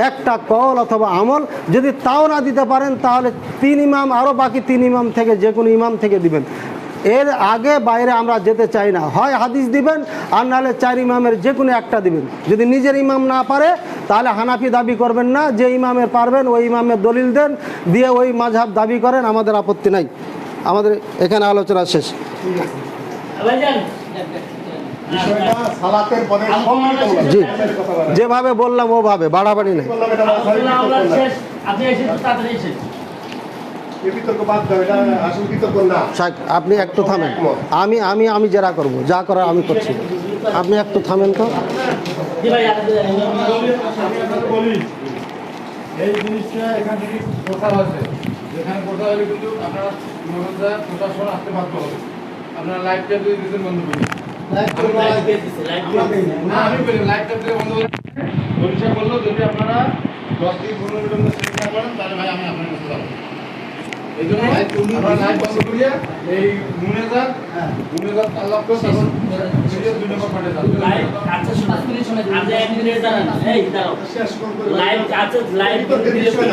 একটা কওল অথবা আমল, যদি তাও না দিতে পারেন তাহলে 3 ইমাম, আরও বাকি 3 ইমাম থেকে যে কোনো ইমাম থেকে দিবেন। এর আগে বাইরে আমরা যেতে চাই না, হয় হাদিস দিবেন আর নাহলে 4 ইমামের যে কোনো একটা দিবেন। যদি নিজের ইমাম না পারে তাহলে হানাফি দাবি করবেন না, যে ইমামের পারবেন ওই ইমামের দলিল দেন, দিয়ে ওই মাযহাব দাবি করেন, আমাদের আপত্তি নাই। আমাদের এখানে আলোচনা শেষ। জি, যেভাবে বললাম ওভাবে, বাড়াবাড়ি নেই। আপনি একটু থামেন, আমি যারা করবো, যা করার আমি করছি, আপনি একটু থামেন তো। এই জিনিসটা এখান থেকে কোথাও আছে, যেখানে কোথাও হলে কিন্তু আপনারা প্রশাসন আসতে বাধ্য হবে। আপনারা লাইভটা যদি দিতেন বন্ধ করুন, আমি বলি লাইভটা দিতে বন্ধ করে পরীক্ষা করলো, যদি আপনারা 10 থেকে 15 মিনিটের মধ্যে শেষ না করেন তাহলে ভাই আমি আপনার কাছে যাবো। এই জন্য আমরা লাইভ বন্ধ করিয়া এই মুনেজাত আল্লাহ তো তখন 2 নম্বর পাঠে যাবে। আচ্ছা শুনুন, আপনি 1 মিনিট দাঁড়ান, এই দাঁড়াও, লাইভ আছে, লাইভ ভিডিও করে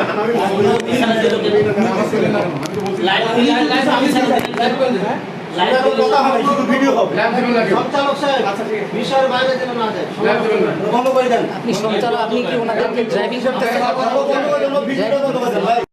কথা হবে, শুধু ভিডিও হবে, সঞ্চালক সাহেব বিষয়ের বাইরে যেন না যায়, বন্ধ করে দেন। আপনি কি ওনাদেরকে ড্রাইভিং ভিডিও বন্ধ করে দেন।